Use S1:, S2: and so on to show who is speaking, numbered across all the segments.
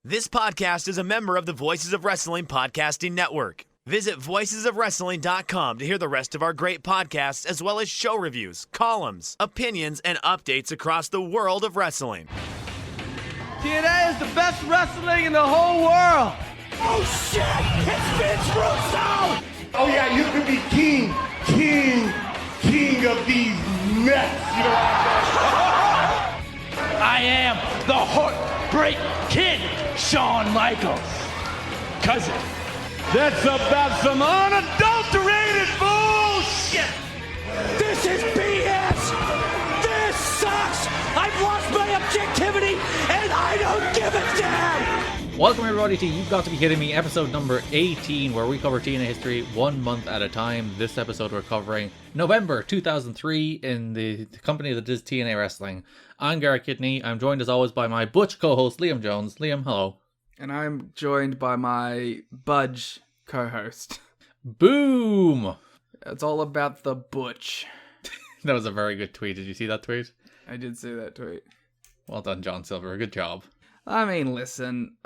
S1: This podcast is a member of the Voices of Wrestling Podcasting Network. Visit voicesofwrestling.com to hear the rest of our great podcasts, as well as show reviews, columns, opinions, and updates across the world of wrestling.
S2: TNA is the best wrestling in the whole world.
S3: Oh shit! It's Vince Russo!
S4: Oh yeah, you could be king of these nuts. You know what I'm saying?
S3: I am the Heartbreak Kid, Shawn Michaels. Cousin.
S2: That's about some unadulterated bullshit.
S3: This is BS! This sucks! I've lost my objectivity and I don't give a damn!
S5: Welcome everybody to You've Got to Be Kidding Me, episode number 18, where we cover TNA history 1 month at a time. This episode we're covering November 2003 in the company that is TNA Wrestling. I'm Garrett Kidney. I'm joined as always by my Butch co-host Liam Jones. Liam, hello.
S6: And I'm joined by my Budge co-host.
S5: Boom!
S6: It's all about the Butch.
S5: That was a very good tweet. Did you see that tweet?
S6: I did see that tweet.
S5: Well done, John Silver. Good job.
S6: I mean, listen,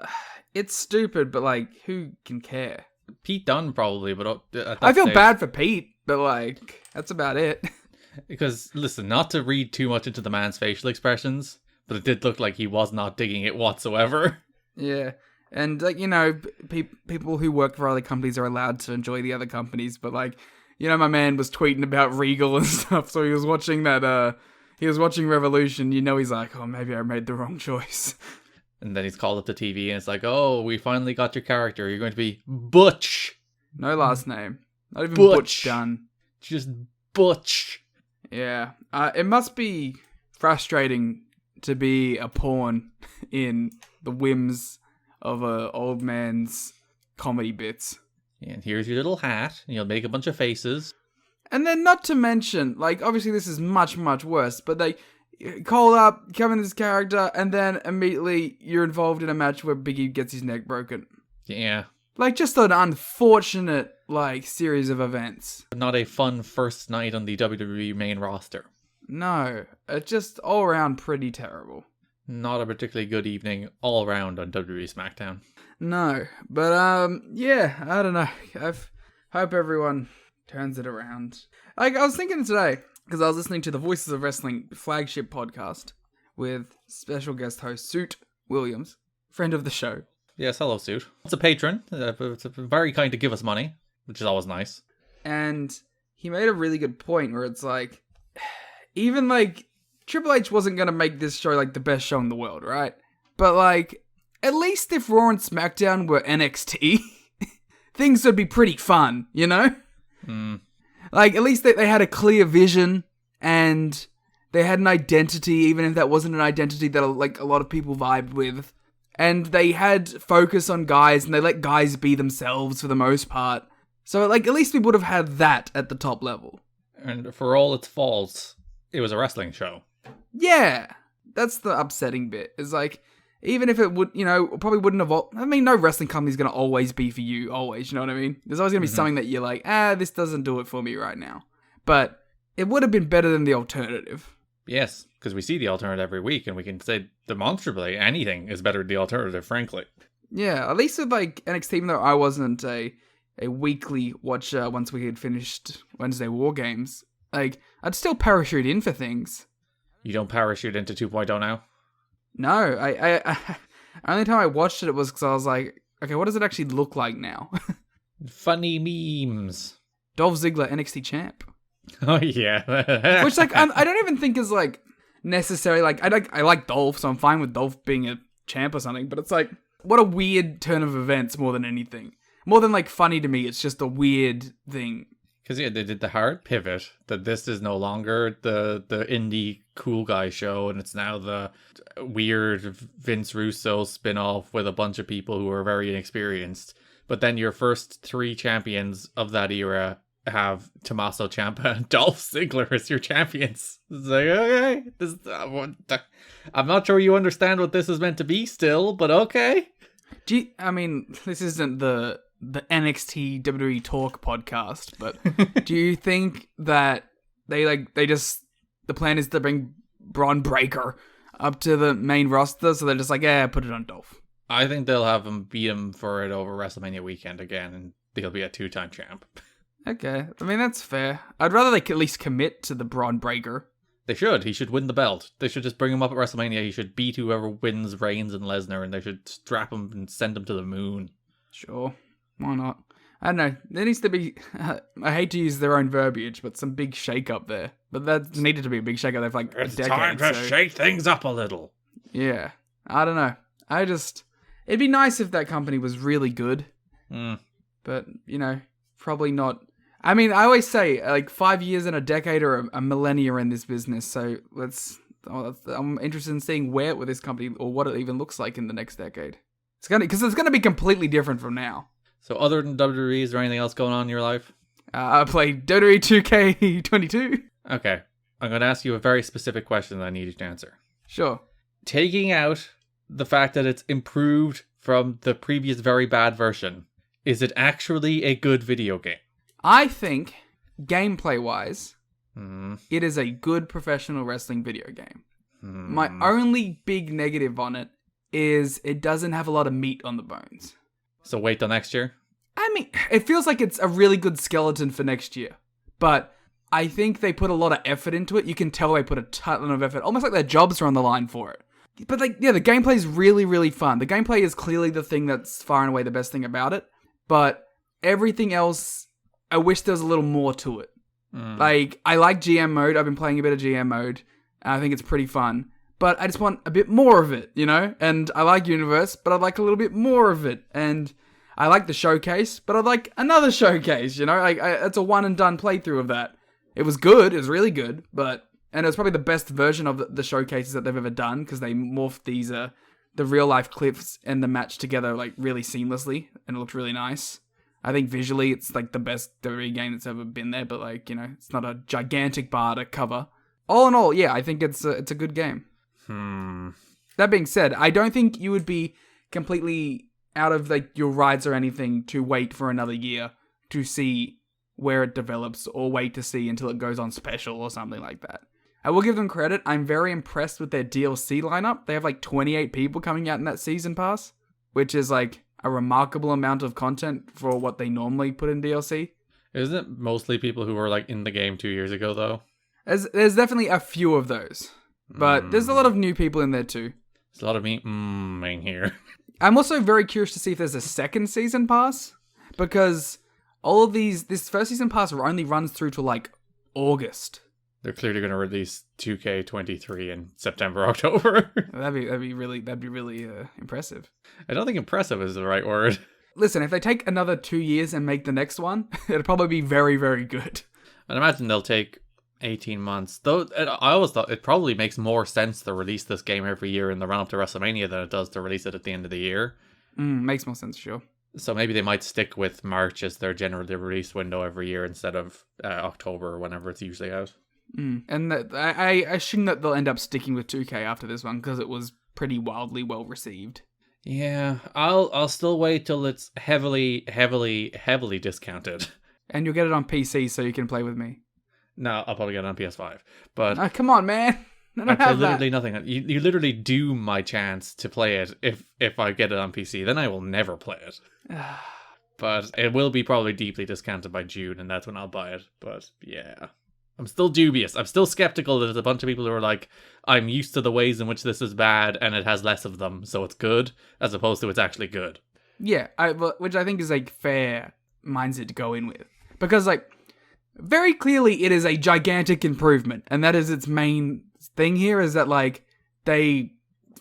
S6: it's stupid, but like, who can care?
S5: Pete Dunne probably, but
S6: I feel bad for Pete, but like, that's about it.
S5: Because, listen, not to read too much into the man's facial expressions, but it did look like he was not digging it whatsoever.
S6: Yeah, and like, you know, people who work for other companies are allowed to enjoy the other companies, but like, you know, my man was tweeting about Regal and stuff, so he was watching that, he was watching Revolution, you know, he's like, oh, maybe I made the wrong choice.
S5: And then he's called up the TV and it's like, oh, we finally got your character. You're going to be Butch.
S6: No last name. Not even
S5: Butch
S6: Dunne.
S5: Just Butch.
S6: Yeah. It must be frustrating to be a pawn in the whims of a old man's comedy bits.
S5: And here's your little hat. And you'll make a bunch of faces.
S6: And then not to mention, like, obviously this is much, much worse, but they call up, come in this character, and then immediately you're involved in a match where Big E gets his neck broken.
S5: Yeah.
S6: Like, just an unfortunate, like, series of events.
S5: Not a fun first night on the WWE main roster.
S6: No, it's just all around pretty terrible.
S5: Not a particularly good evening all around on WWE SmackDown.
S6: No, but, yeah, I don't know. I hope everyone turns it around. Like, I was thinking today, because I was listening to the Voices of Wrestling flagship podcast with special guest host Suit Williams, friend of the show.
S5: Yes, hello, Suit. It's a patron. It's very kind to give us money, which is always nice.
S6: And he made a really good point where it's like, even like, Triple H wasn't going to make this show like the best show in the world, right? But like, at least if Raw and SmackDown were NXT, things would be pretty fun, you know? Like, at least they had a clear vision, and they had an identity, even if that wasn't an identity that, like, a lot of people vibed with. And they had focus on guys, and they let guys be themselves for the most part. So, like, at least we would have had that at the top level.
S5: And for all its faults, it was a wrestling show.
S6: Yeah! That's the upsetting bit. Is like, even if it would, you know, probably wouldn't have... I mean, no wrestling company's going to always be for you, always, you know what I mean? There's always going to be something that you're like, this doesn't do it for me right now. But it would have been better than the alternative.
S5: Yes, because we see the alternative every week, and we can say demonstrably anything is better than the alternative, frankly.
S6: Yeah, at least with, like, NXT, even though I wasn't a weekly watcher once we had finished Wednesday War Games, like, I'd still parachute in for things.
S5: You don't parachute into 2.0 now?
S6: No, I only time I watched it was because I was like, okay, what does it actually look like now?
S5: Funny memes.
S6: Dolph Ziggler, NXT champ.
S5: Oh yeah.
S6: Which like I don't even think is like necessarily like I like Dolph, so I'm fine with Dolph being a champ or something. But it's like, what a weird turn of events more than anything. More than like funny to me, it's just a weird thing.
S5: Because yeah, they did the hard pivot that this is no longer the indie cool guy show, and it's now the weird Vince Russo spin-off with a bunch of people who are very inexperienced. But then your first 3 champions of that era have Tommaso Ciampa and Dolph Ziggler as your champions. It's like, okay, I'm not sure you understand what this is meant to be still, but okay.
S6: I mean, this isn't the NXT WWE Talk podcast, but do you think that the plan is to bring Braun Breaker up to the main roster, so they're just like, yeah, put it on Dolph?
S5: I think they'll have him beat him for it over WrestleMania weekend again, and he'll be a 2-time champ.
S6: Okay, I mean, that's fair. I'd rather they at least commit to the Braun Breaker.
S5: They should. He should win the belt. They should just bring him up at WrestleMania. He should beat whoever wins Reigns and Lesnar, and they should strap him and send him to the moon.
S6: Sure, why not? I don't know. There needs to be, I hate to use their own verbiage, but some big shake-up there. But that needed to be a big shake-up there for like a decade.
S5: Time to shake things up a little.
S6: Yeah, I don't know. It'd be nice if that company was really good. But, probably not. I mean, I always say, like, 5 years and a decade or a millennia in this business, so I'm interested in seeing where with this company, or what it even looks like in the next decade. Because it's gonna be completely different from now.
S5: So other than WWE, is there anything else going on in your life?
S6: I played WWE 2K22.
S5: Okay. I'm going to ask you a very specific question that I need you to answer.
S6: Sure.
S5: Taking out the fact that it's improved from the previous very bad version, is it actually a good video game?
S6: I think, gameplay-wise, it is a good professional wrestling video game. My only big negative on it is it doesn't have a lot of meat on the bones.
S5: So wait till next year?
S6: I mean, it feels like it's a really good skeleton for next year. But I think they put a lot of effort into it. You can tell they put a ton of effort. Almost like their jobs are on the line for it. But the gameplay is really, really fun. The gameplay is clearly the thing that's far and away the best thing about it. But everything else, I wish there was a little more to it. Like, I like GM mode. I've been playing a bit of GM mode. I think it's pretty fun. But I just want a bit more of it, And I like Universe, but I'd like a little bit more of it. And I like the showcase, but I'd like another showcase, it's a one and done playthrough of that. It was good. It was really good. And it was probably the best version of the showcases that they've ever done, because they morphed these, the real life clips and the match together, like, really seamlessly. And it looked really nice. I think visually it's like the best WWE game that's ever been there, but it's not a gigantic bar to cover. All in all, yeah, I think it's a good game. That being said, I don't think you would be completely out of your rides or anything to wait for another year to see where it develops, or wait to see until it goes on special or something like that. I will give them credit. I'm very impressed with their DLC lineup. They have 28 people coming out in that season pass, which is a remarkable amount of content for what they normally put in DLC.
S5: Isn't it mostly people who were in the game 2 years ago, though?
S6: There's definitely a few of those. But there's a lot of new people in there too.
S5: There's a lot of me in here.
S6: I'm also very curious to see if there's a second season pass. Because all of this first season pass only runs through to August.
S5: They're clearly going to release 2K23 in September, October.
S6: That'd be really impressive.
S5: I don't think impressive is the right word.
S6: Listen, if they take another 2 years and make the next one, it'll probably be very, very good.
S5: I'd imagine they'll take 18 months. Though I always thought it probably makes more sense to release this game every year in the run-up to WrestleMania than it does to release it at the end of the year.
S6: Makes more sense, sure.
S5: So maybe they might stick with March as their general release window every year instead of October or whenever it's usually out.
S6: And I assume that they'll end up sticking with 2K after this one, because it was pretty wildly well received.
S5: Yeah, I'll still wait till it's heavily discounted.
S6: And you'll get it on PC so you can play with me.
S5: No, I'll probably get it on PS5. But
S6: come on, man. I don't
S5: play
S6: have
S5: literally
S6: that.
S5: nothing. You literally doom my chance to play it if I get it on PC. Then I will never play it. But it will be probably deeply discounted by June, and that's when I'll buy it. But yeah, I'm still dubious. I'm still skeptical that there's a bunch of people who are like, I'm used to the ways in which this is bad, and it has less of them, so it's good, as opposed to it's actually good.
S6: Yeah, which I think is a fair mindset to go in with. Because, very clearly it is a gigantic improvement, and that is its main thing here, is that, they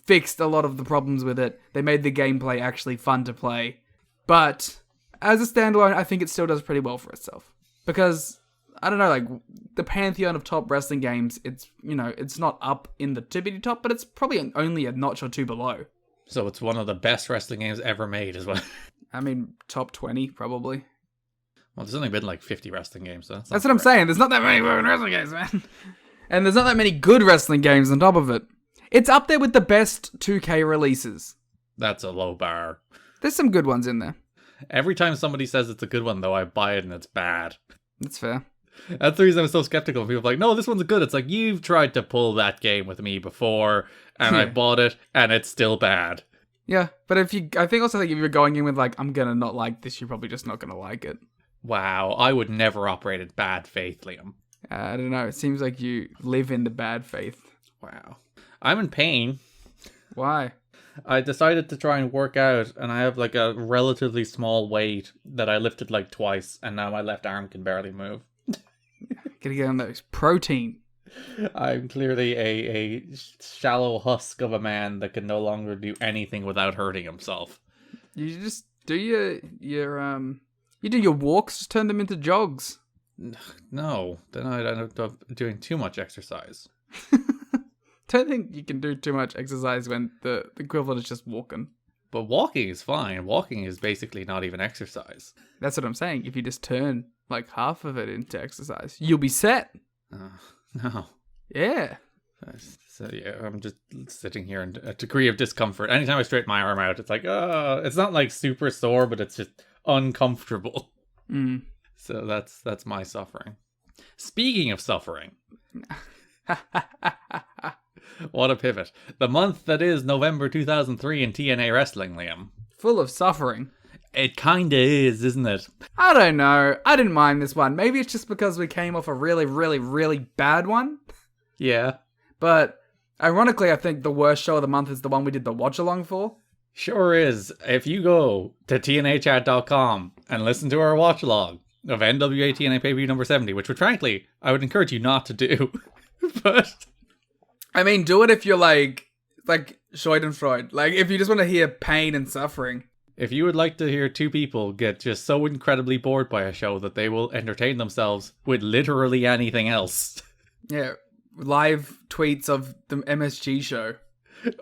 S6: fixed a lot of the problems with it. They made the gameplay actually fun to play. But, as a standalone, I think it still does pretty well for itself. Because, I don't know, the pantheon of top wrestling games, it's, it's not up in the tippity top, but it's probably only a notch or two below.
S5: So it's one of the best wrestling games ever made as well.
S6: I mean, top 20, probably.
S5: Well, there's only been 50 wrestling games, so
S6: that's what I'm saying. There's not that many wrestling games, man. And there's not that many good wrestling games on top of it. It's up there with the best 2K releases.
S5: That's a low bar.
S6: There's some good ones in there.
S5: Every time somebody says it's a good one, though, I buy it and it's bad.
S6: That's fair.
S5: That's the reason I'm so skeptical. People are like, no, this one's good. It's you've tried to pull that game with me before, and I bought it, and it's still bad.
S6: Yeah, but I think also if you're going in with like, I'm gonna not like this, you're probably just not gonna like it.
S5: Wow, I would never operate in bad faith, Liam.
S6: I don't know. It seems like you live in the bad faith.
S5: Wow. I'm in pain.
S6: Why?
S5: I decided to try and work out, and I have like a relatively small weight that I lifted like twice, and now my left arm can barely move.
S6: Gotta get on those protein.
S5: I'm clearly a shallow husk of a man that can no longer do anything without hurting himself.
S6: You just do you do your walks, just turn them into jogs.
S5: No, then I end up doing too much exercise.
S6: Don't think you can do too much exercise when the equivalent is just walking.
S5: But walking is fine. Walking is basically not even exercise.
S6: That's what I'm saying. If you just turn like half of it into exercise, you'll be set.
S5: No.
S6: Yeah.
S5: So yeah, I'm just sitting here in a degree of discomfort. Anytime I straighten my arm out, it's like, it's not like super sore, but it's just uncomfortable.
S6: Mm.
S5: So that's my suffering. Speaking of suffering. What a pivot. The month that is November 2003 in TNA Wrestling, Liam.
S6: Full of suffering.
S5: It kinda is, isn't it?
S6: I don't know. I didn't mind this one. Maybe it's just because we came off a really, really, really bad one.
S5: Yeah.
S6: But ironically, I think the worst show of the month is the one we did the watch along for.
S5: Sure is. If you go to tnachat.com and listen to our watch along of NWA-TNA pay-per-view number 70, which would frankly, I would encourage you not to do. But
S6: I mean, do it if you're like Schadenfreude. Like, if you just want to hear pain and suffering.
S5: if you would like to hear two people get just so incredibly bored by a show that they will entertain themselves with literally anything else,
S6: Yeah, live tweets of the MSG show.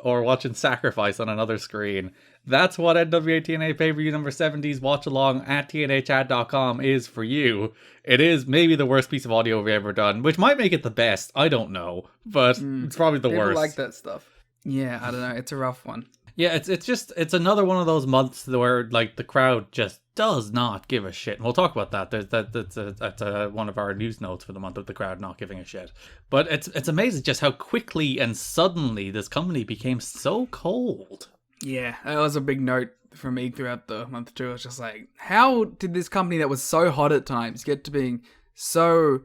S5: or watching Sacrifice on another screen, that's what NWA-TNA pay-per-view number 70's watch along at tnachat.com is for you. It is maybe the worst piece of audio we've ever done, which might make it the best. I don't know, but it's probably the
S6: People
S5: worst.
S6: like that stuff. Yeah, I don't know. It's a rough one.
S5: Yeah, it's another one of those months where like the crowd just does not give a shit. And we'll talk about that. That's one of our news notes for the month of the crowd not giving a shit. But it's amazing just how quickly and suddenly this company became so cold.
S6: Yeah, that was a big note for me throughout the month too. It's just like, how did this company that was so hot at times get to being so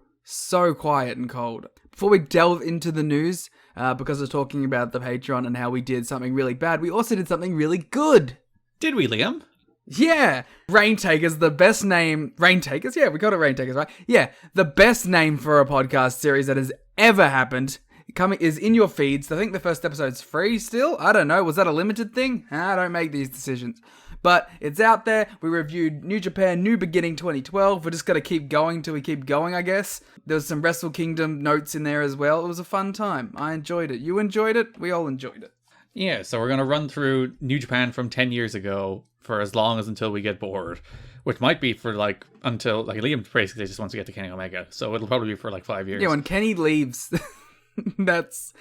S6: quiet and cold? Before we delve into the news, because we're talking about the Patreon and how we did something really bad, we also did something really good.
S5: Did we, Liam?
S6: Yeah! Raintakers, the best name... Raintakers? Yeah, we got it Raintakers, right? Yeah, the best name for a podcast series that has ever happened is in your feeds. I think the first episode's free still. I don't know. Was that a limited thing? I don't make these decisions. But it's out there. We reviewed New Japan New Beginning 2012. We're just going to keep going till we keep going, I guess. There was some Wrestle Kingdom notes in there as well. It was a fun time. I enjoyed it. You enjoyed it? We all enjoyed it.
S5: Yeah, so we're going to run through New Japan from 10 years ago for as long as until we get bored. Which might be for until Liam basically just wants to get to Kenny Omega. So it'll probably be for 5 years.
S6: Yeah, when Kenny leaves... That's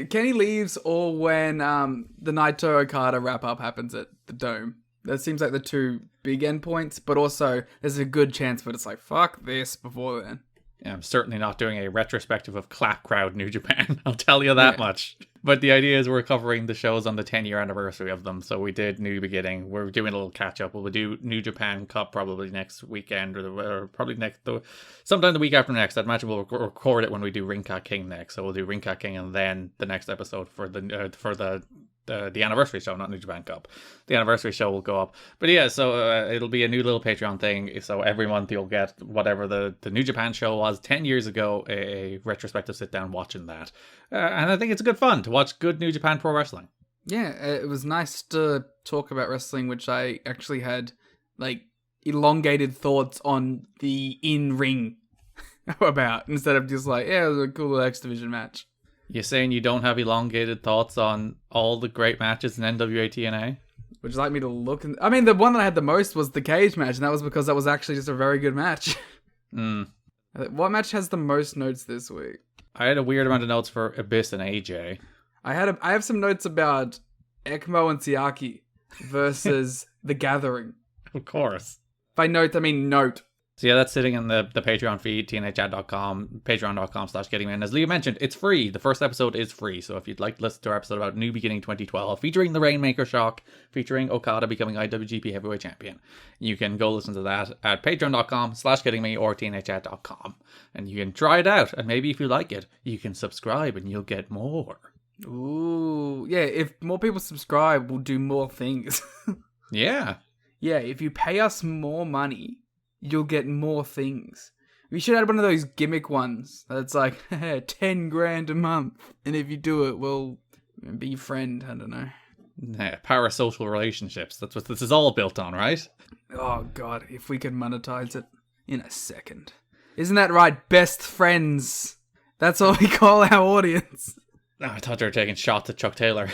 S6: Kenny leaves, or when the Naito Okada wrap up happens at the Dome. That seems like the two big endpoints, but also there's a good chance that it's like, fuck this before then.
S5: Yeah, I'm certainly not doing a retrospective of Clap Crowd New Japan. I'll tell you that much. But the idea is we're covering the shows on the 10-year anniversary of them. So we did New Beginning. We're doing a little catch-up. We'll do New Japan Cup probably next weekend, or probably sometime the week after next. I'd imagine we'll record it when we do Ring Cat King next. So we'll do Ring Cat King and then the next episode for the anniversary show, not New Japan Cup. The anniversary show will go up. But yeah, so it'll be a new little Patreon thing. So every month you'll get whatever the New Japan show was 10 years ago, a retrospective sit down watching that. And I think it's good fun to watch good New Japan Pro Wrestling.
S6: Yeah, it was nice to talk about wrestling, which I actually had elongated thoughts on the in-ring about, instead of just it was a cool little X Division match.
S5: You're saying you don't have elongated thoughts on all the great matches in NWA-TNA?
S6: Would you like me to look? I mean, the one that I had the most was the cage match, and that was because that was actually just a very good match. What match has the most notes this week?
S5: I had a weird amount of notes for Abyss and AJ.
S6: I have some notes about Ekmo and Siaki versus The Gathering.
S5: Of course.
S6: By note, I mean note.
S5: So yeah, that's sitting in the Patreon feed, tnachat.com, patreon.com/gettingme. And as Leah mentioned, it's free. The first episode is free. So if you'd like to listen to our episode about New Beginning 2012, featuring the Rainmaker shock, featuring Okada becoming IWGP Heavyweight Champion, you can go listen to that at patreon.com/gettingme or tnachat.com. And you can try it out. And maybe if you like it, you can subscribe and you'll get more.
S6: Ooh, yeah, if more people subscribe, we'll do more things.
S5: Yeah.
S6: Yeah, if you pay us more money, you'll get more things. We should add one of those gimmick ones that's like, 10 grand a month. And if you do it, we'll be your friend. I don't know.
S5: Yeah, parasocial relationships. That's what this is all built on, right?
S6: Oh, God, if we could monetize it in a second. Isn't that right? Best friends. That's what we call our audience.
S5: Oh, I thought they were taking shots at Chuck Taylor.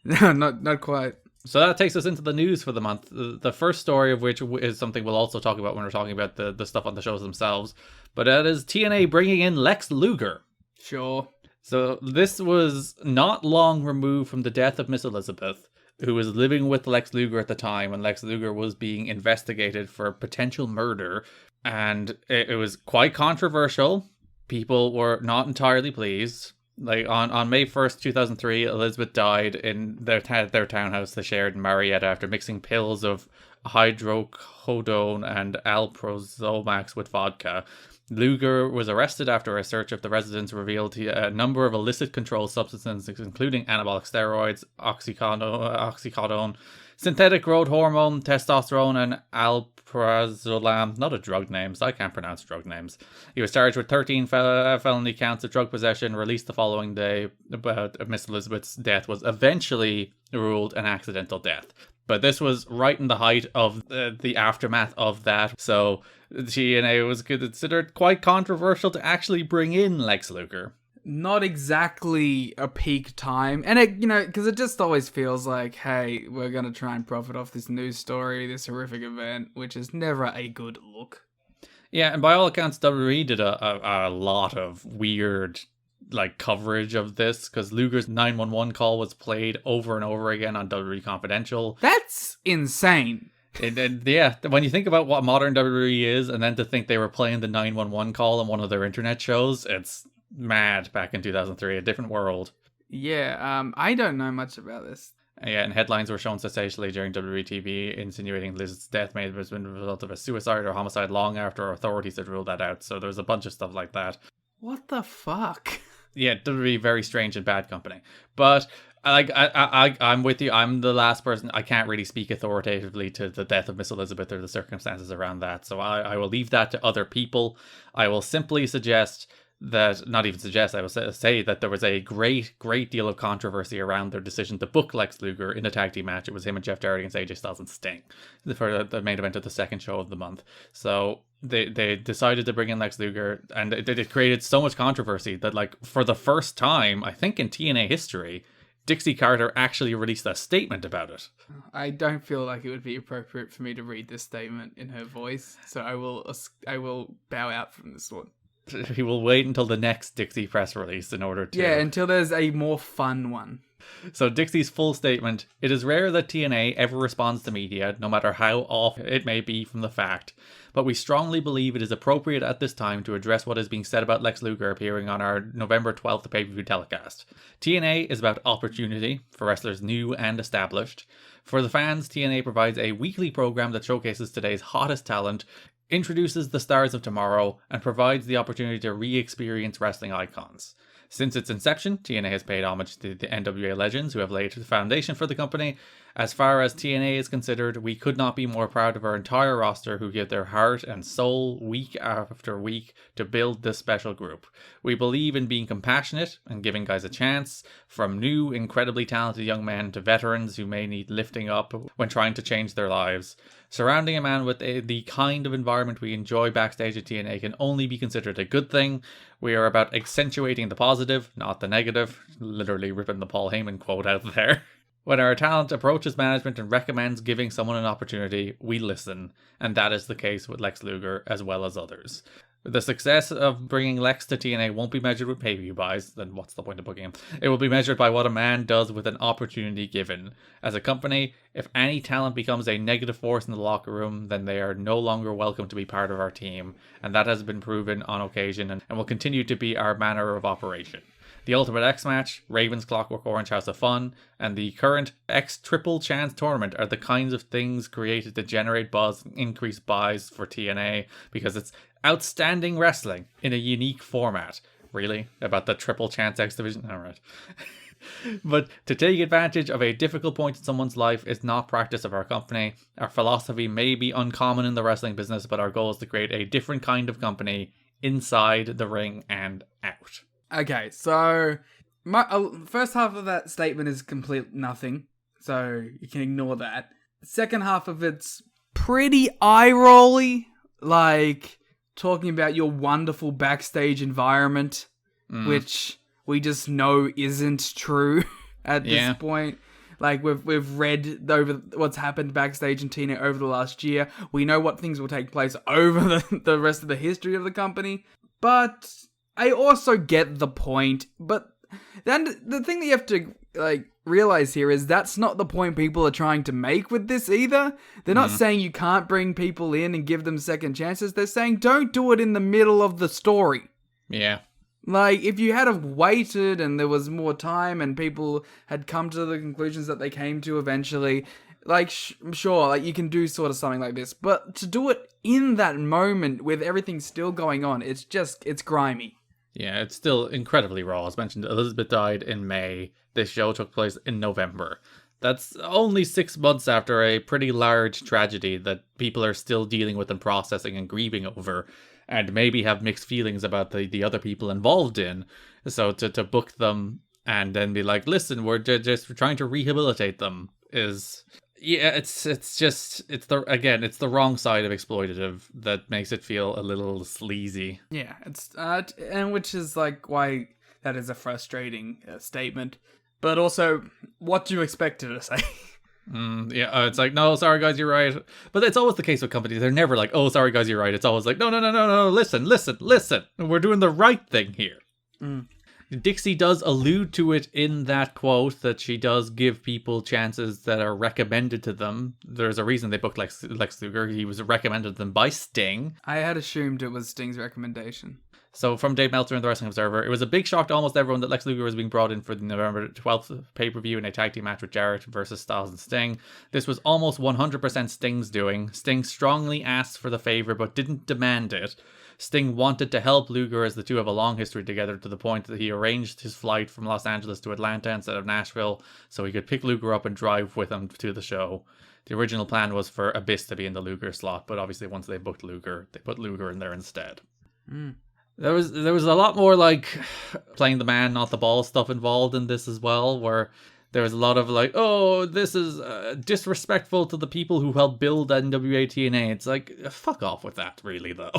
S6: No, not quite.
S5: So that takes us into the news for the month. The first story of which is something we'll also talk about when we're talking about the stuff on the shows themselves. But that is TNA bringing in Lex Luger.
S6: Sure.
S5: So this was not long removed from the death of Miss Elizabeth, who was living with Lex Luger at the time, and Lex Luger was being investigated for potential murder. And it was quite controversial. People were not entirely pleased. Like on May 1st, 2003, Elizabeth died in their townhouse they shared in Marietta after mixing pills of hydrocodone and alprozomax with vodka. Luger was arrested after a search of the residence revealed a number of illicit controlled substances, including anabolic steroids, oxycodone, synthetic growth hormone, testosterone, and alprazolam. Not a drug names. I can't pronounce drug names. He was charged with 13 felony counts of drug possession, released the following day. But Miss Elizabeth's death was eventually ruled an accidental death. But this was right in the height of the aftermath of that. So TNA was considered quite controversial to actually bring in Lex Luger.
S6: Not exactly a peak time. And it, because it just always feels like, hey, we're going to try and profit off this news story, this horrific event, which is never a good look.
S5: Yeah, and by all accounts, WWE did a lot of weird coverage of this, because Luger's 911 call was played over and over again on WWE Confidential.
S6: That's insane.
S5: And yeah, when you think about what modern WWE is, and then to think they were playing the 911 call on one of their internet shows, it's mad. Back in 2003, a different world.
S6: Yeah, I don't know much about this.
S5: Yeah, and headlines were shown sensationally during WWE TV, insinuating Liz's death may have been the result of a suicide or homicide long after authorities had ruled that out. So there was a bunch of stuff like that.
S6: What the fuck?
S5: Yeah, WWE, very strange and bad company. But I'm with you. I'm the last person. I can't really speak authoritatively to the death of Miss Elizabeth or the circumstances around that. So I will leave that to other people. I will simply suggest that, not even suggest, I will say that there was a great deal of controversy around their decision to book Lex Luger in a tag team match. It was him and Jeff Jarrett against AJ Styles and Sting for the main event of the second show of the month. So they decided to bring in Lex Luger, and it created so much controversy that, for the first time, I think in TNA history, Dixie Carter actually released a statement about it.
S6: I don't feel like it would be appropriate for me to read this statement in her voice, so I will bow out from this one.
S5: He will wait until the next Dixie press release in order to...
S6: Yeah, until there's a more fun one.
S5: So Dixie's full statement: it is rare that TNA ever responds to media, no matter how off it may be from the fact, but we strongly believe it is appropriate at this time to address what is being said about Lex Luger appearing on our November 12th pay-per-view telecast. TNA is about opportunity for wrestlers new and established. For the fans, TNA provides a weekly program that showcases today's hottest talent, introduces the stars of tomorrow, and provides the opportunity to re-experience wrestling icons. Since its inception, TNA has paid homage to the NWA legends who have laid the foundation for the company. As far as TNA is considered, we could not be more proud of our entire roster who give their heart and soul week after week to build this special group. We believe in being compassionate and giving guys a chance, from new, incredibly talented young men to veterans who may need lifting up when trying to change their lives. Surrounding a man with the kind of environment we enjoy backstage at TNA can only be considered a good thing. We are about accentuating the positive, not the negative. Literally ripping the Paul Heyman quote out there. When our talent approaches management and recommends giving someone an opportunity, we listen, and that is the case with Lex Luger as well as others. The success of bringing Lex to TNA won't be measured with pay-per-view buys, then what's the point of booking him? It will be measured by what a man does with an opportunity given. As a company, if any talent becomes a negative force in the locker room, then they are no longer welcome to be part of our team, and that has been proven on occasion and will continue to be our manner of operation. The Ultimate X match, Raven's Clockwork Orange House of Fun, and the current X Triple Chance tournament are the kinds of things created to generate buzz and increase buys for TNA, because it's outstanding wrestling in a unique format. Really? About the Triple Chance X Division? Alright. But to take advantage of a difficult point in someone's life is not practice of our company. Our philosophy may be uncommon in the wrestling business, but our goal is to create a different kind of company inside the ring and out.
S6: Okay, so my first half of that statement is complete nothing, so you can ignore that. The second half of it's pretty eye-rolly, like talking about your wonderful backstage environment, which we just know isn't true at this point. Like, we've read over what's happened backstage in TNA over the last year. We know what things will take place over the rest of the history of the company, but I also get the point. But then the thing that you have to realize here is that's not the point people are trying to make with this either. They're not saying you can't bring people in and give them second chances. They're saying don't do it in the middle of the story.
S5: Yeah.
S6: Like, if you had have waited and there was more time and people had come to the conclusions that they came to eventually, like, sure, like, you can do sort of something like this. But to do it in that moment with everything still going on, it's grimy.
S5: Yeah, it's still incredibly raw. As mentioned, Elizabeth died in May. This show took place in November. That's only 6 months after a pretty large tragedy that people are still dealing with and processing and grieving over, and maybe have mixed feelings about the other people involved in. So to book them and then be like, listen, we're just trying to rehabilitate them is... Yeah, it's the wrong side of exploitative that makes it feel a little sleazy.
S6: Yeah, it's and which is like why that is a frustrating statement. But also, what do you expect it to say?
S5: It's like, no, sorry guys, you're right. But it's always the case with companies. They're never like, oh, sorry guys, you're right. It's always like, no, listen. We're doing the right thing here. Dixie does allude to it in that quote that she does give people chances that are recommended to them. There's a reason they booked Lex Luger. He was recommended to them by Sting.
S6: I had assumed it was Sting's recommendation.
S5: So from Dave Meltzer and the Wrestling Observer, it was a big shock to almost everyone that Lex Luger was being brought in for the November 12th pay-per-view in a tag team match with Jarrett versus Styles and Sting. This was almost 100% Sting's doing. Sting strongly asked for the favor but didn't demand it. Sting wanted to help Luger as the two have a long history together, to the point that he arranged his flight from Los Angeles to Atlanta instead of Nashville so he could pick Luger up and drive with him to the show. The original plan was for Abyss to be in the Luger slot, but obviously once they booked Luger, they put Luger in there instead. There was a lot more like playing the man, not the ball stuff involved in this as well, where there was a lot of like, oh, this is disrespectful to the people who helped build NWA-TNA. It's like, fuck off with that, really, though.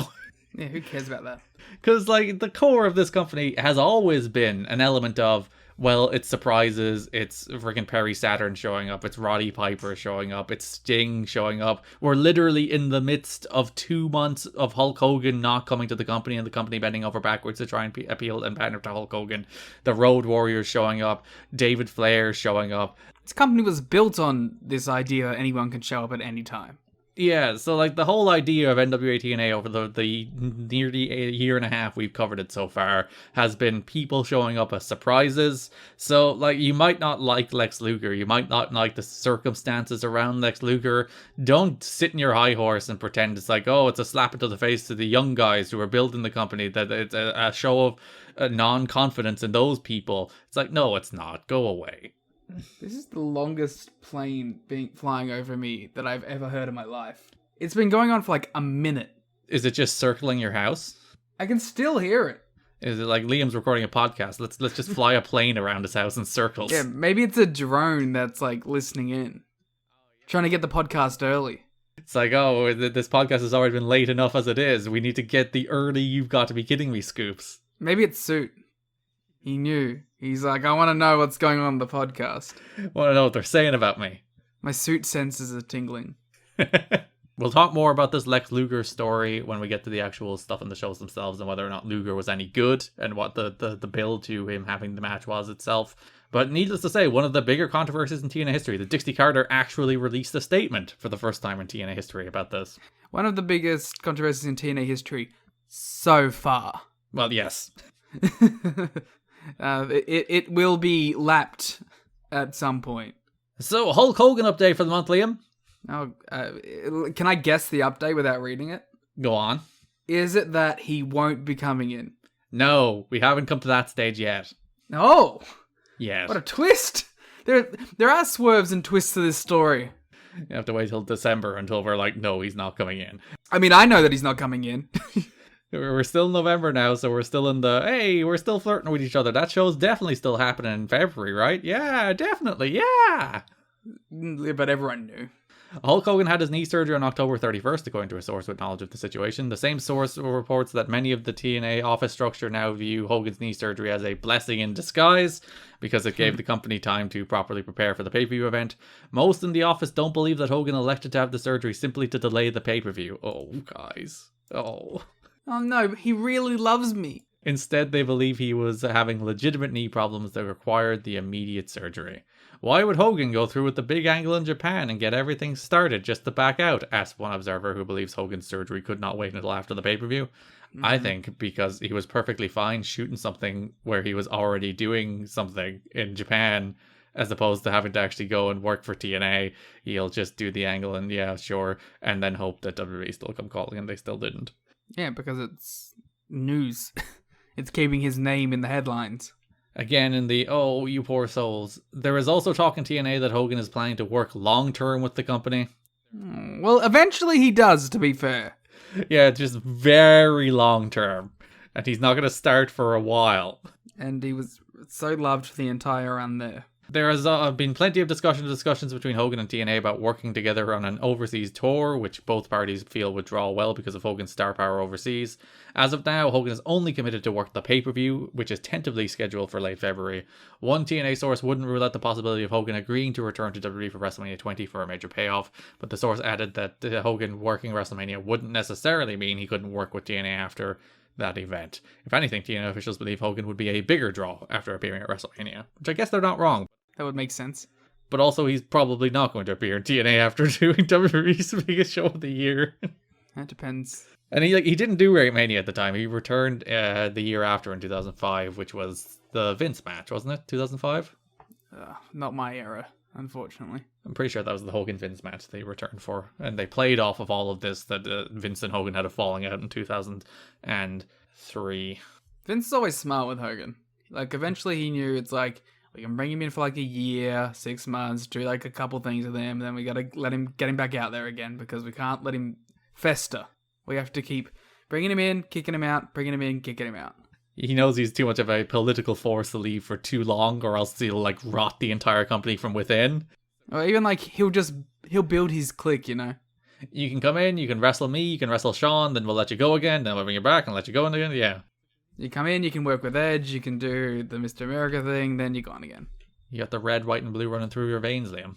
S6: Yeah, who cares about that?
S5: Because, like, the core of this company has always been an element of, well, it's surprises, it's freaking Perry Saturn showing up, it's Roddy Piper showing up, it's Sting showing up. We're literally in the midst of 2 months of Hulk Hogan not coming to the company and the company bending over backwards to try and appeal and pander to Hulk Hogan. The Road Warriors showing up, David Flair showing up.
S6: This company was built on this idea anyone can show up at any time.
S5: Yeah, so like the whole idea of NWA-TNA over the nearly a year and a half we've covered it so far has been people showing up as surprises. So like you might not like Lex Luger, you might not like the circumstances around Lex Luger. Don't sit in your high horse and pretend it's like, oh, it's a slap into the face to the young guys who are building the company, that it's a show of non-confidence in those people. It's like, no, it's not. Go away.
S6: This is the longest plane flying over me that I've ever heard in my life. It's been going on for like a minute.
S5: Is it just circling your house?
S6: I can still hear it.
S5: Is it like Liam's recording a podcast? Let's just fly a plane around his house in circles.
S6: Yeah, maybe it's a drone that's like listening in. Trying to get the podcast early.
S5: It's like, oh, this podcast has already been late enough as it is. We need to get the early you've got to be kidding me scoops.
S6: Maybe it's Suit. He knew. He's like, I want to know what's going on in the podcast.
S5: Want to know what they're saying about me.
S6: My Suit senses are tingling.
S5: We'll talk more about this Lex Luger story when we get to the actual stuff in the shows themselves and whether or not Luger was any good and what the build to him having the match was itself. But needless to say, one of the bigger controversies in TNA history, the Dixie Carter actually released a statement for the first time in TNA history about this.
S6: One of the biggest controversies in TNA history so far.
S5: Well, yes.
S6: It will be lapped at some point.
S5: So, Hulk Hogan update for the month, Liam.
S6: Oh, can I guess the update without reading it?
S5: Go on.
S6: Is it that he won't be coming in?
S5: No, we haven't come to that stage yet.
S6: Oh!
S5: Yes.
S6: What a twist! There are swerves and twists to this story.
S5: You have to wait till December until we're like, no, he's not coming in.
S6: I mean, I know that he's not coming in.
S5: We're still in November now, so we're still in the, hey, we're still flirting with each other. That show's definitely still happening in February, right? Yeah, definitely, yeah!
S6: But everyone knew.
S5: Hulk Hogan had his knee surgery on October 31st, according to a source with knowledge of the situation. The same source reports that many of the TNA office structure now view Hogan's knee surgery as a blessing in disguise because it gave the company time to properly prepare for the pay-per-view event. Most in the office don't believe that Hogan elected to have the surgery simply to delay the pay-per-view. Oh, guys. Oh.
S6: Oh no, he really loves me.
S5: Instead, they believe he was having legitimate knee problems that required the immediate surgery. Why would Hogan go through with the big angle in Japan and get everything started just to back out? Asked one observer who believes Hogan's surgery could not wait until after the pay-per-view. Mm-hmm. I think because he was perfectly fine shooting something where he was already doing something in Japan, as opposed to having to actually go and work for TNA. He'll just do the angle and yeah, sure, and then hope that WWE still come calling, and they still didn't.
S6: Yeah, because it's news. It's keeping his name in the headlines.
S5: Again, in the, oh, you poor souls. There is also talk in TNA that Hogan is planning to work long-term with the company.
S6: Well, eventually he does, to be fair.
S5: Yeah, just very long-term. And he's not going to start for a while.
S6: And he was so loved for the entire run there.
S5: There has been plenty of discussions between Hogan and TNA about working together on an overseas tour, which both parties feel would draw well because of Hogan's star power overseas. As of now, Hogan is only committed to work the pay-per-view, which is tentatively scheduled for late February. One TNA source wouldn't rule out the possibility of Hogan agreeing to return to WWE for WrestleMania 20 for a major payoff, but the source added that Hogan working WrestleMania wouldn't necessarily mean he couldn't work with TNA after that event. If anything, TNA officials believe Hogan would be a bigger draw after appearing at WrestleMania, which I guess they're not wrong.
S6: That would make sense.
S5: But also, he's probably not going to appear in TNA after doing WWE's biggest show of the year.
S6: That depends.
S5: And he didn't do Mania at the time. He returned the year after in 2005, which was the Vince match, wasn't it? 2005?
S6: Not my era, unfortunately.
S5: I'm pretty sure that was the Hogan-Vince match they returned for. And they played off of all of this, that Vince and Hogan had a falling out in 2003.
S6: Vince is always smart with Hogan. Like, eventually he knew it's like, we can bring him in for like a year, 6 months, do like a couple things with him, then we gotta get him back out there again because we can't let him fester. We have to keep bringing him in, kicking him out, bringing him in, kicking him out.
S5: He knows he's too much of a political force to leave for too long, or else he'll like rot the entire company from within.
S6: Or even like he'll build his clique, you know.
S5: You can come in, you can wrestle me, you can wrestle Sean, then we'll let you go again, then we'll bring you back and let you go again. Yeah.
S6: You come in, you can work with Edge, you can do the Mr. America thing, then you're gone again.
S5: You got the red, white, and blue running through your veins, Liam.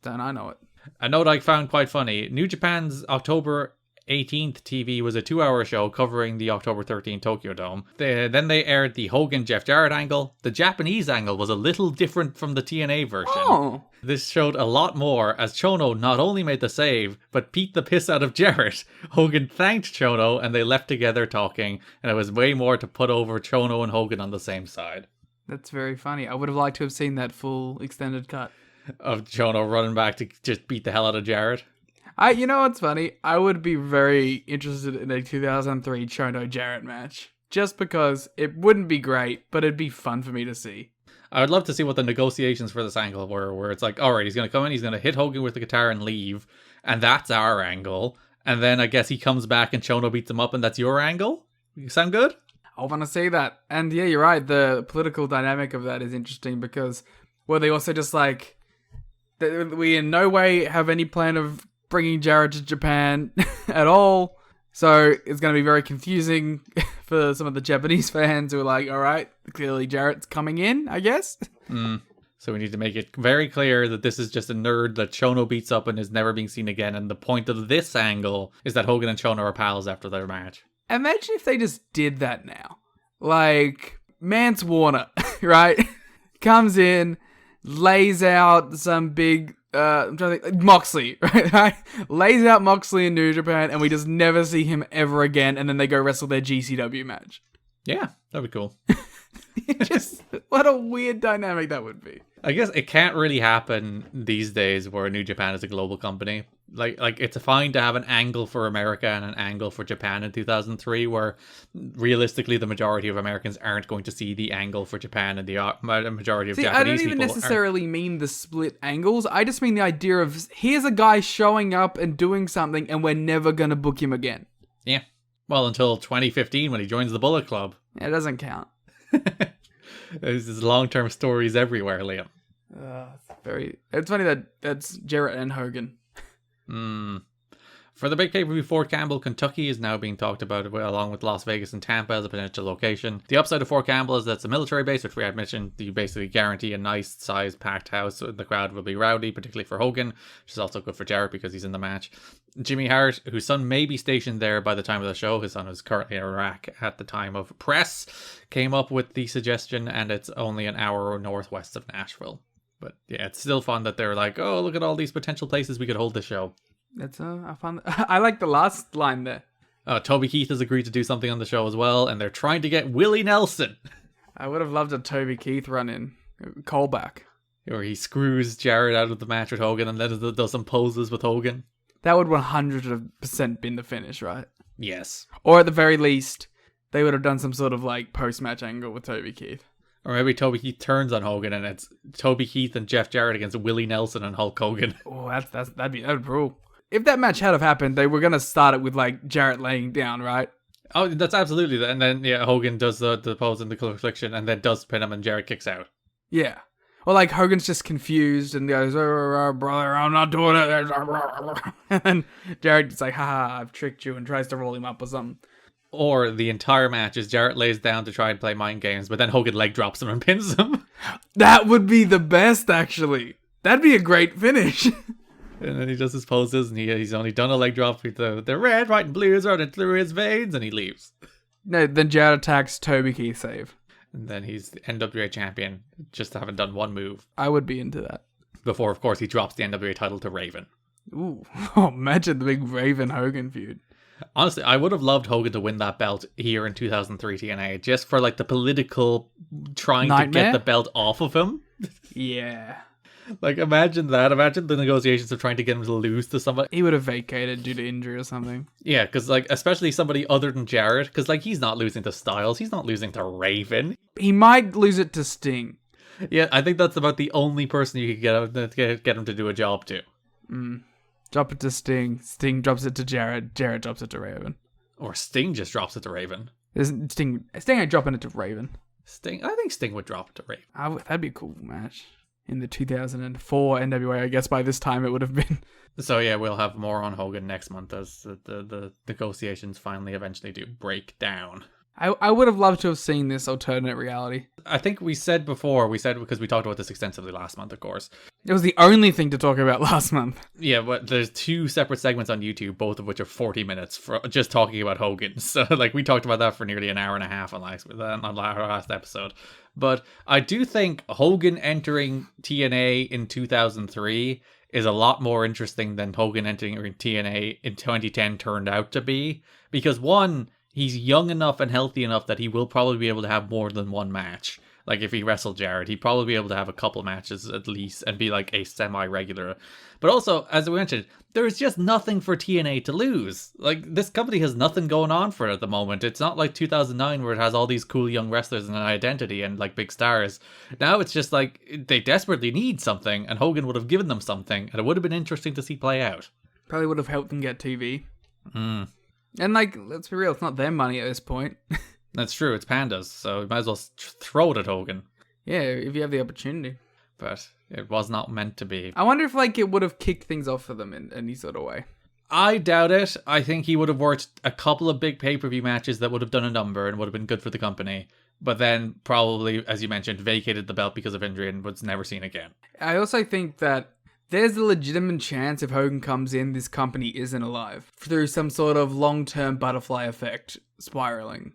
S6: Don't I know it.
S5: A note I found quite funny. New Japan's October 18th TV was a 2-hour show covering the October 13th Tokyo Dome. Then they aired the Hogan Jeff Jarrett angle. The Japanese angle was a little different from the TNA version.
S6: Oh!
S5: This showed a lot more, as Chono not only made the save, but beat the piss out of Jarrett. Hogan thanked Chono, and they left together talking, and it was way more to put over Chono and Hogan on the same side.
S6: That's very funny. I would have liked to have seen that full extended cut.
S5: Of Chono running back to just beat the hell out of Jarrett.
S6: You know what's funny? I would be very interested in a 2003 Chono Jarrett match. Just because it wouldn't be great, but it'd be fun for me to see.
S5: I would love to see what the negotiations for this angle were, where it's like, alright, he's going to come in, he's going to hit Hogan with the guitar and leave, and that's our angle. And then I guess he comes back and Chono beats him up, and that's your angle? Sound good?
S6: I want to see that. And yeah, you're right, the political dynamic of that is interesting because, well, they also just like, we in no way have any plan of bringing Jarrett to Japan at all. So it's going to be very confusing for some of the Japanese fans who are like, all right, clearly Jarrett's coming in, I guess.
S5: So we need to make it very clear that this is just a nerd that Chono beats up and is never being seen again. And the point of this angle is that Hogan and Chono are pals after their match.
S6: Imagine if they just did that now. Like, Mance Warner, right? Comes in, lays out some big, I'm trying to think, Moxley, right? Lays out Moxley in New Japan, and we just never see him ever again, and then they go wrestle their GCW match.
S5: Yeah, that'd be cool.
S6: Just, what a weird dynamic that would be.
S5: I guess it can't really happen these days where New Japan is a global company. Like it's fine to have an angle for America and an angle for Japan in 2003, where realistically the majority of Americans aren't going to see the angle for Japan, and the majority of Japanese people. I don't even
S6: necessarily mean the split angles. I just mean the idea of, here's a guy showing up and doing something, and we're never going to book him again.
S5: Yeah. Well, until 2015 when he joins the Bullet Club.
S6: Yeah, it doesn't count.
S5: There's long-term stories everywhere, Liam.
S6: It's funny that that's Jarrett and Hogan.
S5: For the big pay-per-view, Fort Campbell, Kentucky is now being talked about along with Las Vegas and Tampa as a potential location. The upside of Fort Campbell is that it's a military base, which we had mentioned. You basically guarantee a nice sized packed house. The crowd will be rowdy, particularly for Hogan, which is also good for Jarrett because he's in the match. Jimmy Hart, whose son may be stationed there by the time of the show, his son is currently in Iraq at the time of press, came up with the suggestion, and it's only an hour northwest of Nashville. But yeah, it's still fun that they're like, oh, look at all these potential places we could hold the show.
S6: That's I found. I like the last line there.
S5: Toby Keith has agreed to do something on the show as well, and they're trying to get Willie Nelson.
S6: I would have loved a Toby Keith run-in callback,
S5: where he screws Jarrett out of the match with Hogan and then does some poses with Hogan.
S6: That would 100% been the finish, right?
S5: Yes.
S6: Or at the very least, they would have done some sort of like post-match angle with Toby Keith.
S5: Or maybe Toby Keith turns on Hogan and it's Toby Keith and Jeff Jarrett against Willie Nelson and Hulk Hogan.
S6: Oh, that'd be brutal. If that match had have happened, they were gonna start it with like Jarrett laying down, right?
S5: Oh, that's absolutely. And then Hogan does the pose in the crucifixion and then does pin him and Jarrett kicks out.
S6: Yeah. Or like Hogan's just confused and goes, oh, brother, I'm not doing it. And then Jarrett's like, haha, I've tricked you, and tries to roll him up or something.
S5: Or the entire match is Jarrett lays down to try and play mind games, but then Hogan leg drops him and pins him.
S6: That would be the best, actually. That'd be a great finish.
S5: And then he does his poses, and he's only done a leg drop with the red, white, and blue is running through his veins, and he leaves.
S6: No, then Jarrett attacks Toby Keith save.
S5: And then he's the NWA champion, just having done one move.
S6: I would be into that.
S5: Before, of course, he drops the NWA title to Raven.
S6: Ooh, oh, imagine the big Raven-Hogan feud.
S5: Honestly, I would have loved Hogan to win that belt here in 2003 TNA, just for like the political trying to get the belt off of him.
S6: Yeah.
S5: Like, imagine that. Imagine the negotiations of trying to get him to lose to somebody.
S6: He would have vacated due to injury or something.
S5: Yeah, because, like, especially somebody other than Jarrett, because, like, he's not losing to Styles. He's not losing to Raven.
S6: He might lose it to Sting.
S5: Yeah, I think that's about the only person you could get him to do a job to.
S6: Drop it to Sting. Sting drops it to Jarrett. Jarrett drops it to Raven.
S5: Or Sting just drops it to Raven.
S6: Sting ain't dropping it to Raven.
S5: I think Sting would drop it to Raven.
S6: That'd be a cool match. In the 2004 NWA, I guess by this time it would have been.
S5: So yeah, we'll have more on Hogan next month as the negotiations finally eventually do break down.
S6: I would have loved to have seen this alternate reality.
S5: I think we said because we talked about this extensively last month, of course.
S6: It was the only thing to talk about last month.
S5: Yeah, but there's 2 separate segments on YouTube, both of which are 40 minutes for just talking about Hogan. So like we talked about that for nearly an hour and a half on our last episode. But I do think Hogan entering TNA in 2003 is a lot more interesting than Hogan entering TNA in 2010 turned out to be. Because one, he's young enough and healthy enough that he will probably be able to have more than one match. Like if he wrestled Jarrett, he'd probably be able to have a couple matches at least and be like a semi-regular. But also, as we mentioned, there's just nothing for TNA to lose. Like this company has nothing going on for it at the moment. It's not like 2009 where it has all these cool young wrestlers and an identity and like big stars. Now it's just like they desperately need something, and Hogan would have given them something, and it would have been interesting to see play out.
S6: Probably would have helped them get TV. And like, let's be real, it's not their money at this point.
S5: That's true, it's Panda's, so you might as well throw it at Hogan.
S6: Yeah, if you have the opportunity.
S5: But it was not meant to be.
S6: I wonder if like it would have kicked things off for them in any sort of way.
S5: I doubt it. I think he would have worked a couple of big pay-per-view matches that would have done a number and would have been good for the company. but then probably, as you mentioned, vacated the belt because of injury and was never seen again.
S6: I also think that there's a legitimate chance if Hogan comes in, this company isn't alive through some sort of long-term butterfly effect spiraling.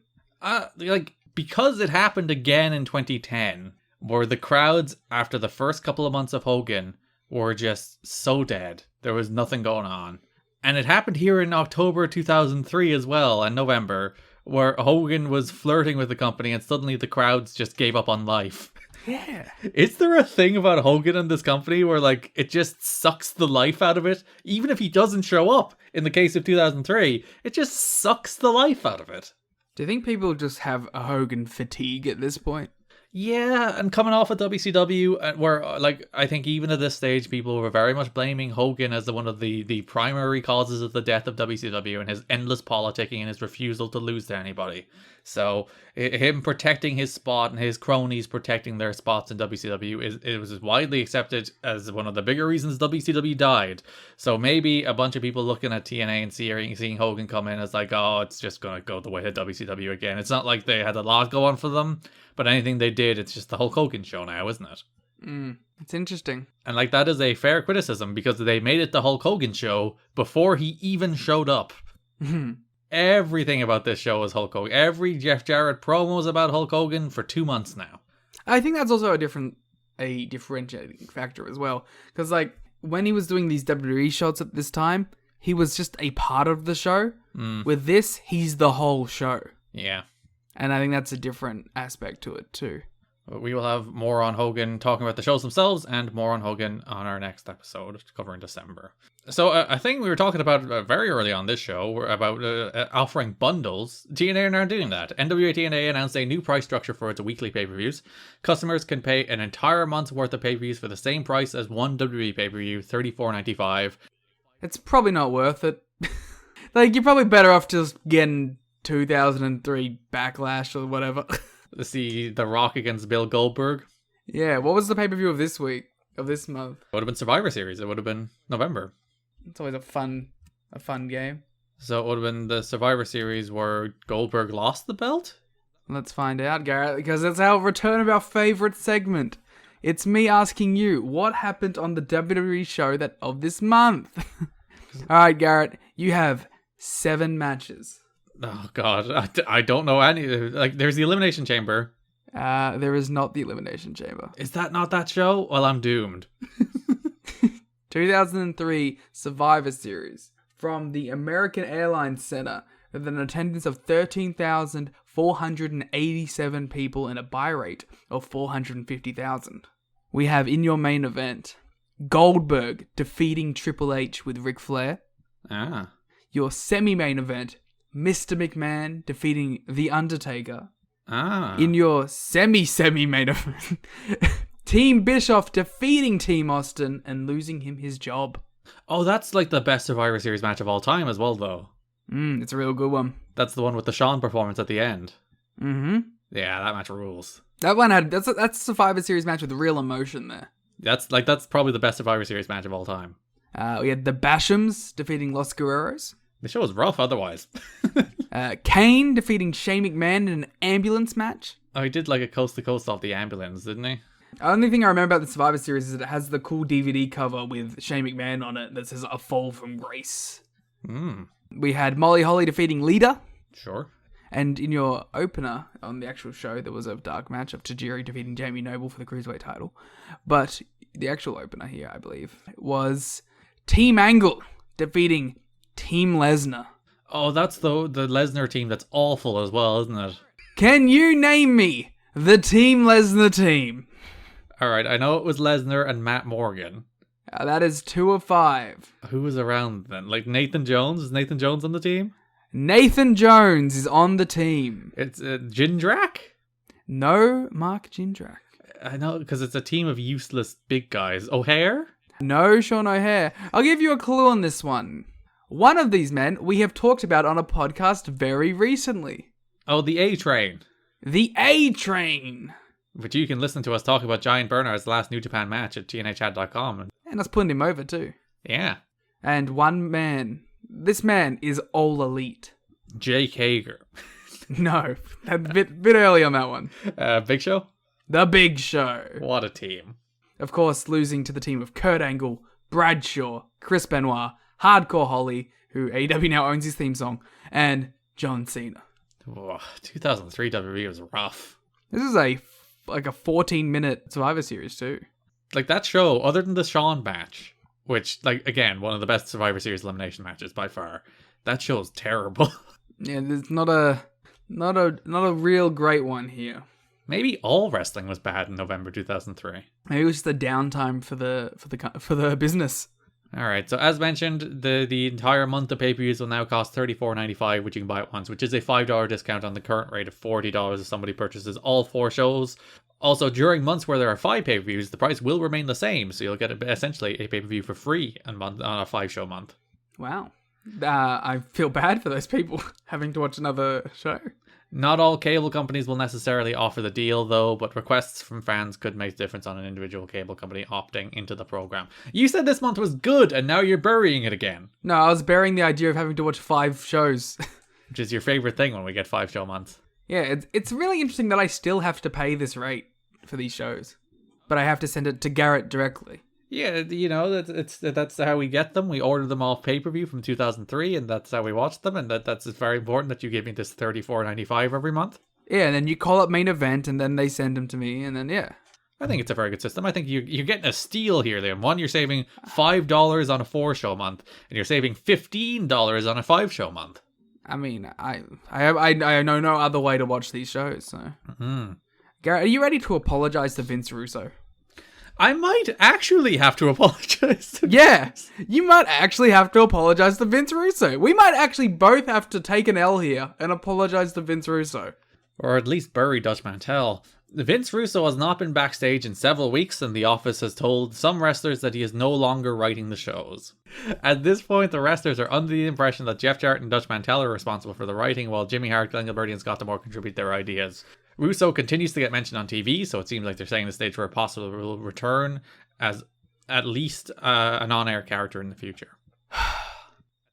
S5: Because it happened again in 2010, where the crowds, after the first couple of months of Hogan, were just so dead. There was nothing going on. And it happened here in October 2003 as well, and November, where Hogan was flirting with the company and suddenly the crowds just gave up on life.
S6: Yeah.
S5: Is there a thing about Hogan and this company where, like, it just sucks the life out of it? Even if he doesn't show up, in the case of 2003, it just sucks the life out of it.
S6: Do you think people just have a Hogan fatigue at this point?
S5: Yeah, and coming off of WCW, where, like, I think even at this stage, people were very much blaming Hogan as one of the primary causes of the death of WCW and his endless politicking and his refusal to lose to anybody. So, him protecting his spot and his cronies protecting their spots in WCW, it was widely accepted as one of the bigger reasons WCW died. So maybe a bunch of people looking at TNA and seeing Hogan come in as like, oh, it's just going to go the way of WCW again. It's not like they had a lot go on for them, but anything they did, it's just the Hulk Hogan show now, isn't it?
S6: It's interesting.
S5: And like, that is a fair criticism because they made it the Hulk Hogan show before he even showed up. Everything about this show is Hulk Hogan. Every Jeff Jarrett promo is about Hulk Hogan for 2 months now.
S6: I think that's also a differentiating factor as well. Because, like, when he was doing these WWE shots at this time, he was just a part of the show. With this, he's the whole show.
S5: Yeah.
S6: And I think that's a different aspect to it, too.
S5: We will have more on Hogan talking about the shows themselves and more on Hogan on our next episode to cover in December. So I think we were talking about very early on this show about offering bundles. TNA aren't doing that. NWA-TNA announced a new price structure for its weekly pay-per-views. Customers can pay an entire month's worth of pay-per-views for the same price as one WWE pay-per-view, $34.95.
S6: It's probably not worth it. Like, you're probably better off just getting 2003 Backlash or whatever.
S5: To see The Rock against Bill Goldberg.
S6: Yeah, what was the pay-per-view of this week? Of this month?
S5: It would have been Survivor Series. It would have been November.
S6: It's always a fun game.
S5: So it would have been the Survivor Series where Goldberg lost the belt?
S6: Let's find out, Garrett, because it's our return of our favourite segment. It's me asking you, what happened on the WWE show of this month? Alright, Garrett, you have 7 matches.
S5: Oh, God. I don't know any. Like, there's the Elimination Chamber.
S6: There is not the Elimination Chamber.
S5: Is that not that show? Well, I'm doomed.
S6: 2003 Survivor Series from the American Airlines Center with an attendance of 13,487 people and a buy rate of 450,000. We have in your main event, Goldberg defeating Triple H with Ric Flair. Your semi-main event, Mr. McMahon defeating The Undertaker. In your semi-main event, Team Bischoff defeating Team Austin and losing him his job.
S5: Oh, that's like the best Survivor Series match of all time as well, though.
S6: It's a real good one.
S5: That's the one with the Shawn performance at the end.
S6: Mm-hmm.
S5: Yeah, that match rules.
S6: That one that's a Survivor Series match with real emotion there.
S5: That's probably the best Survivor Series match of all time.
S6: We had the Bashams defeating Los Guerreros.
S5: The show was rough otherwise.
S6: Kane defeating Shane McMahon in an ambulance match.
S5: Oh, he did like a coast to coast off the ambulance, didn't he?
S6: The only thing I remember about the Survivor Series is that it has the cool DVD cover with Shane McMahon on it that says "A Fall from Grace." We had Molly Holly defeating Lita.
S5: Sure.
S6: And in your opener on the actual show, there was a dark match of Tajiri defeating Jamie Noble for the Cruiserweight title. But the actual opener here, I believe, was Team Angle defeating Team Lesnar.
S5: Oh, that's the Lesnar team that's awful as well, isn't it?
S6: Can you name me the Team Lesnar team?
S5: Alright, I know it was Lesnar and Matt Morgan.
S6: That is 2 of 5.
S5: Who was around then? Like Nathan Jones? Is Nathan Jones on the team?
S6: Nathan Jones is on the team.
S5: It's Jindrak?
S6: No, Mark Jindrak.
S5: I know, because it's a team of useless big guys. O'Hare?
S6: No, Sean O'Hare. I'll give you a clue on this one. One of these men we have talked about on a podcast very recently.
S5: Oh, the A-Train.
S6: The A-Train.
S5: But you can listen to us talk about Giant Bernard's last New Japan match at tnachat.com.
S6: And us putting him over too.
S5: Yeah.
S6: And one man. This man is all elite.
S5: Jake Hager.
S6: No, a bit early on that one.
S5: Big Show?
S6: The Big Show.
S5: What a team.
S6: Of course, losing to the team of Kurt Angle, Bradshaw, Chris Benoit, Hardcore Holly, who AEW now owns his theme song, and John Cena.
S5: Oh, 2003 WWE was rough.
S6: This is a 14-minute Survivor Series too.
S5: Like that show, other than the Shawn match, which, like, again, one of the best Survivor Series elimination matches by far, that show's terrible.
S6: Yeah, there's not a real great one here.
S5: Maybe all wrestling was bad in November 2003.
S6: Maybe it was just a downtime for the business.
S5: All right, so as mentioned, the entire month of pay-per-views will now cost $34.95, which you can buy at once, which is a $5 discount on the current rate of $40 if somebody purchases all 4 shows. Also, during months where there are 5 pay-per-views, the price will remain the same, so you'll get essentially a pay-per-view for free on a 5-show month.
S6: Wow. I feel bad for those people having to watch another show.
S5: Not all cable companies will necessarily offer the deal, though, but requests from fans could make a difference on an individual cable company opting into the program. You said this month was good, and now you're burying it again.
S6: No, I was burying the idea of having to watch 5 shows.
S5: Which is your favorite thing when we get 5-show months.
S6: Yeah, it's really interesting that I still have to pay this rate for these shows, but I have to send it to Garrett directly.
S5: Yeah, you know, that's how we get them. We order them off pay-per-view from 2003, and that's how we watch them, and that's very important that you give me this $34.95 every month.
S6: Yeah, and then you call up Main Event, and then they send them to me, and then, yeah.
S5: I think it's a very good system. I think you're getting a steal here, Liam. One, you're saving $5 on a 4-show month, and you're saving $15 on a 5-show month.
S6: I mean, I know no other way to watch these shows, so... Mm-hmm. Garrett, are you ready to apologize to Vince Russo?
S5: I might actually have to apologize to
S6: Vince. You might actually have to apologize to Vince Russo. We might actually both have to take an L here and apologize to Vince Russo.
S5: Or at least bury Dutch Mantel. Vince Russo has not been backstage in several weeks, and the office has told some wrestlers that he is no longer writing the shows. At this point, the wrestlers are under the impression that Jeff Jarrett and Dutch Mantel are responsible for the writing, while Jimmy Hart, Glenn Gilberti, and Scott D'Amore contribute their ideas. Russo continues to get mentioned on TV, so it seems like they're setting the stage for a possible return as at least an on-air character in the future.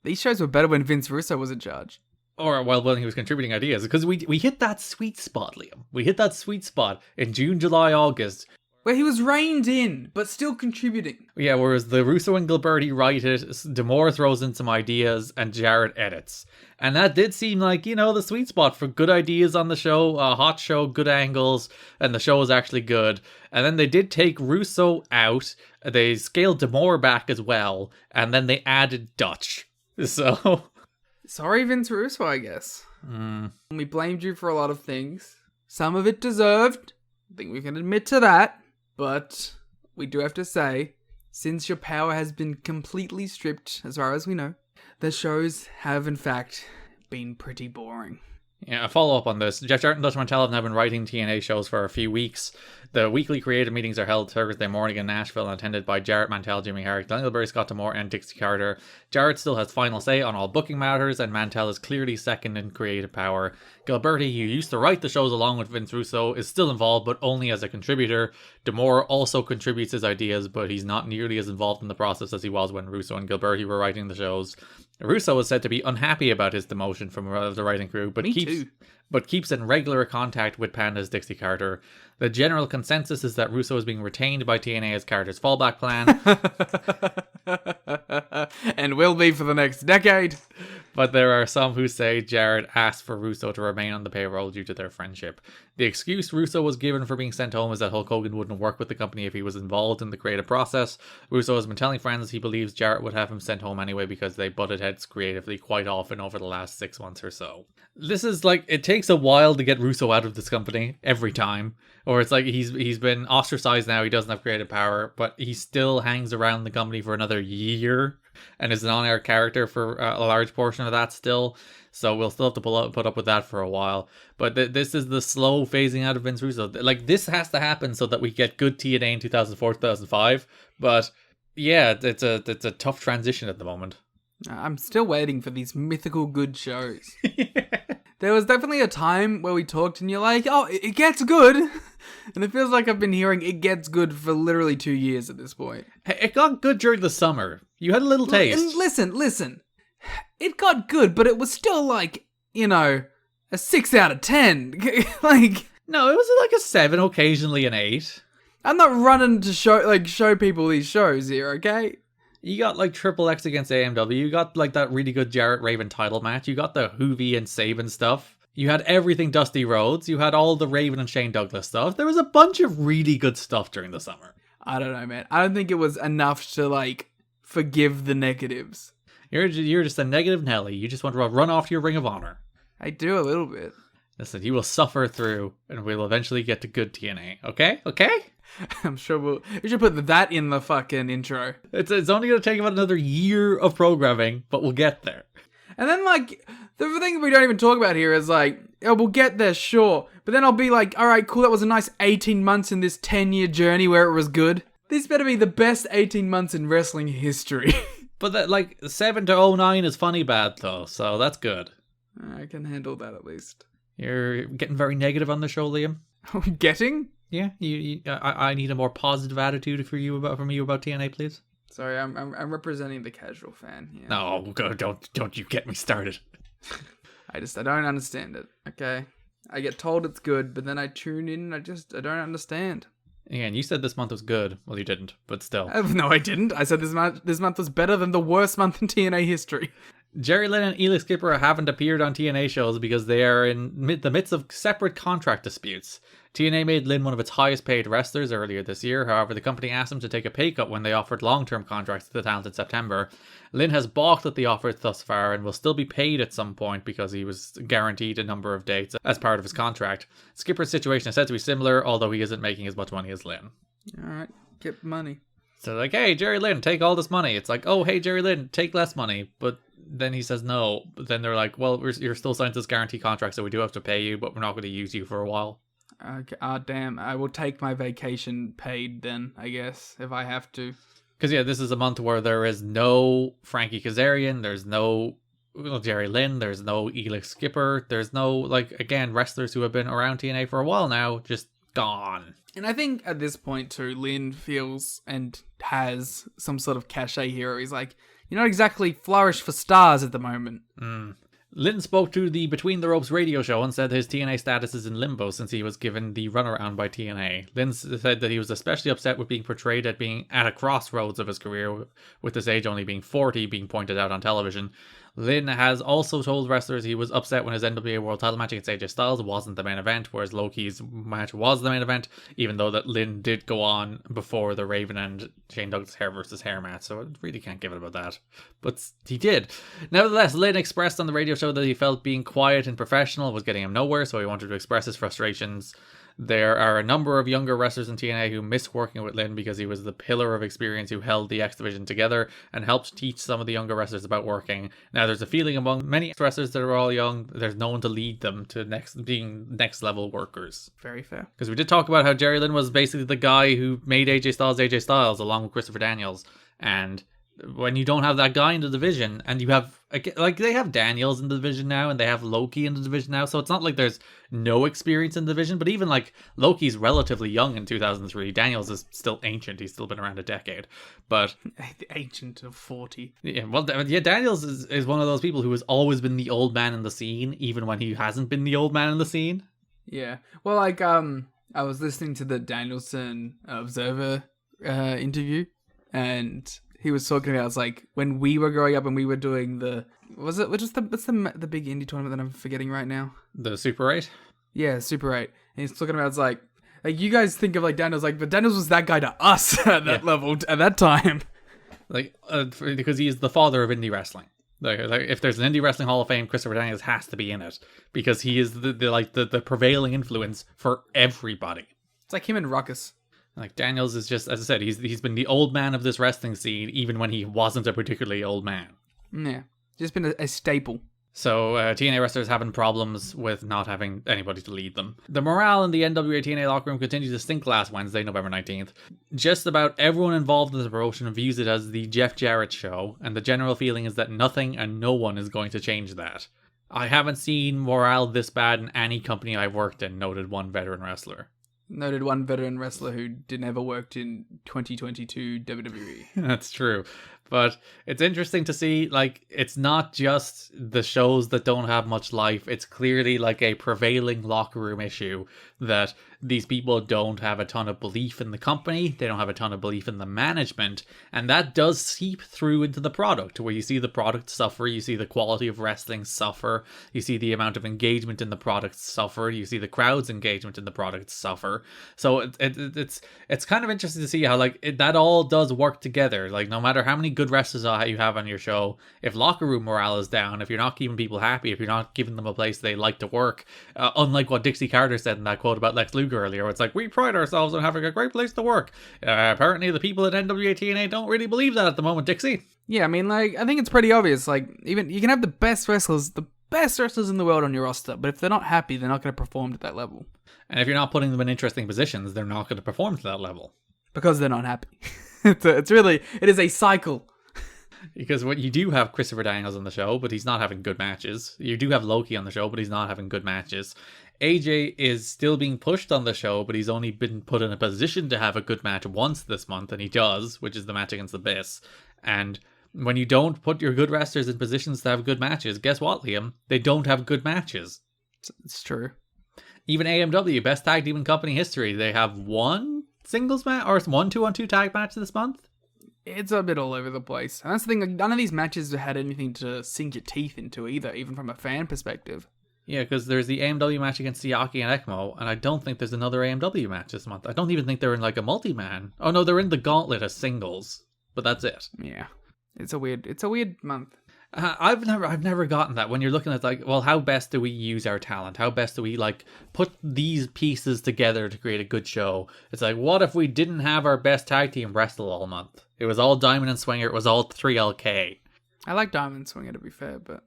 S6: These shows were better when Vince Russo was in charge.
S5: Or, well, when he was contributing ideas, because we hit that sweet spot, Liam. We hit that sweet spot in June, July, August.
S6: Where he was reined in, but still contributing.
S5: Yeah, whereas the Russo and Gilberti write it, D'Amore throws in some ideas, and Jarrett edits. And that did seem like, you know, the sweet spot for good ideas on the show, a hot show, good angles, and the show was actually good. And then they did take Russo out, they scaled D'Amore back as well, and then they added Dutch. So...
S6: Sorry, Vince Russo, I guess. We blamed you for a lot of things. Some of it deserved. I think we can admit to that. But we do have to say, since your power has been completely stripped, as far as we know, the shows have, in fact, been pretty boring.
S5: Yeah, a follow-up on this. Jeff Jarrett and Dutch Mantel have now been writing TNA shows for a few weeks. The weekly creative meetings are held Thursday morning in Nashville and attended by Jarrett, Mantel, Jimmy Hart, Glenn Gilberti, Scott D'Amore, and Dixie Carter. Jarrett still has final say on all booking matters, and Mantel is clearly second in creative power. Gilberti, who used to write the shows along with Vince Russo, is still involved, but only as a contributor. D'Amore also contributes his ideas, but he's not nearly as involved in the process as he was when Russo and Gilberti were writing the shows. Russo is said to be unhappy about his demotion from the writing crew, but keeps in regular contact with Panda's Dixie Carter. The general consensus is that Russo is being retained by TNA as Carter's fallback plan.
S6: And will be for the next decade.
S5: But there are some who say Jarrett asked for Russo to remain on the payroll due to their friendship. The excuse Russo was given for being sent home is that Hulk Hogan wouldn't work with the company if he was involved in the creative process. Russo has been telling friends he believes Jarrett would have him sent home anyway because they butted heads creatively quite often over the last 6 months or so. This is like, it takes a while to get Russo out of this company every time. Or it's like he's been ostracized now, he doesn't have creative power, but he still hangs around the company for another year and is an on-air character for a large portion of that still. So we'll still have to put up with that for a while. But this is the slow phasing out of Vince Russo. Like, this has to happen so that we get good TNA in 2004, 2005. But yeah, it's a tough transition at the moment.
S6: I'm still waiting for these mythical good shows. Yeah. There was definitely a time where we talked and you're like, oh, it gets good. And it feels like I've been hearing it gets good for literally 2 years at this point.
S5: It got good during the summer. You had a little taste.
S6: And listen. It got good, but it was still like, you know, a 6 out of 10. Like,
S5: No, it was like a 7, occasionally an 8.
S6: I'm not running to show people these shows here, okay?
S5: You got like Triple X against AMW. You got like that really good Jarrett Raven title match. You got the Hoovy and Saban stuff. You had everything Dusty Rhodes. You had all the Raven and Shane Douglas stuff. There was a bunch of really good stuff during the summer.
S6: I don't know, man. I don't think it was enough to, like, forgive the negatives.
S5: You're just a negative Nelly. You just want to run off to your Ring of Honor.
S6: I do a little bit.
S5: Listen, you will suffer through, and we'll eventually get to good TNA. Okay? Okay?
S6: I'm sure we should put that in the fucking intro.
S5: It's only going to take about another year of programming, but we'll get there.
S6: And then, like, the thing we don't even talk about here is, like, oh, we'll get there, sure. But then I'll be like, all right, cool, that was a nice 18 months in this 10-year journey where it was good. This better be the best 18 months in wrestling history.
S5: But that, like, 7 to 09 is funny bad, though, so that's good.
S6: I can handle that at least.
S5: You're getting very negative on the show, Liam.
S6: Getting?
S5: Yeah, I need a more positive attitude from you about TNA, please.
S6: Sorry, I'm representing the casual fan here.
S5: No, don't you get me started.
S6: I don't understand it. Okay, I get told it's good, but then I tune in and I don't understand.
S5: Yeah, and you said this month was good. Well, you didn't, but still.
S6: No, I didn't. I said this month was better than the worst month in TNA history.
S5: Jerry Lynn and Elix Skipper haven't appeared on TNA shows because they are in the midst of separate contract disputes. TNA made Lynn one of its highest paid wrestlers earlier this year. However, the company asked him to take a pay cut when they offered long-term contracts to the talent in September. Lynn has balked at the offer thus far and will still be paid at some point because he was guaranteed a number of dates as part of his contract. Skipper's situation is said to be similar, although he isn't making as much money as Lynn.
S6: Alright, get money.
S5: So like, hey, Jerry Lynn, take all this money. It's like, oh, hey, Jerry Lynn, take less money. But then he says no. But then they're like, well, you're still signed to this guarantee contract, so we do have to pay you, but we're not going to use you for a while.
S6: Okay, damn. I will take my vacation paid then, I guess, if I have to.
S5: Because, yeah, this is a month where there is no Frankie Kazarian, there's no Jerry Lynn, there's no Elix Skipper, there's no, like, again, wrestlers who have been around TNA for a while now, just gone.
S6: And I think at this point, too, Lynn feels and has some sort of cachet here. He's like, you're not exactly flourish for stars at the moment.
S5: Lynn spoke to the Between the Ropes radio show and said his TNA status is in limbo since he was given the runaround by TNA. Lynn said that he was especially upset with being portrayed at being at a crossroads of his career, with his age only being 40 being pointed out on television. Lynn has also told wrestlers he was upset when his NWA World title match against AJ Styles wasn't the main event, whereas Loki's match was the main event, even though that Lynn did go on before the Raven and Shane Douglas hair versus hair match, so I really can't give it about that. But he did. Nevertheless, Lynn expressed on the radio show that he felt being quiet and professional was getting him nowhere, so he wanted to express his frustrations. There are a number of younger wrestlers in TNA who miss working with Lynn because he was the pillar of experience who held the X Division together and helped teach some of the younger wrestlers about working. Now, there's a feeling among many wrestlers that are all young, there's no one to lead them to being next level workers.
S6: Very fair.
S5: Because we did talk about how Jerry Lynn was basically the guy who made AJ Styles along with Christopher Daniels. And when you don't have that guy in the division, and you have, like, they have Daniels in the division now, and they have Loki in the division now, so it's not like there's no experience in the division, but even, like, Loki's relatively young in 2003, Daniels is still ancient, he's still been around a decade, but...
S6: Ancient of 40.
S5: Yeah, well, yeah, Daniels is one of those people who has always been the old man in the scene, even when he hasn't been the old man in the scene.
S6: Yeah, well, like, I was listening to the Danielson Observer interview, and... he was talking about, it's like, when we were growing up and we were doing what's the big indie tournament that I'm forgetting right now?
S5: The Super 8?
S6: Yeah, Super 8. And he's talking about, it's like you guys think of, like, Daniels, like, but Daniels was that guy to us at that level, at that time.
S5: Like, because he is the father of indie wrestling. Like, if there's an indie wrestling Hall of Fame, Christopher Daniels has to be in it. Because he is the prevailing influence for everybody.
S6: It's like him and Ruckus.
S5: Like, Daniels is just, as I said, he's been the old man of this wrestling scene, even when he wasn't a particularly old man.
S6: Yeah, just been a staple.
S5: So, TNA wrestlers having problems with not having anybody to lead them. The morale in the NWA-TNA locker room continued to stink last Wednesday, November 19th. Just about everyone involved in the promotion views it as the Jeff Jarrett show, and the general feeling is that nothing and no one is going to change that. I haven't seen morale this bad in any company I've worked in, noted one veteran wrestler.
S6: Noted one veteran wrestler who never worked in 2022 WWE.
S5: That's true. But it's interesting to see, like, it's not just the shows that don't have much life. It's clearly like a prevailing locker room issue that these people don't have a ton of belief in the company. They don't have a ton of belief in the management. And that does seep through into the product, where you see the product suffer. You see the quality of wrestling suffer. You see the amount of engagement in the product suffer. You see the crowd's engagement in the product suffer. So it's kind of interesting to see how, like, that all does work together. Like, no matter how many good wrestlers you have on your show, if locker room morale is down, if you're not keeping people happy, if you're not giving them a place they like to work, unlike what Dixie Carter said in that quote about Lex Luger earlier, where it's like, we pride ourselves on having a great place to work. Apparently the people at NWA-TNA don't really believe that at the moment, Dixie.
S6: Yeah, I mean, like, I think it's pretty obvious. Like, even you can have the best wrestlers in the world on your roster, but if they're not happy, they're not going to perform to that level.
S5: And if you're not putting them in interesting positions, they're not going to perform to that level.
S6: Because they're not happy. It is a cycle.
S5: Because what you do have Christopher Daniels on the show, but he's not having good matches. You do have Loki on the show, but he's not having good matches. AJ is still being pushed on the show, but he's only been put in a position to have a good match once this month, and he does, which is the match against the Abyss. And when you don't put your good wrestlers in positions to have good matches, guess what, Liam? They don't have good matches.
S6: It's true.
S5: Even AMW, best tag team in company history, they have one singles match, or one 2-on-2 tag match this month?
S6: It's a bit all over the place. And that's the thing, like, none of these matches had anything to sink your teeth into either, even from a fan perspective.
S5: Yeah, because there's the AMW match against Siaki and ECMO, and I don't think there's another AMW match this month. I don't even think they're in, like, a multi-man. Oh no, they're in the gauntlet as singles, but that's it.
S6: Yeah. It's a weird month.
S5: I've never gotten that when you're looking at, like, well, how best do we use our talent? How best do we, like, put these pieces together to create a good show? It's like, what if we didn't have our best tag team wrestle all month? It was all Diamond and Swinger. It was all 3LK.
S6: I like Diamond and Swinger, to be fair, but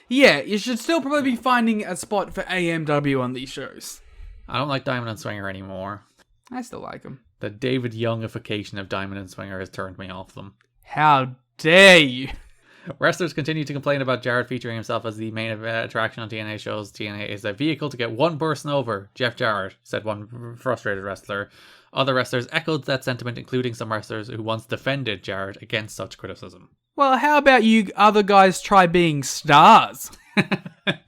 S6: yeah, you should still probably be finding a spot for AMW on these shows.
S5: I don't like Diamond and Swinger anymore.
S6: I still like them.
S5: The David Youngification of Diamond and Swinger has turned me off them.
S6: How dare you?
S5: Wrestlers continue to complain about Jarrett featuring himself as the main attraction on TNA shows. TNA is a vehicle to get one person over. Jeff Jarrett, said one frustrated wrestler. Other wrestlers echoed that sentiment, including some wrestlers who once defended Jarrett against such criticism.
S6: Well, how about you other guys try being stars? Have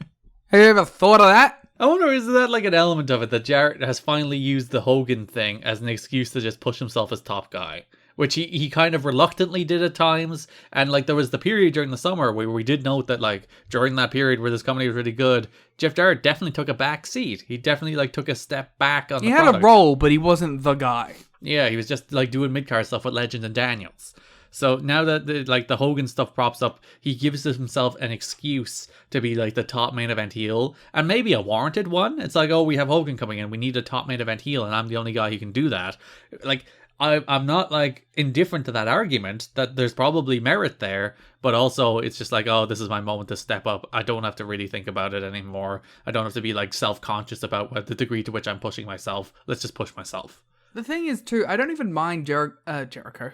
S6: you ever thought of that?
S5: I wonder, is that like an element of it that Jarrett has finally used the Hogan thing as an excuse to just push himself as top guy? Which he kind of reluctantly did at times. And, like, there was the period during the summer where we did note that, like, during that period where this company was really good, Jeff Jarrett definitely took a back seat. He definitely, like, took a step back on the product.
S6: He had a role, but he wasn't the guy.
S5: Yeah, he was just, like, doing mid-card stuff with Legend and Daniels. So now that, the Hogan stuff props up, he gives himself an excuse to be, like, the top main event heel. And maybe a warranted one. It's like, oh, we have Hogan coming in. We need a top main event heel, and I'm the only guy who can do that. Like, I'm not, like, indifferent to that argument, that there's probably merit there, but also it's just like, oh, this is my moment to step up. I don't have to really think about it anymore. I don't have to be, like, self-conscious about the degree to which I'm pushing myself. Let's just push myself.
S6: The thing is, too, I don't even mind Jericho.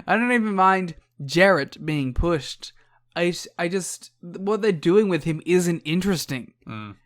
S6: I don't even mind Jarrett being pushed. I just, what they're doing with him isn't interesting.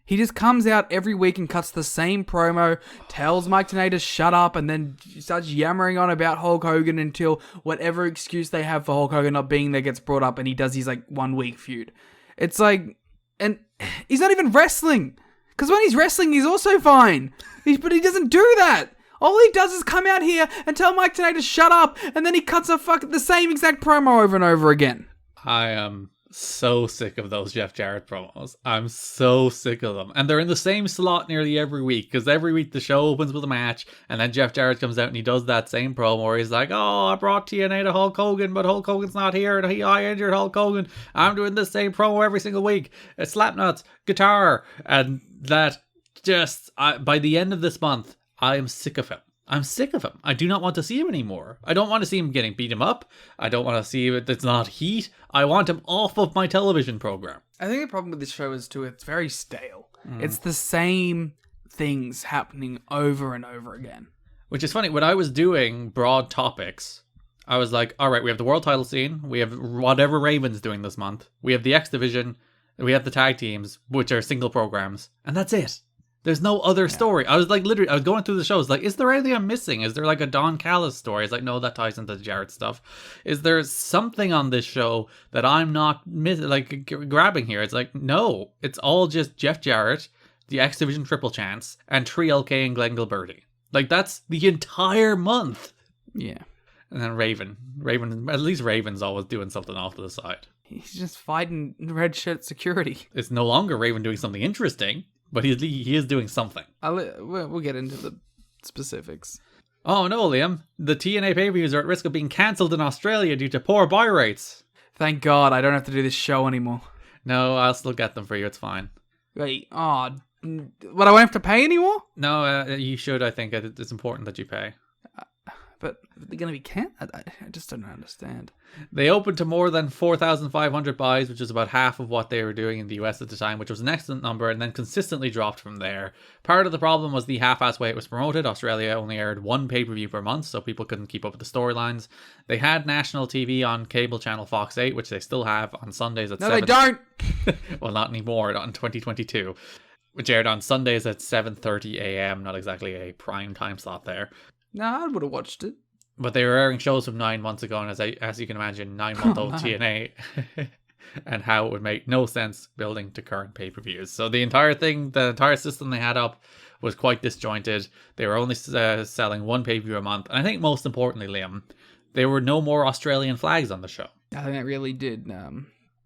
S6: He just comes out every week and cuts the same promo, tells Mike Tenay to shut up, and then starts yammering on about Hulk Hogan until whatever excuse they have for Hulk Hogan not being there gets brought up, and he does his, like, 1 week feud. It's like, and he's not even wrestling. Because when he's wrestling, he's also fine. But he doesn't do that. All he does is come out here and tell Mike Tenay to shut up, and then he cuts the same exact promo over and over again.
S5: I am so sick of those Jeff Jarrett promos. I'm so sick of them. And they're in the same slot nearly every week, because every week the show opens with a match, and then Jeff Jarrett comes out and he does that same promo where he's like, oh, I brought TNA to Hulk Hogan, but Hulk Hogan's not here, and I injured Hulk Hogan. I'm doing the same promo every single week. It's Slapnuts, guitar, and that just, by the end of this month, I am sick of him. I'm sick of him. I do not want to see him anymore. I don't want to see him getting beat him up. I don't want to see it. It's not heat. I want him off of my television program.
S6: I think the problem with this show is, too, it's very stale. It's the same things happening over and over again.
S5: Which is funny. When I was doing broad topics, I was like, all right, we have the world title scene. We have whatever Raven's doing this month. We have the X Division. We have the tag teams, which are single programs. And that's it. There's no other story. I was like, literally, I was going through the shows, like, is there anything I'm missing? Is there like a Don Callis story? It's like, no, that ties into the Jarrett stuff. Is there something on this show that I'm not grabbing here? It's like, no, it's all just Jeff Jarrett, the X Division Triple Chance, and 3LK and Glenn Gilberti. Like, that's the entire month.
S6: Yeah.
S5: And then Raven, at least Raven's always doing something off to the side.
S6: He's just fighting red shirt security.
S5: It's no longer Raven doing something interesting. But he is doing something.
S6: We'll get into the specifics.
S5: Oh no, Liam. The TNA pay-per-views are at risk of being cancelled in Australia due to poor buy rates.
S6: Thank God I don't have to do this show anymore.
S5: No, I'll still get them for you. It's fine.
S6: Wait, but I won't have to pay anymore?
S5: No, you should, I think. It's important that you pay.
S6: But they're going to be canceled? I just don't understand.
S5: They opened to more than 4,500 buys, which is about half of what they were doing in the US at the time, which was an excellent number, and then consistently dropped from there. Part of the problem was the half-ass way it was promoted. Australia only aired one pay-per-view per month, so people couldn't keep up with the storylines. They had national TV on cable channel Fox 8, which they still have on Sundays at 7.
S6: No, they don't!
S5: Well, not anymore, not in 2022. Which aired on Sundays at 7:30 a.m, not exactly a prime time slot there.
S6: No, I would have watched it.
S5: But they were airing shows from 9 months ago, and as you can imagine, 9-month-old TNA, and how it would make no sense building to current pay-per-views. So the entire system they had up was quite disjointed. They were only selling one pay-per-view a month, and I think most importantly, Liam, there were no more Australian flags on the show. I think
S6: that really did.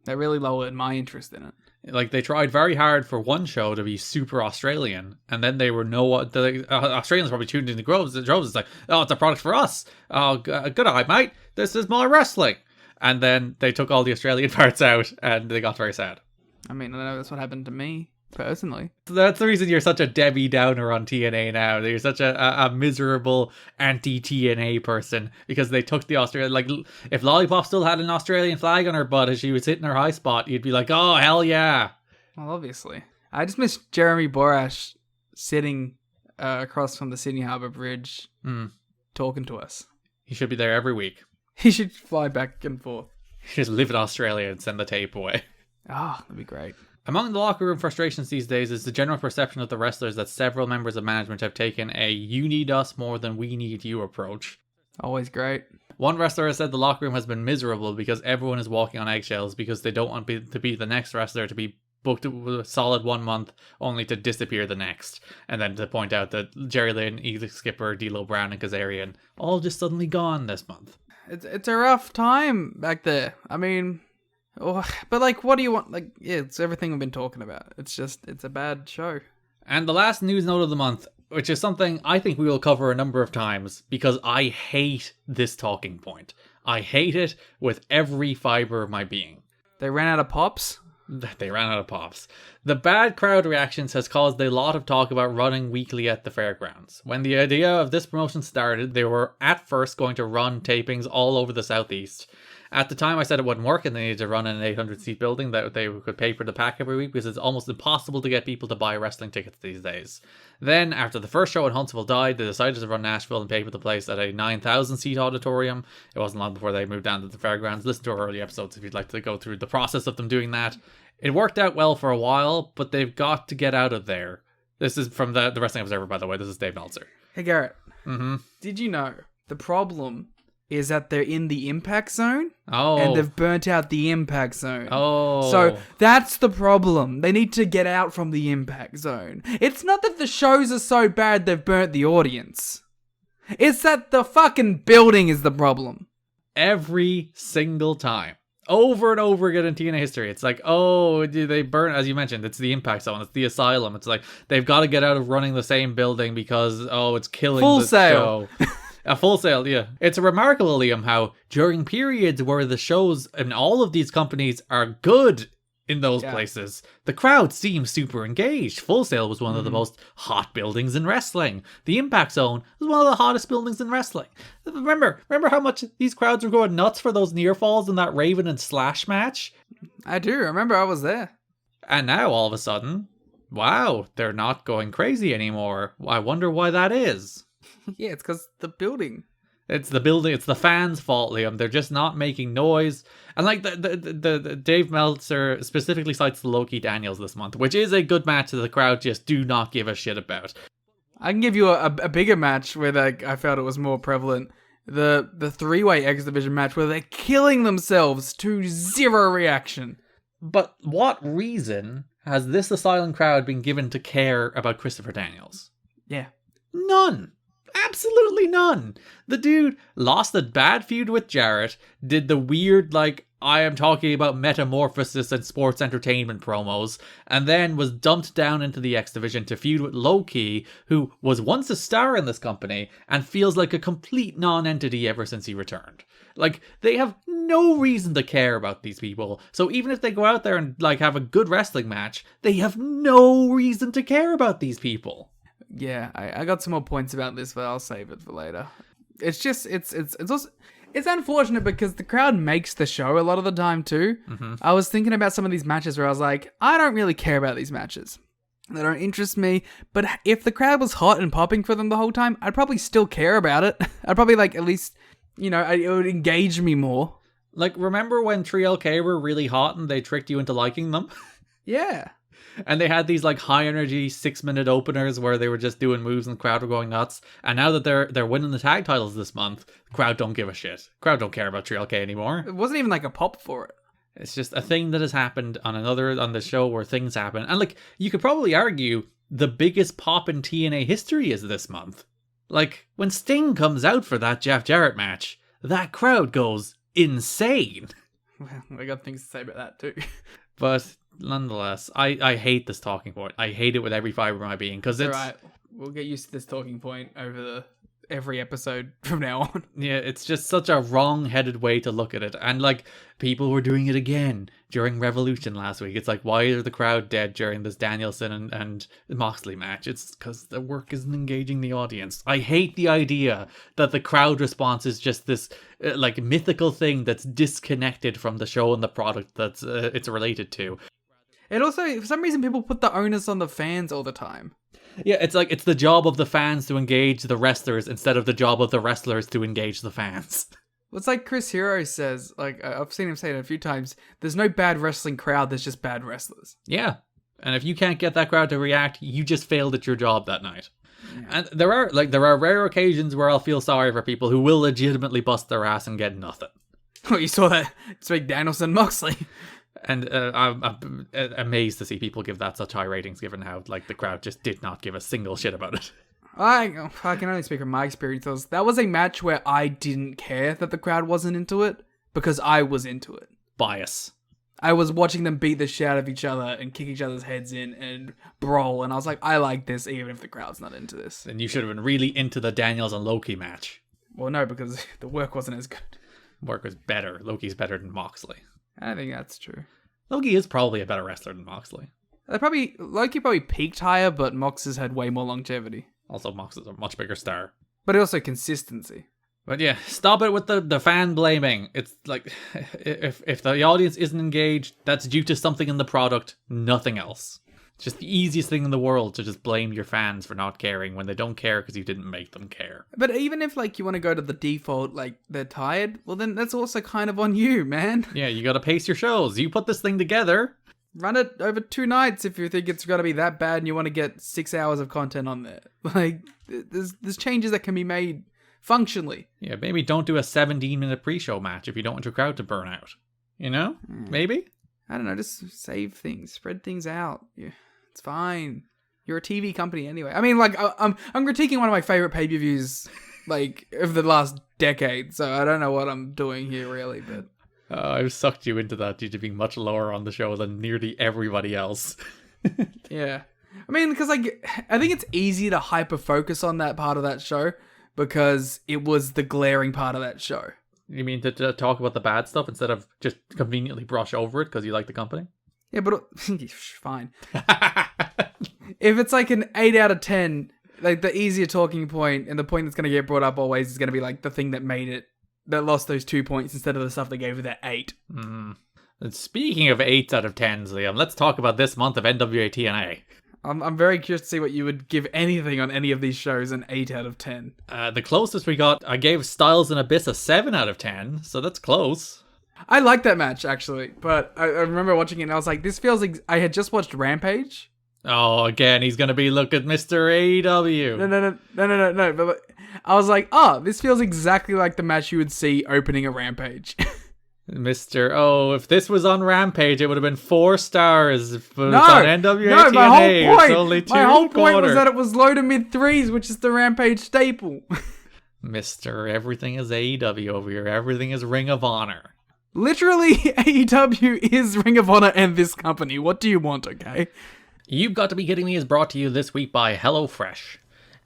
S6: That really lowered my interest in it.
S5: Like, they tried very hard for one show to be super Australian, and then they were Australians probably tuned in the droves. It's like, oh, it's a product for us. Oh, good eye, mate. This is my wrestling. And then they took all the Australian parts out, and they got very sad.
S6: I mean, I know that's what happened to me, personally.
S5: So that's the reason you're such a Debbie Downer on TNA now. You're such a miserable anti-TNA person, because they took the Australian... Like, if Lollipop still had an Australian flag on her butt as she was hitting her high spot, you'd be like, oh, hell yeah.
S6: Well, obviously. I just miss Jeremy Borash sitting across from the Sydney Harbour Bridge talking to us.
S5: He should be there every week.
S6: He should fly back and forth.
S5: He should live in Australia and send the tape away.
S6: Oh, that'd be great.
S5: Among the locker room frustrations these days is the general perception of the wrestlers that several members of management have taken a "you need us more than we need you" approach.
S6: Always great.
S5: One wrestler has said the locker room has been miserable because everyone is walking on eggshells because they don't want to be the next wrestler to be booked with a solid 1 month only to disappear the next. And then to point out that Jerry Lynn, Edith Skipper, D'Lo Brown, and Kazarian all just suddenly gone this month.
S6: It's a rough time back there. I mean... Oh, but like, what do you want? Like, yeah, it's everything we've been talking about. It's a bad show.
S5: And the last news note of the month, which is something I think we will cover a number of times because I hate this talking point. I hate it with every fiber of my being.
S6: They ran out of pops?
S5: They ran out of pops. The bad crowd reactions has caused a lot of talk about running weekly at the fairgrounds. When the idea of this promotion started, they were at first going to run tapings all over the southeast. At the time, I said it wouldn't work and they needed to run in an 800-seat building that they could pay for the pack every week because it's almost impossible to get people to buy wrestling tickets these days. Then, after the first show in Huntsville died, they decided to run Nashville and pay for the place at a 9,000-seat auditorium. It wasn't long before they moved down to the fairgrounds. Listen to our early episodes if you'd like to go through the process of them doing that. It worked out well for a while, but they've got to get out of there. This is from the Wrestling Observer, by the way. This is Dave Meltzer.
S6: Hey, Garrett.
S5: Mm-hmm.
S6: Did you know the problem is that they're in the impact zone?
S5: Oh.
S6: And they've burnt out the impact zone.
S5: Oh.
S6: So that's the problem. They need to get out from the impact zone. It's not that the shows are so bad they've burnt the audience. It's that the fucking building is the problem.
S5: Every single time. Over and over again in TNA history. It's like, oh, do they burn, as you mentioned, it's the impact zone, it's the asylum. It's like, they've got to get out of running the same building because, oh, it's killing
S6: Full
S5: the
S6: Sail.
S5: show. A Full Sail, yeah. It's remarkable, Liam, how during periods where the shows in all of these companies are good in those places, the crowd seems super engaged. Full Sail was one of the most hot buildings in wrestling. The Impact Zone was one of the hottest buildings in wrestling. Remember how much these crowds were going nuts for those near falls in that Raven and Slash match?
S6: I do. Remember, I was there.
S5: And now, all of a sudden, wow, they're not going crazy anymore. I wonder why that is.
S6: Yeah, it's because the building.
S5: It's the building, it's the fans' fault, Liam. They're just not making noise. And like the Dave Meltzer specifically cites the Loki Daniels this month, which is a good match that the crowd just do not give a shit about.
S6: I can give you a bigger match where I felt it was more prevalent. The three-way X Division match where they're killing themselves to zero reaction.
S5: But what reason has this Asylum crowd been given to care about Christopher Daniels?
S6: Yeah.
S5: None. Absolutely none. The dude lost a bad feud with Jarrett, did the weird, like, I am talking about metamorphosis and sports entertainment promos, and then was dumped down into the X Division to feud with Loki, who was once a star in this company and feels like a complete non-entity ever since he returned. Like, they have no reason to care about these people, so even if they go out there and, like, have a good wrestling match, they have no reason to care about these people.
S6: Yeah, I got some more points about this, but I'll save it for later. It's just, it's also, it's unfortunate because the crowd makes the show a lot of the time too. Mm-hmm. I was thinking about some of these matches where I was like, I don't really care about these matches. They don't interest me, but if the crowd was hot and popping for them the whole time, I'd probably still care about it. I'd probably like, at least, you know, it would engage me more.
S5: Like, remember when 3LK were really hot and they tricked you into liking them?
S6: Yeah.
S5: And they had these like high energy 6-minute openers where they were just doing moves and the crowd were going nuts. And now that they're winning the tag titles this month, the crowd don't give a shit. The crowd don't care about 3LK anymore.
S6: It wasn't even like a pop for it.
S5: It's just a thing that has happened on the show where things happen. And like, you could probably argue the biggest pop in TNA history is this month. Like, when Sting comes out for that Jeff Jarrett match, that crowd goes insane.
S6: Well, I got things to say about that too.
S5: But nonetheless, I hate this talking point. I hate it with every fiber of my being because it's
S6: alright. We'll get used to this talking point over every episode from now on.
S5: Yeah, it's just such a wrong-headed way to look at it. And like, people were doing it again during Revolution last week. It's like, why are the crowd dead during this Danielson and Moxley match? It's because the work isn't engaging the audience. I hate the idea that the crowd response is just this like mythical thing that's disconnected from the show and the product that's it's related to.
S6: And also, for some reason, people put the onus on the fans all the time.
S5: Yeah, it's like it's the job of the fans to engage the wrestlers instead of the job of the wrestlers to engage the fans.
S6: It's like Chris Hero says, like, I've seen him say it a few times, there's no bad wrestling crowd, there's just bad wrestlers.
S5: Yeah, and if you can't get that crowd to react, you just failed at your job that night. Yeah. And there are rare occasions where I'll feel sorry for people who will legitimately bust their ass and get nothing.
S6: Oh, you saw that? It's like Danielson Moxley.
S5: And I'm amazed to see people give that such high ratings, given how like the crowd just did not give a single shit about it.
S6: I can only speak from my experiences. That was a match where I didn't care that the crowd wasn't into it because I was into it.
S5: Bias.
S6: I was watching them beat the shit out of each other and kick each other's heads in and brawl, and I was like, I like this even if the crowd's not into this.
S5: And you should have been really into the Daniels and Loki match.
S6: Well, no, because the work wasn't as good.
S5: Work was better. Loki's better than Moxley.
S6: I think that's true.
S5: Loki is probably a better wrestler than Moxley.
S6: Loki probably peaked higher, but Mox has had way more longevity.
S5: Also, Mox is a much bigger star.
S6: But also consistency.
S5: But yeah, stop it with the fan blaming. It's like, if the audience isn't engaged, that's due to something in the product, nothing else. It's just the easiest thing in the world to just blame your fans for not caring when they don't care because you didn't make them care.
S6: But even if like you want to go to the default, like they're tired, well then that's also kind of on you, man.
S5: Yeah, you gotta pace your shows. You put this thing together.
S6: Run it over 2 nights if you think it's gonna be that bad and you want to get 6 hours of content on there. Like, there's changes that can be made functionally.
S5: Yeah, maybe don't do a 17-minute pre-show match if you don't want your crowd to burn out. You know? Maybe?
S6: I don't know, just save things, spread things out. Yeah. It's fine. You're a TV company anyway. I mean, like, I'm critiquing one of my favorite pay-per-views, like, of the last decade, so I don't know what I'm doing here, really, but...
S5: I've sucked you into that due to being much lower on the show than nearly everybody else.
S6: Yeah. I mean, because, like, I think it's easy to hyper-focus on that part of that show, because it was the glaring part of that show.
S5: You mean to talk about the bad stuff instead of just conveniently brush over it because you like the company?
S6: Yeah, but fine. If it's like an 8 out of 10, like the easier talking point and the point that's going to get brought up always is going to be like the thing that made it, that lost those 2 points instead of the stuff that gave it that 8.
S5: And speaking of 8s out of 10s, Liam, let's talk about this month of NWA-TNA.
S6: I'm very curious to see what you would give anything on any of these shows an 8 out of 10.
S5: The closest we got, I gave Styles and Abyss a 7 out of 10, so that's close.
S6: I like that match, actually, but I remember watching it and I was like, this feels like I had just watched Rampage.
S5: Oh, again, he's going to be look at Mr. AEW.
S6: No. But I was like, oh, this feels exactly like the match you would see opening a Rampage.
S5: if this was on Rampage, it would have been 4 stars. But
S6: No,
S5: it's on NWA-TNA.
S6: my whole point.
S5: It's only 2
S6: My whole point
S5: quarter.
S6: was that it was low to mid threes, which is the Rampage staple.
S5: Mr. Everything is AEW over here. Everything is Ring of Honor.
S6: Literally, AEW is Ring of Honor and this company. What do you want, okay?
S5: You've Got to Be Kidding Me is brought to you this week by HelloFresh.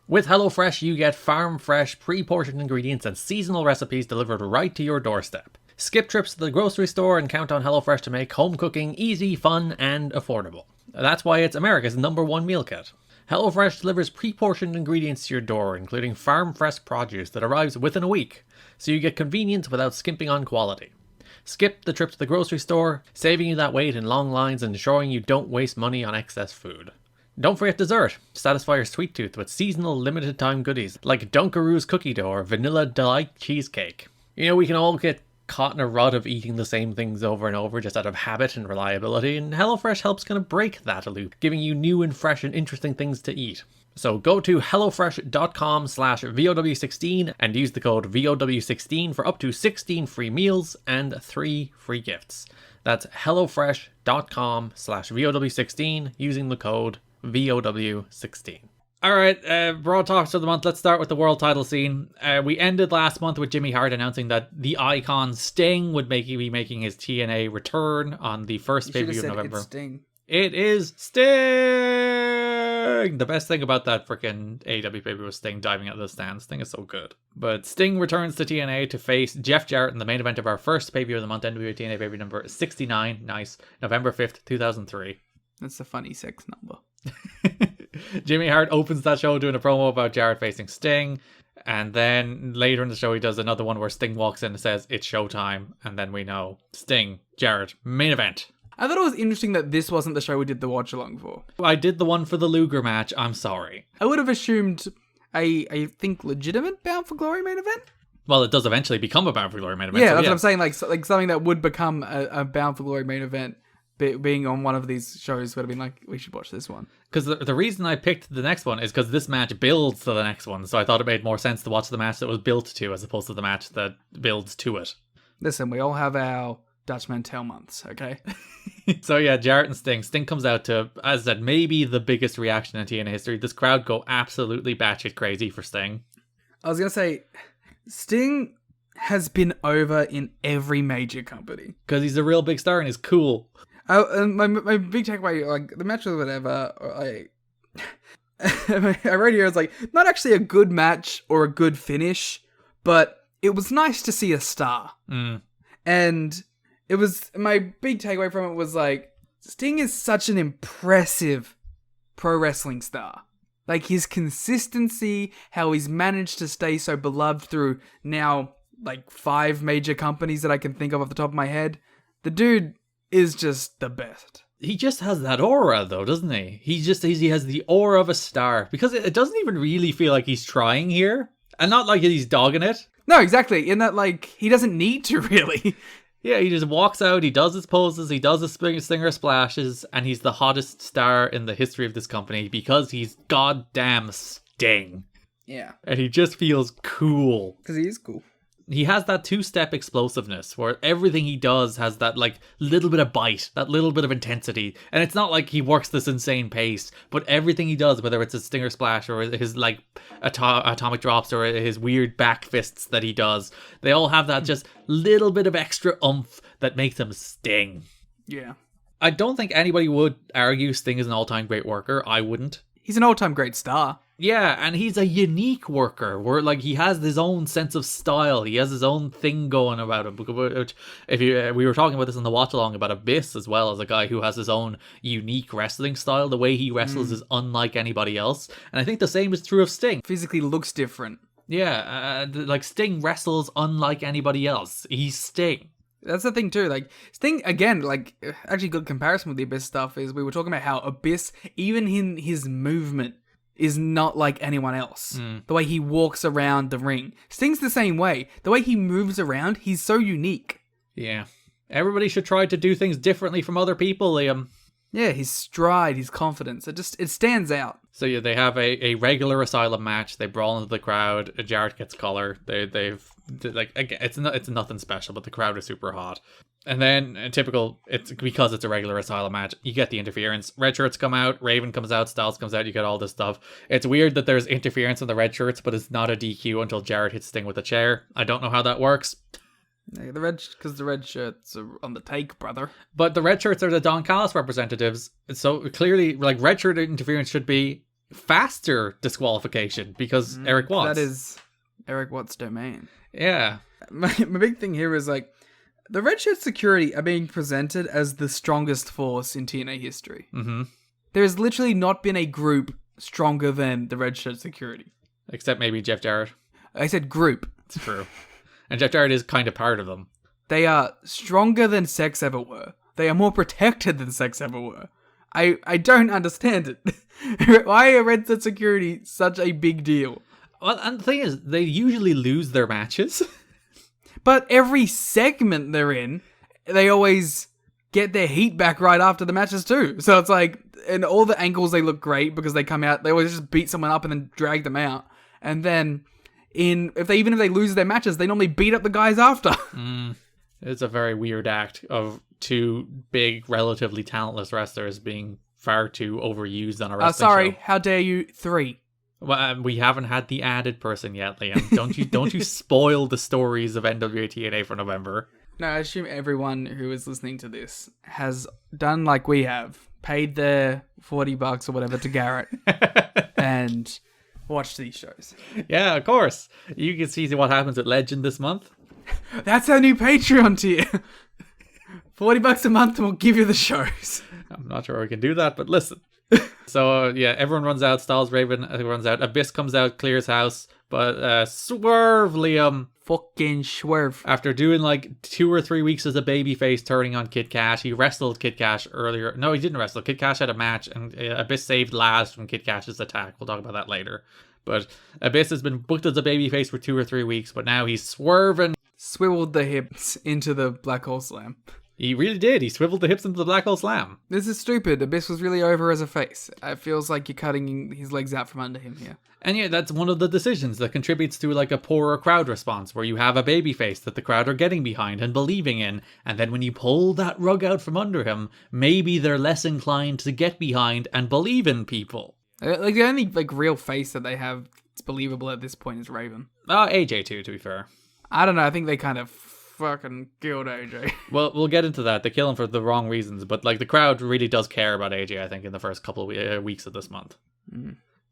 S5: With HelloFresh, you get farm-fresh, pre-portioned ingredients and seasonal recipes delivered right to your doorstep. Skip trips to the grocery store and count on HelloFresh to make home cooking easy, fun, and affordable. That's why it's America's #1 meal kit. HelloFresh delivers pre-portioned ingredients to your door, including farm-fresh produce that arrives within a week, so you get convenience without skimping on quality. Skip the trip to the grocery store, saving you that wait in long lines and ensuring you don't waste money on excess food. Don't forget dessert. Satisfy your sweet tooth with seasonal limited time goodies like Dunkaroos cookie dough or Vanilla Delight cheesecake. You know, we can all get caught in a rut of eating the same things over and over just out of habit and reliability, and HelloFresh helps kind of break that loop, giving you new and fresh and interesting things to eat. So go to hellofresh.com/VOW16 and use the code VOW16 for up to 16 free meals and 3 free gifts. That's hellofresh.com/VOW16 using the code VOW16. Alright, Broad Talks of the month. Let's start with the world title scene. We ended last month with Jimmy Hart announcing that the icon Sting would be making his TNA return on the first pay-per-view of November.
S6: It's Sting.
S5: It is Sting! The best thing about that freaking AEW pay-per-view was Sting diving out of the stands. Sting is so good. But Sting returns to TNA to face Jeff Jarrett in the main event of our first pay-per-view of the month, NWA-TNA pay-per-view number 69. Nice. November 5th, 2003.
S6: That's a funny sex number.
S5: Jimmy Hart opens that show doing a promo about Jarrett facing Sting. And then later in the show, he does another one where Sting walks in and says, it's showtime. And then we know Sting, Jarrett, main event.
S6: I thought it was interesting that this wasn't the show we did the watch along for.
S5: I did the one for the Luger match. I'm sorry.
S6: I would have assumed I think legitimate Bound for Glory main event.
S5: Well, it does eventually become a Bound for Glory main event.
S6: Yeah,
S5: so
S6: that's what I'm saying. Like something that would become a Bound for Glory main event, being on one of these shows would have been like, we should watch this one.
S5: Because the reason I picked the next one is because this match builds to the next one. So I thought it made more sense to watch the match that was built to as opposed to the match that builds to it.
S6: Listen, we all have our Dutchman Tale months, okay?
S5: So yeah, Jarrett and Sting. Sting comes out to, as I said, maybe the biggest reaction in TNA history. This crowd go absolutely batshit crazy for Sting.
S6: I was going to say, Sting has been over in every major company.
S5: Because he's a real big star and he's cool.
S6: My big takeaway, like, the match or whatever, I wrote here, it's like, not actually a good match or a good finish, but it was nice to see a star. And it was, my big takeaway from it was like, Sting is such an impressive pro wrestling star. Like, his consistency, how he's managed to stay so beloved through now, like, 5 major companies that I can think of off the top of my head. The dude is just the best.
S5: He just has that aura, though, doesn't he? He has the aura of a star. Because it doesn't even really feel like he's trying here. And not like he's dogging it.
S6: No, exactly. In that, like, he doesn't need to, really.
S5: Yeah, he just walks out, he does his poses, he does his stinger splashes, and he's the hottest star in the history of this company because he's goddamn Sting.
S6: Yeah.
S5: And he just feels cool.
S6: Because he is cool.
S5: He has that 2-step explosiveness where everything he does has that like little bit of bite, that little bit of intensity. And it's not like he works this insane pace, but everything he does, whether it's a stinger splash or his like atomic drops or his weird back fists that he does, they all have that just little bit of extra oomph that makes him Sting.
S6: Yeah.
S5: I don't think anybody would argue Sting is an all-time great worker. I wouldn't.
S6: He's an all-time great star.
S5: Yeah, and he's a unique worker where like he has his own sense of style. He has his own thing going about him. We were talking about this in the watch along about Abyss as well, as a guy who has his own unique wrestling style. The way he wrestles is unlike anybody else, and I think the same is true of Sting.
S6: Physically looks different.
S5: Yeah, like Sting wrestles unlike anybody else. He's Sting.
S6: That's the thing too. Like Sting again, like actually good comparison with the Abyss stuff is we were talking about how Abyss, even in his movement, is not like anyone else. The way he walks around the ring. Sting's the same way. The way he moves around, he's so unique.
S5: Yeah. Everybody should try to do things differently from other people, Liam.
S6: Yeah, his stride, his confidence, it stands out.
S5: So yeah, they have a regular Asylum match. They brawl into the crowd. Jarrett gets collar. They've like again, it's nothing special, but the crowd is super hot. And then it's because it's a regular Asylum match. You get the interference. Red shirts come out. Raven comes out. Styles comes out. You get all this stuff. It's weird that there's interference on the red shirts, but it's not a DQ until Jarrett hits Sting with a chair. I don't know how that works.
S6: Yeah, because the red shirts are on the take, brother.
S5: But the red shirts are the Don Callis representatives. So clearly, like, red shirt interference should be faster disqualification because Eric Watts.
S6: That is Eric Watts' domain.
S5: Yeah.
S6: My big thing here is like the red shirt security are being presented as the strongest force in TNA history.
S5: Mm-hmm.
S6: There's literally not been a group stronger than the red shirt security.
S5: Except maybe Jeff Jarrett.
S6: I said group.
S5: It's true. And Jeff Jarrett is kind of part of them.
S6: They are stronger than Sex ever were. They are more protected than Sex ever were. I don't understand it. Why are red shirt security such a big deal?
S5: Well, and the thing is, they usually lose their matches.
S6: But every segment they're in, they always get their heat back right after the matches too. So it's like, in all the angles they look great because they come out, they always just beat someone up and then drag them out. And then if they lose their matches, they normally beat up the guys after.
S5: It's a very weird act of two big, relatively talentless wrestlers being far too overused on a wrestling show.
S6: How dare you? 3.
S5: Well, we haven't had the added person yet, Liam. Don't you spoil the stories of NWA-TNA for November.
S6: No, I assume everyone who is listening to this has done like we have, paid their $40 or whatever to Garrett, and watched these shows.
S5: Yeah, of course. You can see what happens at Legend this month.
S6: That's our new Patreon tier. $40 a month and we'll give you the shows.
S5: I'm not sure we can do that, but listen. So, yeah, everyone runs out. Styles Raven runs out. Abyss comes out, clears house. But Swerve, Liam.
S6: Fucking Swerve.
S5: After doing like 2 or 3 weeks as a babyface turning on Kid Cash, he wrestled Kid Cash earlier. No, he didn't wrestle. Kid Cash had a match, and Abyss saved Laz from Kid Cash's attack. We'll talk about that later. But Abyss has been booked as a babyface for 2 or 3 weeks, but now he's swerving.
S6: Swiveled the hips into the Black Hole Slam.
S5: He really did. He swiveled the hips into the Black Hole Slam.
S6: This is stupid. Abyss was really over as a face. It feels like you're cutting his legs out from under him here.
S5: And yeah, that's one of the decisions that contributes to like a poorer crowd response, where you have a babyface that the crowd are getting behind and believing in, and then when you pull that rug out from under him, maybe they're less inclined to get behind and believe in people.
S6: Like the only like real face that they have that's believable at this point is Raven.
S5: AJ too, to be fair.
S6: I don't know. I think they kind of fucking killed AJ.
S5: Well, we'll get into that. They kill him for the wrong reasons, but like the crowd really does care about AJ, I think, in the first couple of weeks of this month.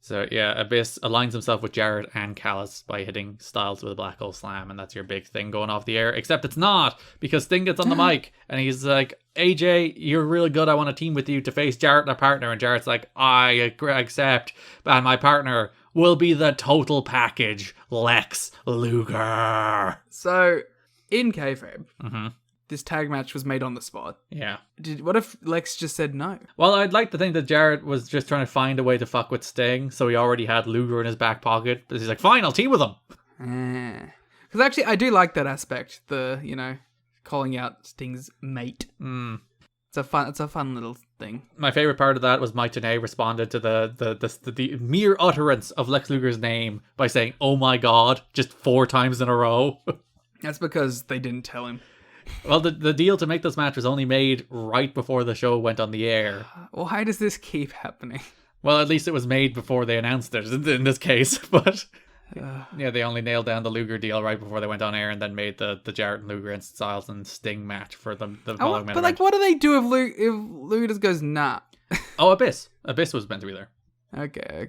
S5: So yeah, Abyss aligns himself with Jarrett and Callis by hitting Styles with a Black Hole Slam, and that's your big thing going off the air. Except it's not, because Sting gets on the mic and he's like, AJ, you're really good. I want to team with you to face Jarrett and a partner. And Jarrett's like, I accept, and my partner will be the total package, Lex Luger.
S6: So in kayfabe, this tag match was made on the spot.
S5: Yeah.
S6: What if Lex just said no?
S5: Well, I'd like to think that Jarrett was just trying to find a way to fuck with Sting, so he already had Luger in his back pocket. But he's like, fine, I'll team with him.
S6: Because actually, I do like that aspect. Calling out Sting's mate. It's a fun little thing.
S5: My favorite part of that was Mike Tenay responded to the mere utterance of Lex Luger's name by saying, oh my god, just 4 times in a row.
S6: That's because they didn't tell him.
S5: Well, the deal to make this match was only made right before the show went on the air.
S6: Why does this keep happening?
S5: Well, at least it was made before they announced it in this case. But yeah, they only nailed down the Luger deal right before they went on air, and then made the Jarrett and Luger and Styles and Sting match for the following match.
S6: But like, what do they do if Luger just goes nah?
S5: Oh, Abyss was meant to be there.
S6: Okay.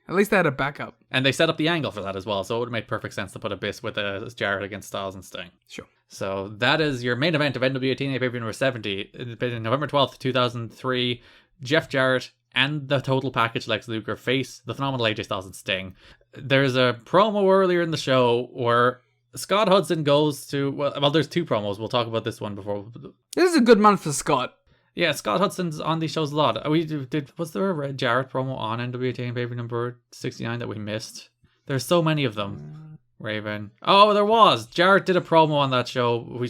S6: At least they had a backup.
S5: And they set up the angle for that as well, so it would make perfect sense to put Abyss with Jarrett against Styles and Sting.
S6: Sure.
S5: So that is your main event of NWA-TNA pay-per-view number 70. November 12th, 2003, Jeff Jarrett and the total package Lex Luger face the phenomenal AJ Styles and Sting. There's a promo earlier in the show where Scott Hudson goes to, well, there's 2 promos. We'll talk about this one before.
S6: This is a good month for Scott.
S5: Yeah, Scott Hudson's on these shows a lot. Was there a Red Jarrett promo on NWA-TNA pay-per-view number 69 that we missed? There's so many of them. Raven. Oh, there was. Jarrett did a promo on that show.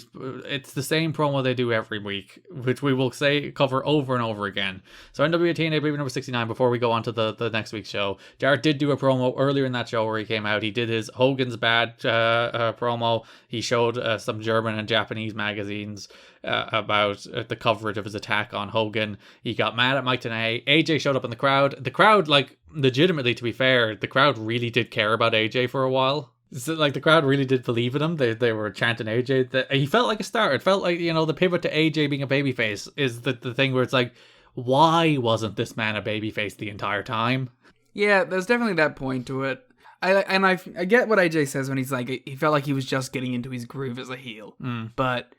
S5: It's the same promo they do every week, which we will cover over and over again. So NWA-TNA pay-per-view number 69, before we go on to the next week's show, Jarrett did do a promo earlier in that show where he came out. He did his Hogan's Bad promo. He showed some German and Japanese magazines about the coverage of his attack on Hogan. He got mad at Mike Tenay. AJ showed up in the crowd. The crowd, like, legitimately, to be fair, the crowd really did care about AJ for a while. So, like, the crowd really did believe in him. They were chanting AJ. He felt like a star. It felt like, the pivot to AJ being a babyface is the thing where it's like, why wasn't this man a babyface the entire time?
S6: Yeah, there's definitely that point to it. I get what AJ says when he's like, he felt like he was just getting into his groove as a heel. But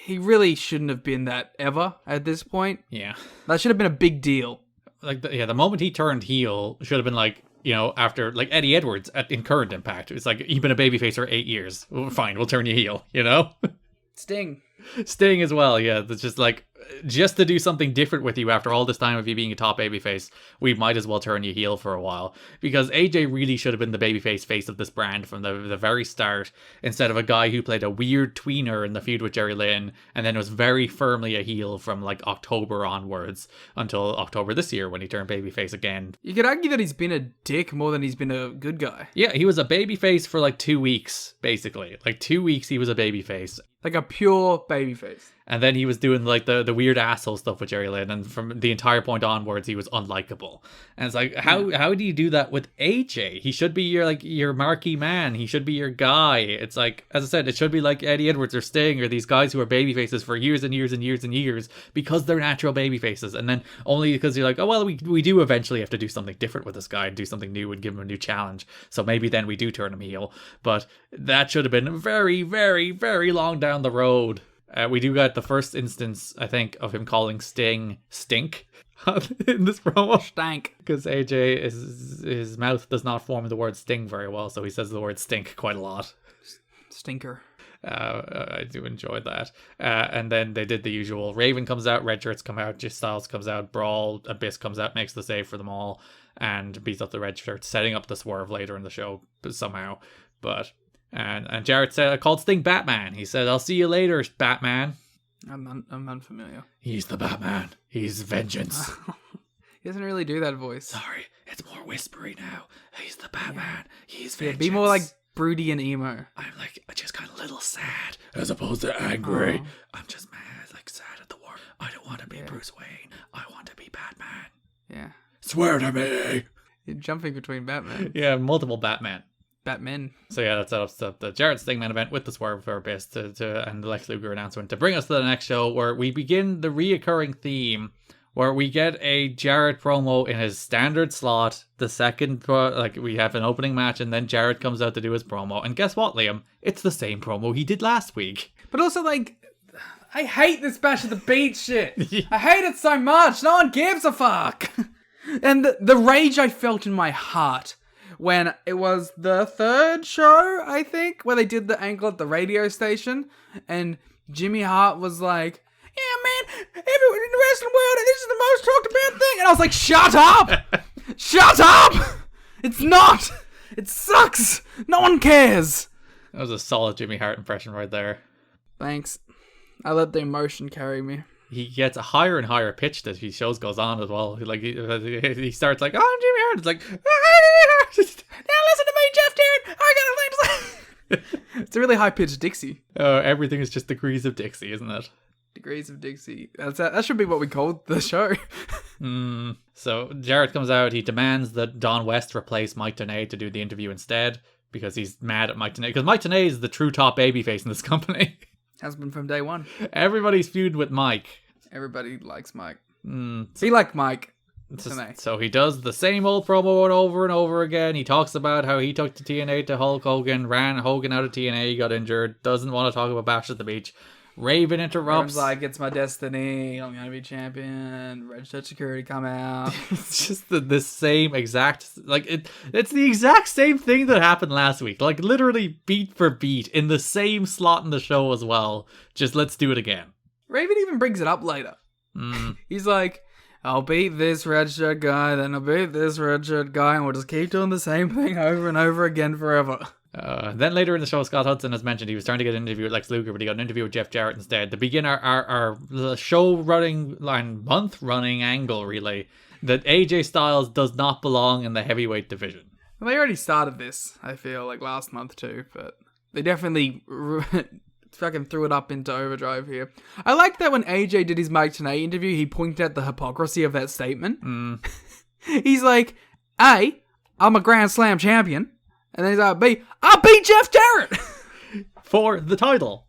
S6: he really shouldn't have been that ever at this point.
S5: Yeah. That
S6: should have been a big deal.
S5: Like, the moment he turned heel should have been like, after, like, Eddie Edwards in Current Impact. It's like, you've been a babyface for 8 years. Well, fine, we'll turn you heel,
S6: Sting
S5: as well, yeah. That's just like, just to do something different with you after all this time of you being a top babyface, we might as well turn you heel for a while. Because AJ really should have been the babyface face of this brand from the very start, instead of a guy who played a weird tweener in the feud with Jerry Lynn, and then was very firmly a heel from like October onwards until October this year when he turned babyface again.
S6: You could argue that he's been a dick more than he's been a good guy.
S5: Yeah, he was a babyface for like 2 weeks, basically. Like 2 weeks he was a babyface.
S6: Like a pure babyface.
S5: And then he was doing like the weird asshole stuff with Jerry Lynn, and from the entire point onwards, he was unlikable. And it's like, how do you do that with AJ? He should be your marquee man. He should be your guy. It's like, as I said, it should be like Eddie Edwards or Sting or these guys who are babyfaces for years and years and years and years because they're natural babyfaces. And then only because you're like, oh well, we do eventually have to do something different with this guy and do something new and give him a new challenge. So maybe then we do turn him heel. But that should have been very, very, very long down the road. We do get the first instance, I think, of him calling Sting Stink in this promo.
S6: Stank.
S5: Because AJ, his mouth does not form the word sting very well, so he says the word stink quite a lot.
S6: Stinker.
S5: I do enjoy that. And then they did the usual. Raven comes out, Red Shirts come out, Just Styles comes out, Brawl, Abyss comes out, makes the save for them all, and beats up the Red Shirts, setting up the swerve later in the show somehow. But... And Jarrett said, called Sting Batman. He said, I'll see you later, Batman.
S6: I'm unfamiliar.
S5: He's the Batman. He's vengeance.
S6: He doesn't really do that voice.
S5: Sorry, it's more whispery now. He's the Batman. He's vengeance.
S6: Be more like broody and emo.
S5: I'm like, just kind of a little sad as opposed to angry. I'm just mad, like sad at the war. I don't want to be Bruce Wayne. I want to be Batman.
S6: Yeah.
S5: Swear to me.
S6: You're jumping between Batman.
S5: Yeah, multiple Batman.
S6: Batman.
S5: So yeah, that sets up the Jarrett Stingman event with the swerve for Abyss and the Lex Luger announcement to bring us to the next show, where we begin the reoccurring theme, where we get a Jarrett promo in his standard slot. The second, we have an opening match, and then Jarrett comes out to do his promo. And guess what, Liam? It's the same promo he did last week.
S6: But also, like, I hate this Bash at the Beach shit. I hate it so much. No one gives a fuck. And the rage I felt in my heart when it was the third show, I think, where they did the angle at the radio station, and Jimmy Hart was like, yeah, man, everyone in the wrestling world, this is the most talked about thing. And I was like, shut up! Shut up! It's not! It sucks! No one cares!
S5: That was a solid Jimmy Hart impression right there.
S6: Thanks. I let the emotion carry me.
S5: He gets a higher and higher pitch as the shows goes on as well. Like he starts like, oh, I'm Jimmy Hart. It's like, oh, now listen to me, Jeff Jarrett. I got a thing to say.
S6: It's a really high pitched Dixie.
S5: Everything is just degrees of Dixie, isn't it?
S6: Degrees of Dixie. That should be what we called the show.
S5: So Jarrett comes out. He demands that Don West replace Mike Tenay to do the interview instead, because he's mad at Mike Tenay. Because Mike Tenay is the true top babyface in this company.
S6: Has been from day one.
S5: Everybody's feud with Mike.
S6: Everybody likes Mike. Be like Mike.
S5: So he does the same old promo over and over again. He talks about how he took the TNA to Hulk Hogan, ran Hogan out of TNA, got injured, doesn't want to talk about Bash at the Beach. Raven interrupts.
S6: Raven's like, it's my destiny. I'm going to be champion. Registered security come out.
S5: It's just the same exact, like, it's the exact same thing that happened last week. Like, literally beat for beat in the same slot in the show as well. Just let's do it again.
S6: Raven even brings it up later. He's like, I'll beat this redshirt guy, then I'll beat this redshirt guy, and we'll just keep doing the same thing over and over again forever.
S5: Then later in the show, Scott Hudson has mentioned he was trying to get an interview with Lex Luger, but he got an interview with Jeff Jarrett instead. To begin our show-running, month-running angle, really, that AJ Styles does not belong in the heavyweight division.
S6: Well, they already started this, I feel, like last month too, but they definitely fucking threw it up into overdrive here. I like that when AJ did his Mike Tenay interview, he pointed out the hypocrisy of that statement. He's like, A, I'm a Grand Slam champion. And then he's like, B, I beat Jeff Jarrett!
S5: For the title.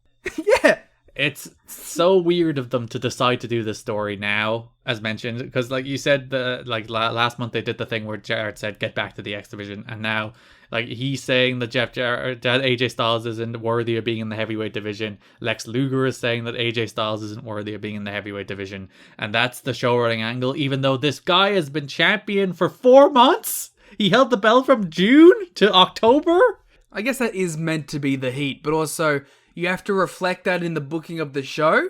S6: Yeah.
S5: It's so weird of them to decide to do this story now, as mentioned, because like you said, last month they did the thing where Jarrett said, get back to the X division, and now like he's saying that that AJ Styles isn't worthy of being in the heavyweight division. Lex Luger is saying that AJ Styles isn't worthy of being in the heavyweight division, and that's the show running angle, even though this guy has been champion for 4 months. He held the belt from June to October.
S6: I guess that is meant to be the heat, but also you have to reflect that in the booking of the show,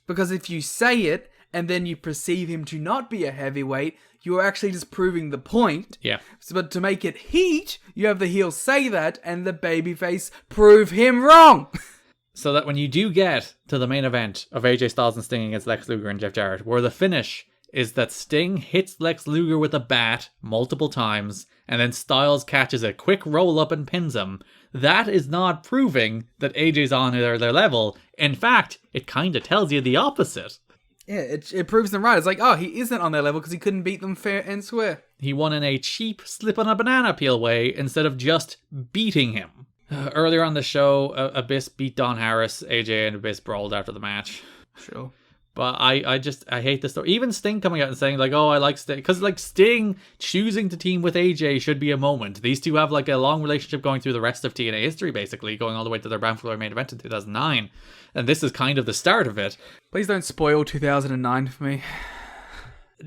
S6: because if you say it and then you perceive him to not be a heavyweight, you're actually just proving the point.
S5: Yeah.
S6: So, but to make it heat, you have the heel say that and the babyface prove him wrong.
S5: So that when you do get to the main event of AJ Styles and Sting against Lex Luger and Jeff Jarrett, where the finish is that Sting hits Lex Luger with a bat multiple times, and then Styles catches a quick roll-up and pins him. That is not proving that AJ's on their level. In fact, it kind of tells you the opposite.
S6: Yeah, it proves them right. It's like, oh, he isn't on their level because he couldn't beat them fair and square.
S5: He won in a cheap slip-on-a-banana-peel way instead of just beating him. Earlier on the show, Abyss beat Don Harris. AJ and Abyss brawled after the match.
S6: Sure.
S5: But I hate this story. Even Sting coming out and saying like, oh, I like Sting. Because like Sting choosing to team with AJ should be a moment. These two have like a long relationship going through the rest of TNA history, basically, going all the way to their Bound for Glory main event in 2009. And this is kind of the start of it.
S6: Please don't spoil 2009 for me.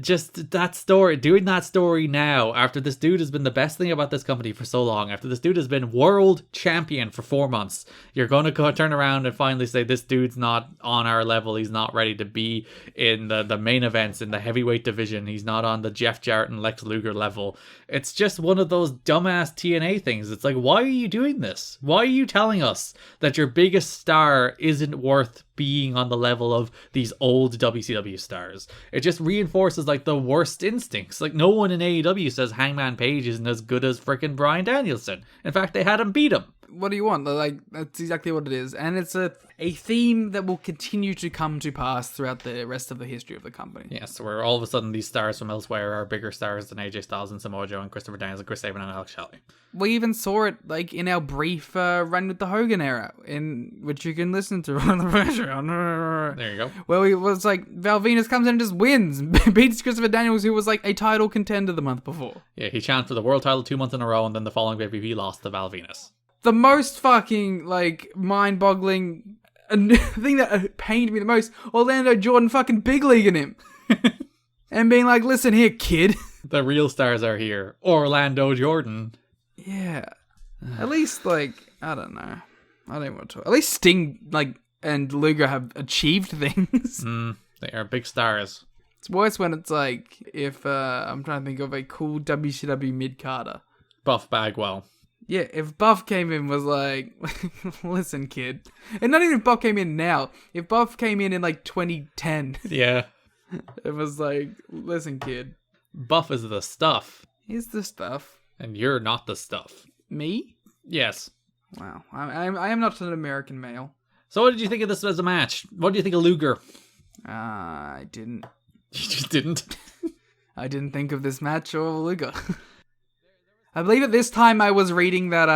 S5: Just that story, doing that story now, after this dude has been the best thing about this company for so long, after this dude has been world champion for 4 months, you're going to go turn around and finally say this dude's not on our level, he's not ready to be in the main events in the heavyweight division, he's not on the Jeff Jarrett and Lex Luger level. It's just one of those dumbass TNA things. It's like, why are you doing this? Why are you telling us that your biggest star isn't worth being on the level of these old WCW stars? It just reinforces like the worst instincts. Like no one in AEW says Hangman Page isn't as good as frickin' Bryan Danielson. In fact, they had him beat him.
S6: What do you want? Like, that's exactly what it is. And it's a theme that will continue to come to pass throughout the rest of the history of the company.
S5: Yes, where all of a sudden these stars from elsewhere are bigger stars than AJ Styles and Samoa Joe and Christopher Daniels and Chris Sabin and Alex Shelley.
S6: We even saw it like in our brief run with the Hogan era, in which you can listen to on the Patreon.
S5: There you go.
S6: Where it was like Val Venus comes in and just wins, beats Christopher Daniels, who was like a title contender the month before.
S5: Yeah, he challenged for the world title 2 months in a row, and then the following baby he lost to Val Venus.
S6: The most fucking like mind-boggling thing that pained me the most: Orlando Jordan fucking big leaguing him, and being like, "Listen here, kid."
S5: The real stars are here. Orlando Jordan.
S6: Yeah. At least, like, I don't know. I don't even want to talk. At least Sting, like, and Luger have achieved things.
S5: They are big stars.
S6: It's worse when it's like, if, I'm trying to think of a cool WCW mid-carder.
S5: Buff Bagwell.
S6: Yeah, if Buff came in was like, listen, kid. And not even if Buff came in now. If Buff came in like 2010.
S5: Yeah.
S6: It was like, listen, kid.
S5: Buff is the stuff.
S6: Here's the stuff.
S5: And you're not the stuff.
S6: Me?
S5: Yes.
S6: Wow. I am not an American male.
S5: So what did you think of this as a match? What do you think of Luger?
S6: I didn't.
S5: You just didn't?
S6: I didn't think of this match or Luger. I believe at this time I was reading that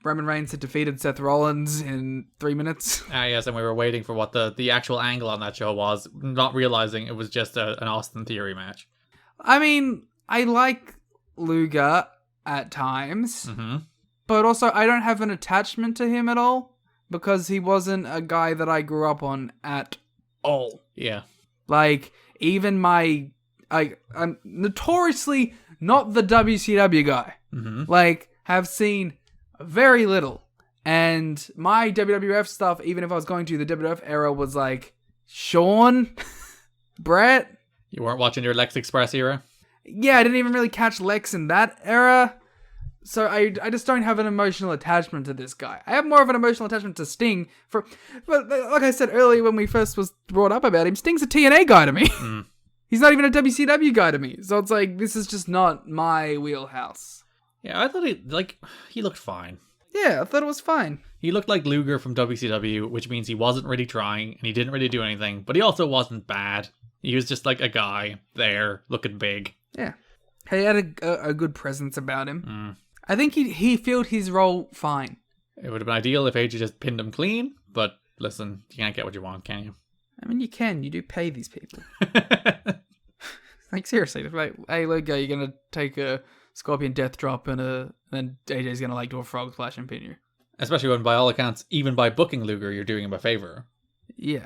S6: Roman Reigns had defeated Seth Rollins in 3 minutes.
S5: Ah, yes, and we were waiting for what the actual angle on that show was, not realizing it was just an Austin Theory match.
S6: I mean, I like Luger at times, but also I don't have an attachment to him at all. because he wasn't a guy that I grew up on at all.
S5: Yeah.
S6: Like, even I'm notoriously not the WCW guy.
S5: Mm-hmm.
S6: Like, have seen very little. And my WWF stuff, even if I was going to the WWF era, was like Shawn, Brett.
S5: You weren't watching your Lex Express era?
S6: Yeah, I didn't even really catch Lex in that era. So I just don't have an emotional attachment to this guy. I have more of an emotional attachment to Sting. But like I said earlier when we first was brought up about him, Sting's a TNA guy to me.
S5: Mm.
S6: He's not even a WCW guy to me. So it's like, this is just not my wheelhouse.
S5: Yeah, I thought he looked fine.
S6: Yeah, I thought it was fine.
S5: He looked like Luger from WCW, which means he wasn't really trying, and he didn't really do anything, but he also wasn't bad. He was just like a guy there, looking big.
S6: Yeah. He had a good presence about him.
S5: Mm.
S6: I think he filled his role fine.
S5: It would have been ideal if AJ just pinned him clean, but listen, you can't get what you want, can you?
S6: I mean, you can. You do pay these people. Like, seriously. Like, hey, Luger, you're going to take a Scorpion Death Drop and then AJ's going to, like, do a Frog Splash and pin you.
S5: Especially when, by all accounts, even by booking Luger, you're doing him a favor.
S6: Yeah.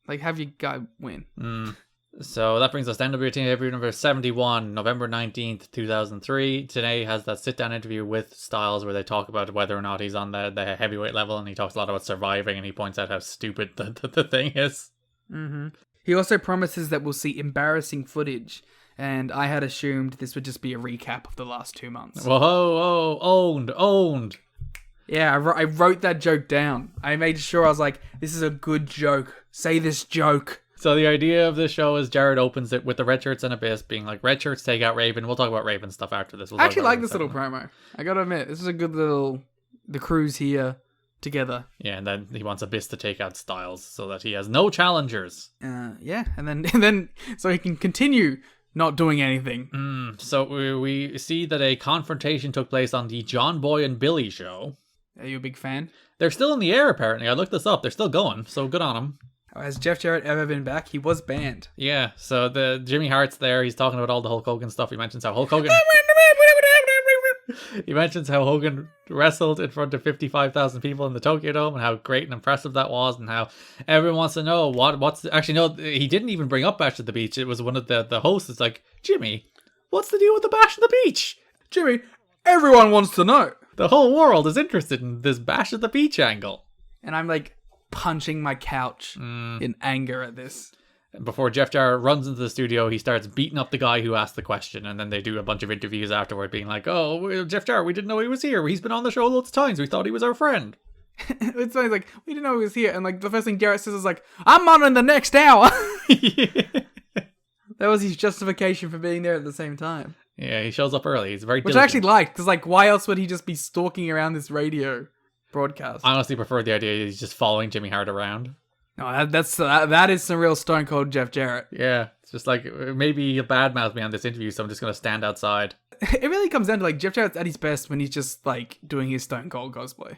S6: Like, have your guy win.
S5: Mm. So that brings us to NWA-TNA number 71, November 19th, 2003. Today has that sit-down interview with Styles where they talk about whether or not he's on the heavyweight level, and he talks a lot about surviving, and he points out how stupid the thing is.
S6: Mm-hmm. He also promises that we'll see embarrassing footage, and I had assumed this would just be a recap of the last 2 months.
S5: Whoa, owned.
S6: Yeah, I wrote that joke down. I made sure I was like, this is a good joke. Say this joke.
S5: So the idea of this show is Jarrett opens it with the red shirts and Abyss being like, red shirts take out Raven. We'll talk about Raven stuff after this.
S6: I actually like this little promo. I gotta admit, this is a good little... The crew's here together.
S5: Yeah, and then he wants Abyss to take out Styles so that he has no challengers.
S6: Yeah, and then so he can continue not doing anything.
S5: So we see that a confrontation took place on the John Boy and Billy show.
S6: Are you a big fan?
S5: They're still in the air, apparently. I looked this up. They're still going, so good on them.
S6: Has Jeff Jarrett ever been back? He was banned.
S5: Yeah, so the Jimmy Hart's there. He's talking about all the Hulk Hogan stuff. He mentions how Hulk Hogan... He mentions how Hogan wrestled in front of 55,000 people in the Tokyo Dome and how great and impressive that was, and how everyone wants to know what's... Actually, no, he didn't even bring up Bash at the Beach. It was one of the hosts. It's like, Jimmy, what's the deal with the Bash at the Beach?
S6: Jimmy, everyone wants to know.
S5: The whole world is interested in this Bash at the Beach angle.
S6: And I'm like punching my couch in anger at this.
S5: Before Jeff Jarrett runs into the studio, he starts beating up the guy who asked the question, and then they do a bunch of interviews afterward being like, oh, Jeff Jarrett, we didn't know he was here. He's been on the show loads of times. We thought he was our friend.
S6: It's like, we didn't know he was here. And like the first thing Jarrett says is like, I'm on in the next hour. That was his justification for being there at the same time.
S5: Yeah, he shows up early. He's very
S6: Which
S5: diligent.
S6: I actually liked, because like, why else would he just be stalking around this radio broadcast?
S5: I honestly prefer the idea he's just following Jimmy Hart around.
S6: No, that is some real Stone Cold Jeff Jarrett.
S5: Yeah, it's just like, maybe he'll badmouth me on this interview, so I'm just going to stand outside.
S6: It really comes down to like, Jeff Jarrett's at his best when he's just like doing his Stone Cold cosplay.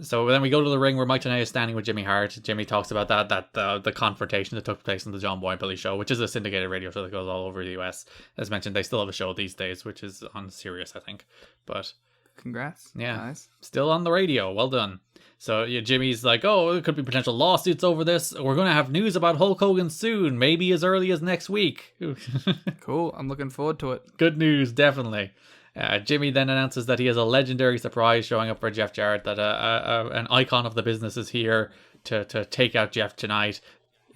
S5: So then we go to the ring where Mike Tenay is standing with Jimmy Hart. Jimmy talks about the confrontation that took place in the John Boy and Billy show, which is a syndicated radio show that goes all over the US. As mentioned, they still have a show these days, which is on Sirius, I think. But
S6: congrats.
S5: yeah,
S6: guys.
S5: Still on the radio. Well done. So yeah, Jimmy's like, oh, there could be potential lawsuits over this. We're going to have news about Hulk Hogan soon, maybe as early as next week.
S6: Cool. I'm looking forward to it.
S5: Good news, definitely. Jimmy then announces that he has a legendary surprise showing up for Jeff Jarrett, that an icon of the business is here to take out Jeff tonight.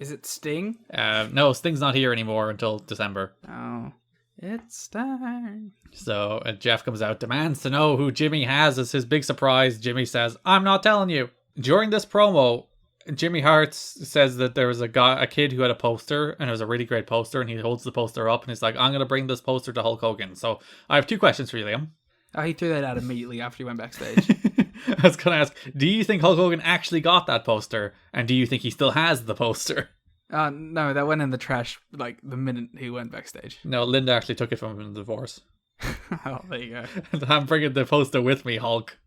S6: Is it Sting?
S5: No, Sting's not here anymore until December.
S6: Oh, it's time.
S5: So Jeff comes out, demands to know who Jimmy has as his big surprise. Jimmy says, I'm not telling you. During this promo, Jimmy Hart says that there was a kid who had a poster, and it was a really great poster, and he holds the poster up, and he's like, I'm going to bring this poster to Hulk Hogan. So I have two questions for you, Liam.
S6: Oh, he threw that out immediately after he went backstage.
S5: I was going to ask, do you think Hulk Hogan actually got that poster, and do you think he still has the poster?
S6: No, that went in the trash like the minute he went backstage.
S5: No, Linda actually took it from him in the divorce.
S6: Oh, there you go.
S5: I'm bringing the poster with me, Hulk.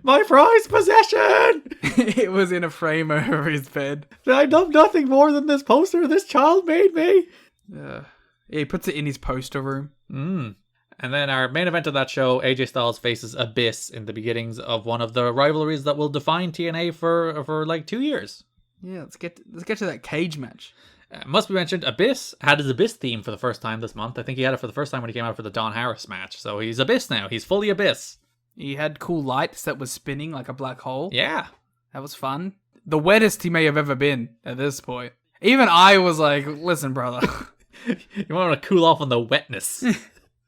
S5: My prized possession!
S6: It was in a frame over his bed.
S5: I love nothing more than this poster this child made me.
S6: Yeah, he puts it in his poster room.
S5: And then our main event of that show, AJ Styles faces Abyss in the beginnings of one of the rivalries that will define TNA for like 2 years.
S6: Yeah, let's get to that cage match.
S5: Must be mentioned, Abyss had his Abyss theme for the first time this month. I think he had it for the first time when he came out for the Don Harris match. So he's Abyss now. He's fully Abyss.
S6: He had cool lights that was spinning like a black hole.
S5: Yeah.
S6: That was fun. The wettest he may have ever been at this point. Even I was like, listen, brother.
S5: You want to cool off on the wetness.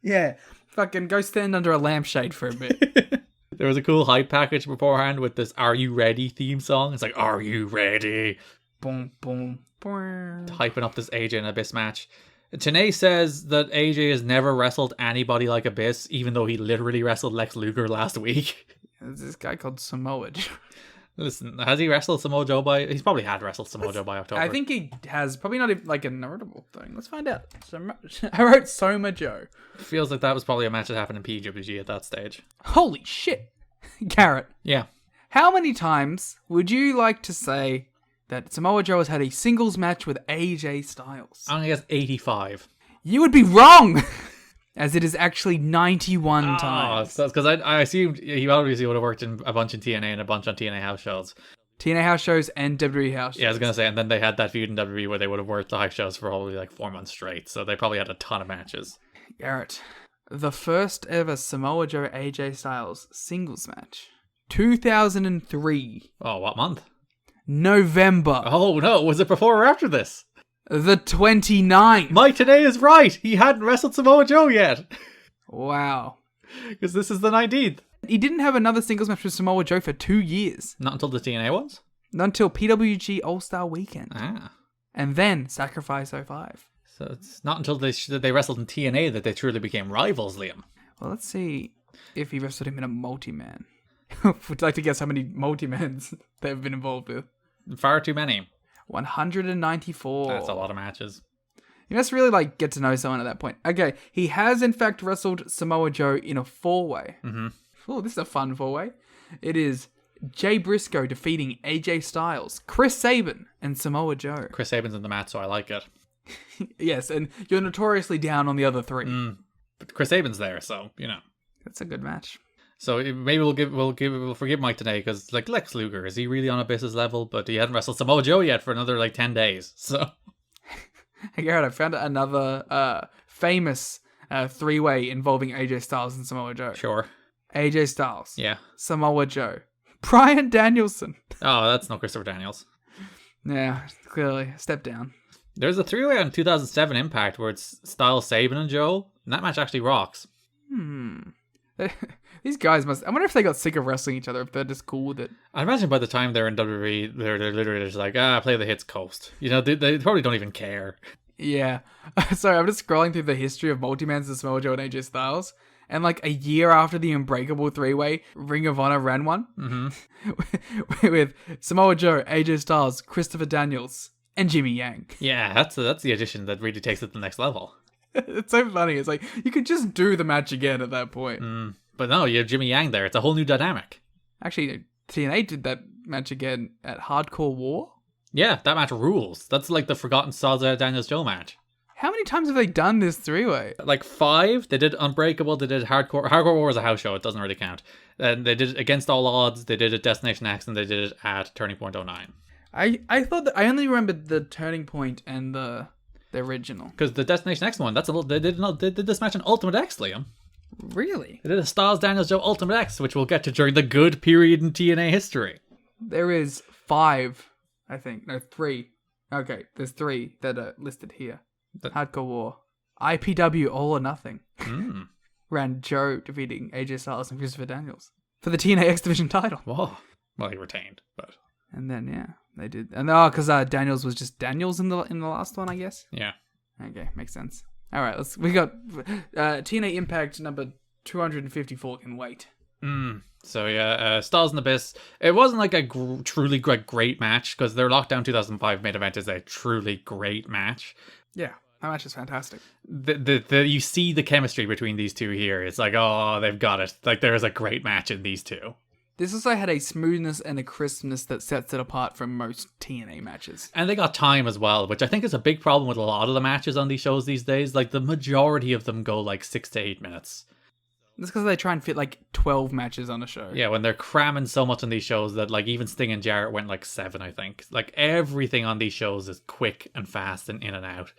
S6: Yeah. Fucking go stand under a lampshade for a bit.
S5: There was a cool hype package beforehand with this Are You Ready theme song. It's like, Are you ready?
S6: Boom, boom, boom.
S5: Hyping up this AJ and Abyss match. TNA says that AJ has never wrestled anybody like Abyss, even though he literally wrestled Lex Luger last week.
S6: There's this guy called Samoa Joe.
S5: Listen, has he wrestled Samoa Joe by... He's probably had wrestled Samoa Joe by October.
S6: I think he has. Probably not even like a notable thing. Let's find out. I wrote Soma Joe.
S5: Feels like that was probably a match that happened in PWG at that stage.
S6: Holy shit. Garrett,
S5: Yeah.
S6: how many times would you like to say that Samoa Joe has had a singles match with AJ Styles?
S5: I'm going to guess 85.
S6: You would be wrong! As it is actually 91 times.
S5: Oh, because I assumed he obviously would have worked in a bunch in TNA and a bunch on TNA house shows.
S6: TNA house shows and WWE house shows.
S5: Yeah, I was going to say, and then they had that feud in WWE where they would have worked the house shows for probably like 4 months straight, so they probably had a ton of matches.
S6: Garrett, the first ever Samoa Joe AJ Styles singles match. 2003.
S5: Oh, what month?
S6: November.
S5: Oh no, was it before or after this?
S6: The 29th.
S5: Mike today is right. He hadn't wrestled Samoa Joe yet.
S6: Wow.
S5: Because this is the 19th.
S6: He didn't have another singles match with Samoa Joe for 2 years.
S5: Not until the TNA ones?
S6: Not until PWG All-Star Weekend.
S5: Ah.
S6: And then Sacrifice 05.
S5: So it's not until they wrestled in TNA that they truly became rivals, Liam.
S6: Well, let's see if he wrestled him in a multi-man. Would you like to guess how many multi-mans they've been involved with?
S5: Far too many.
S6: 194.
S5: That's a lot of matches.
S6: You must really get to know someone at that point. Okay, he has in fact wrestled Samoa Joe in a 4-way.
S5: Mm-hmm.
S6: Oh, this is a fun 4-way. It is Jay Briscoe defeating AJ Styles, Chris Sabin, and Samoa Joe.
S5: Chris Sabin's in the match, so I like it.
S6: Yes, and you're notoriously down on the other 3.
S5: But Chris Sabin's there, so you know.
S6: That's a good match.
S5: So maybe we'll forgive Mike today because like Lex Luger, is he really on Abyss's level? But he hadn't wrestled Samoa Joe yet for another 10 days. So
S6: Hey Garrett, I found another famous 3-way involving AJ Styles and Samoa Joe.
S5: sure,
S6: AJ Styles.
S5: yeah.
S6: Samoa Joe. Bryan Danielson.
S5: Oh, that's no Christopher Daniels.
S6: Yeah, clearly. Step down.
S5: There's a 3-way on 2007 Impact where it's Styles, Sabin, and Joe, and that match actually rocks.
S6: These guys must... I wonder if they got sick of wrestling each other, if they're just cool with it.
S5: I imagine by the time they're in WWE, they're literally just like, play the hits coast. You know, they probably don't even care.
S6: Yeah. Sorry, I'm just scrolling through the history of multi-mans and Samoa Joe and AJ Styles. And a year after the Unbreakable 3-way, Ring of Honor ran one. Mm-hmm. With Samoa Joe, AJ Styles, Christopher Daniels, and Jimmy Yang.
S5: Yeah, that's the addition that really takes it to the next level.
S6: It's so funny. It's like, you could just do the match again at that point.
S5: But no, you have Jimmy Yang there. It's a whole new dynamic.
S6: Actually, TNA did that match again at Hardcore War.
S5: Yeah, that match rules. That's like the Forgotten Salsa Daniels Joe match.
S6: How many times have they done this 3-way?
S5: 5. They did Unbreakable. They did Hardcore. Hardcore War was a house show. It doesn't really count. And they did it Against All Odds. They did it Destination X, and they did it at Turning Point 09.
S6: I thought that I only remembered the Turning Point and the original.
S5: Because the Destination X one, they did this match in Ultimate X, Liam.
S6: Really?
S5: They did a Styles Daniels Joe Ultimate X, which we'll get to during the good period in TNA history.
S6: There is 5, I think. No, 3. Okay, there's 3 that are listed here. Hardcore War. IPW All or Nothing. Ran Joe defeating AJ Styles and Christopher Daniels for the TNA X Division title.
S5: Whoa. Well, he retained, but...
S6: And then, yeah, they did. And because Daniels was just Daniels in the last one, I guess.
S5: Yeah.
S6: Okay, makes sense. All right, we got TNA Impact number 254 can wait.
S5: So yeah, Styles and Abyss. It wasn't like a truly great match because their Lockdown 2005 main event is a truly great match.
S6: Yeah, that match is fantastic.
S5: You see the chemistry between these two here. It's like, oh, they've got it. Like there is a great match in these two.
S6: this also had a smoothness and a crispness that sets it apart from most TNA matches.
S5: And they got time as well, which I think is a big problem with a lot of the matches on these shows these days. Like, the majority of them go like 6 to 8 minutes.
S6: That's because they try and fit like 12 matches on a show.
S5: Yeah, when they're cramming so much on these shows that like even Sting and Jarrett went like 7, I think. Like, everything on these shows is quick and fast and in and out.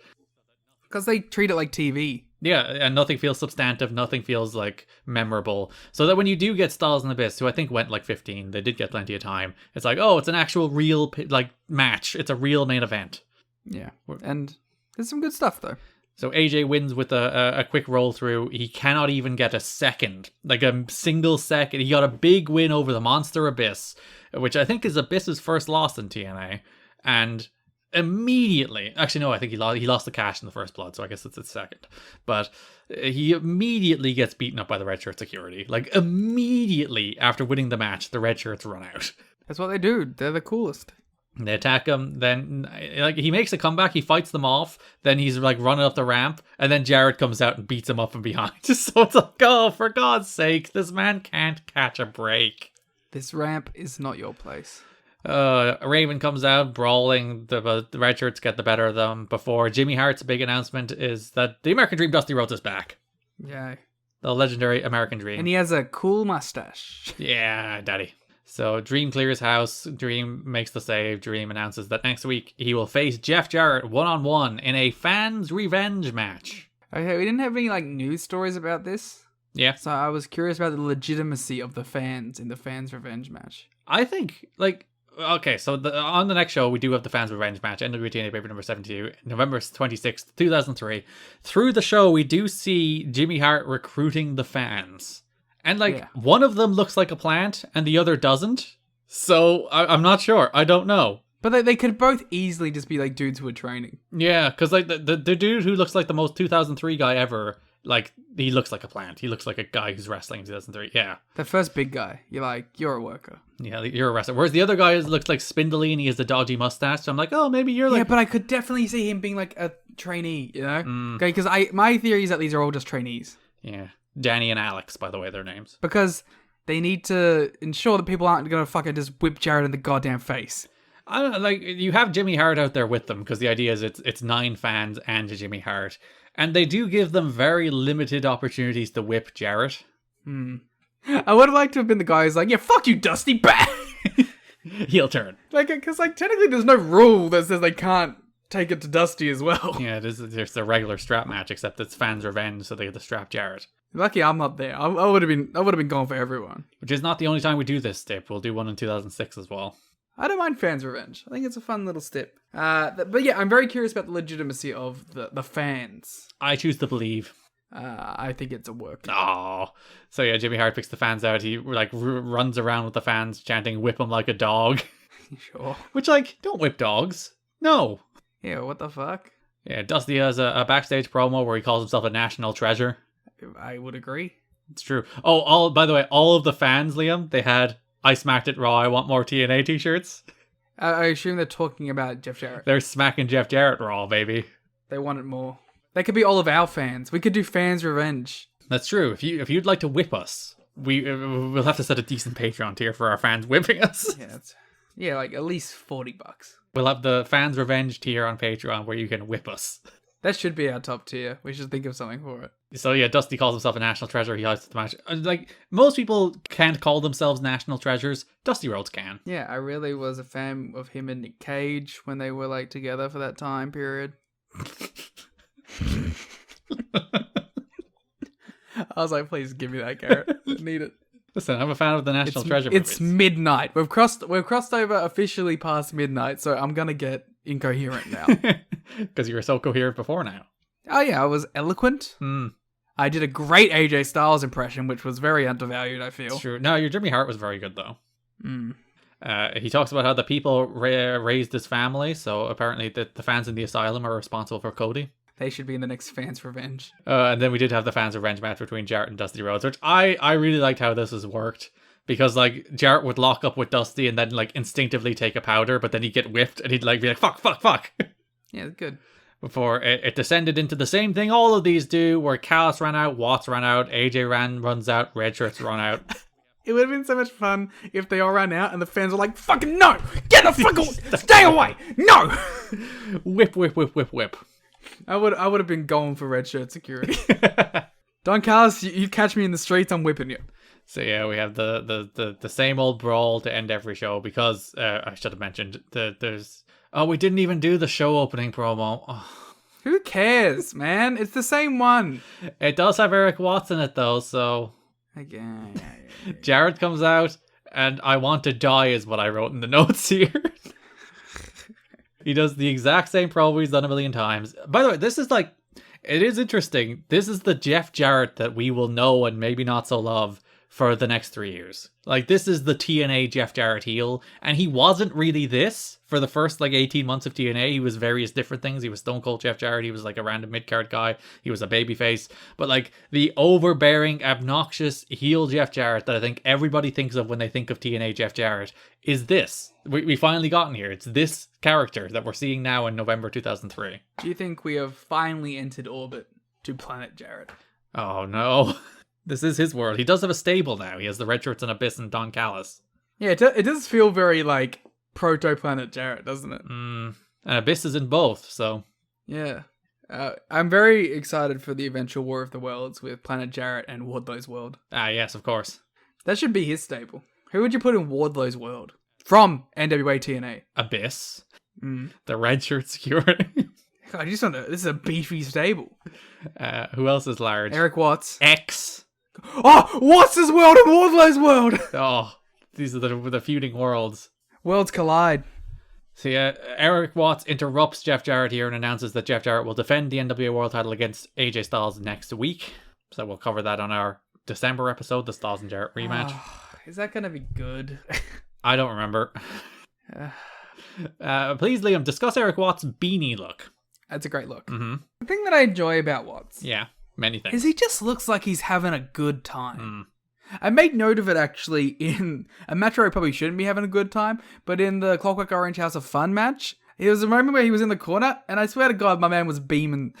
S6: Because they treat it like TV.
S5: Yeah, and nothing feels substantive, nothing feels like memorable. So that when you do get Styles and Abyss, who I think went like 15, they did get plenty of time. It's like, oh, it's an actual real like match. It's a real main event.
S6: Yeah, and there's some good stuff though.
S5: So AJ wins with a quick roll through. He cannot even get a second, like a single second. He got a big win over the Monster Abyss, which I think is Abyss's first loss in TNA. And immediately, actually no, I think he lost the cash in the first blood, so I guess it's his second. But he immediately gets beaten up by the red shirt security. Like, immediately after winning the match, the red shirts run out.
S6: That's what they do. They're the coolest.
S5: They attack him, then like he makes a comeback, he fights them off, then he's like running up the ramp, and then Jarrett comes out and beats him up from behind. So it's like, oh, for God's sake, this man can't catch a break.
S6: This ramp is not your place.
S5: Raven comes out brawling, the red shirts get the better of them before Jimmy Hart's big announcement is that the American Dream Dusty Rhodes is back.
S6: Yeah.
S5: The legendary American Dream.
S6: And he has a cool mustache.
S5: Yeah, daddy. So Dream clears house, Dream makes the save, Dream announces that next week he will face Jeff Jarrett one-on-one in a fans revenge match.
S6: Okay, we didn't have any like news stories about this.
S5: Yeah.
S6: So I was curious about the legitimacy of the fans in the fans revenge match.
S5: I think, like, okay, so on the next show, we do have the Fans Revenge match, NWA-TNA paper number 72, November 26th, 2003. Through the show, we do see Jimmy Hart recruiting the fans. And, like, one of them looks like a plant, and the other doesn't. So, I'm not sure. I don't know.
S6: But they could both easily just be, like, dudes who are training.
S5: Yeah, because, like, the dude who looks like the most 2003 guy ever, like, he looks like a plant. He looks like a guy who's wrestling in 2003. Yeah.
S6: The first big guy. You're like, you're a worker.
S5: Yeah, you're a wrestler. Whereas the other guy looks like spindly and he has a dodgy mustache. So I'm like, oh, maybe you're like...
S6: Yeah, but I could definitely see him being like a trainee, you know? Okay, because my theory is that these are all just trainees.
S5: Yeah. Danny and Alex, by the way, their names.
S6: Because they need to ensure that people aren't going to fucking just whip Jarrett in the goddamn face.
S5: I don't know, like, you have Jimmy Hart out there with them because the idea is it's 9 fans and Jimmy Hart. And they do give them very limited opportunities to whip Jarrett.
S6: I would have liked to have been the guy who's like, yeah, fuck you, Dusty, bah!
S5: Heel turn.
S6: Like, because, like, technically there's no rule that says they can't take it to Dusty as well.
S5: Yeah, there's a regular strap match, except it's fans' revenge, so they get to strap Jarrett.
S6: Lucky I'm not there. I would have been gone for everyone.
S5: Which is not the only time we do this step. We'll do one in 2006 as well.
S6: I don't mind fans' revenge. I think it's a fun little step. But yeah, I'm very curious about the legitimacy of the fans.
S5: I choose to believe.
S6: I think it's a work.
S5: Oh, so yeah, Jimmy Hart picks the fans out. He like runs around with the fans chanting, "Whip him like a dog."
S6: Sure.
S5: Which, like, don't whip dogs. No.
S6: Yeah, what the fuck?
S5: Yeah, Dusty has a backstage promo where he calls himself a national treasure.
S6: I would agree.
S5: It's true. Oh, by the way, all of the fans, Liam, they had "I smacked it raw, I want more TNA t-shirts."
S6: I assume they're talking about Jeff Jarrett.
S5: They're smacking Jeff Jarrett raw, baby.
S6: They want it more. They could be all of our fans. We could do fans revenge.
S5: That's true. If you'd like to whip us, we'll have to set a decent Patreon tier for our fans whipping us.
S6: Yeah, like at least $40.
S5: We'll have the fans revenge tier on Patreon where you can whip us.
S6: That should be our top tier. We should think of something for it.
S5: So yeah, Dusty calls himself a national treasure. He hides the match. Like, most people can't call themselves national treasures. Dusty Rhodes can.
S6: Yeah, I really was a fan of him and Nick Cage when they were like together for that time period. I was like, please give me that, Garrett. I need it.
S5: Listen, I'm a fan of the national treasure movies.
S6: It's midnight. We've crossed over officially past midnight, so I'm gonna get incoherent now.
S5: Because you were so coherent before now.
S6: Oh yeah, I was eloquent. I did a great AJ Styles impression, which was very undervalued, I feel.
S5: It's true. No, your Jimmy Hart was very good, though. He talks about how the people raised his family, so apparently the fans in the asylum are responsible for Cody.
S6: They should be in the next Fans Revenge.
S5: And then we did have the Fans Revenge match between Jarrett and Dusty Rhodes, which I really liked how this has worked. Because, like, Jarrett would lock up with Dusty and then, like, instinctively take a powder, but then he'd get whipped and he'd, like, be like, fuck.
S6: Yeah, it's good.
S5: Before it descended into the same thing all of these do, where Callis ran out, Watts ran out, AJ runs out, Red Shirts run out.
S6: It would have been so much fun if they all ran out and the fans were like, fucking no! Get the fuck away! Stay away! No!
S5: Whip, whip, whip, whip, whip.
S6: I would have been going for red shirt security. Don Callis, you catch me in the streets, I'm whipping you.
S5: So yeah, we have the same old brawl to end every show because I should have mentioned there's we didn't even do the show opening promo. Oh.
S6: Who cares, man? It's the same one.
S5: It does have Eric Watts in it though, so
S6: Again. Yeah.
S5: Jarrett comes out and I want to die is what I wrote in the notes here. He does the exact same promo he's done a million times. By the way, this is like, it is interesting. This is the Jeff Jarrett that we will know and maybe not so love for the next 3 years. Like, this is the TNA Jeff Jarrett heel, and he wasn't really this for the first, 18 months of TNA. He was various different things. He was Stone Cold Jeff Jarrett. He was, a random mid-card guy. He was a babyface. But, the overbearing, obnoxious heel Jeff Jarrett that I think everybody thinks of when they think of TNA Jeff Jarrett is this. We finally gotten here. It's this character that we're seeing now in November 2003.
S6: Do you think we have finally entered orbit to Planet Jarrett?
S5: Oh, no. This is his world. He does have a stable now. He has the Red Shirts and Abyss and Don Callis.
S6: Yeah, it does feel very, proto-Planet Jarrett, doesn't it?
S5: And Abyss is in both, so...
S6: Yeah. I'm very excited for the eventual War of the Worlds with Planet Jarrett and Wardlow's world.
S5: Ah, yes, of course.
S6: That should be his stable. Who would you put in Wardlow's world? From NWA-TNA.
S5: Abyss. The Red Shirt Security.
S6: God, this is a beefy stable.
S5: Who else is large?
S6: Eric Watts.
S5: X.
S6: Oh, Watts' world and Wardlow's world!
S5: Oh, these are the feuding worlds.
S6: Worlds collide.
S5: So yeah, Eric Watts interrupts Jeff Jarrett here and announces that Jeff Jarrett will defend the NWA World title against AJ Styles next week. So we'll cover that on our December episode, the Styles and Jarrett rematch.
S6: Is that going to be good?
S5: I don't remember. Please, Liam, discuss Eric Watts' beanie look.
S6: That's a great look.
S5: Mm-hmm.
S6: The thing that I enjoy about Watts...
S5: Yeah, many things.
S6: Is he just looks like he's having a good time. I made note of it actually in a match where he probably shouldn't be having a good time, but in the Clockwork Orange House of Fun match, there was a moment where he was in the corner, and I swear to God, my man was beaming.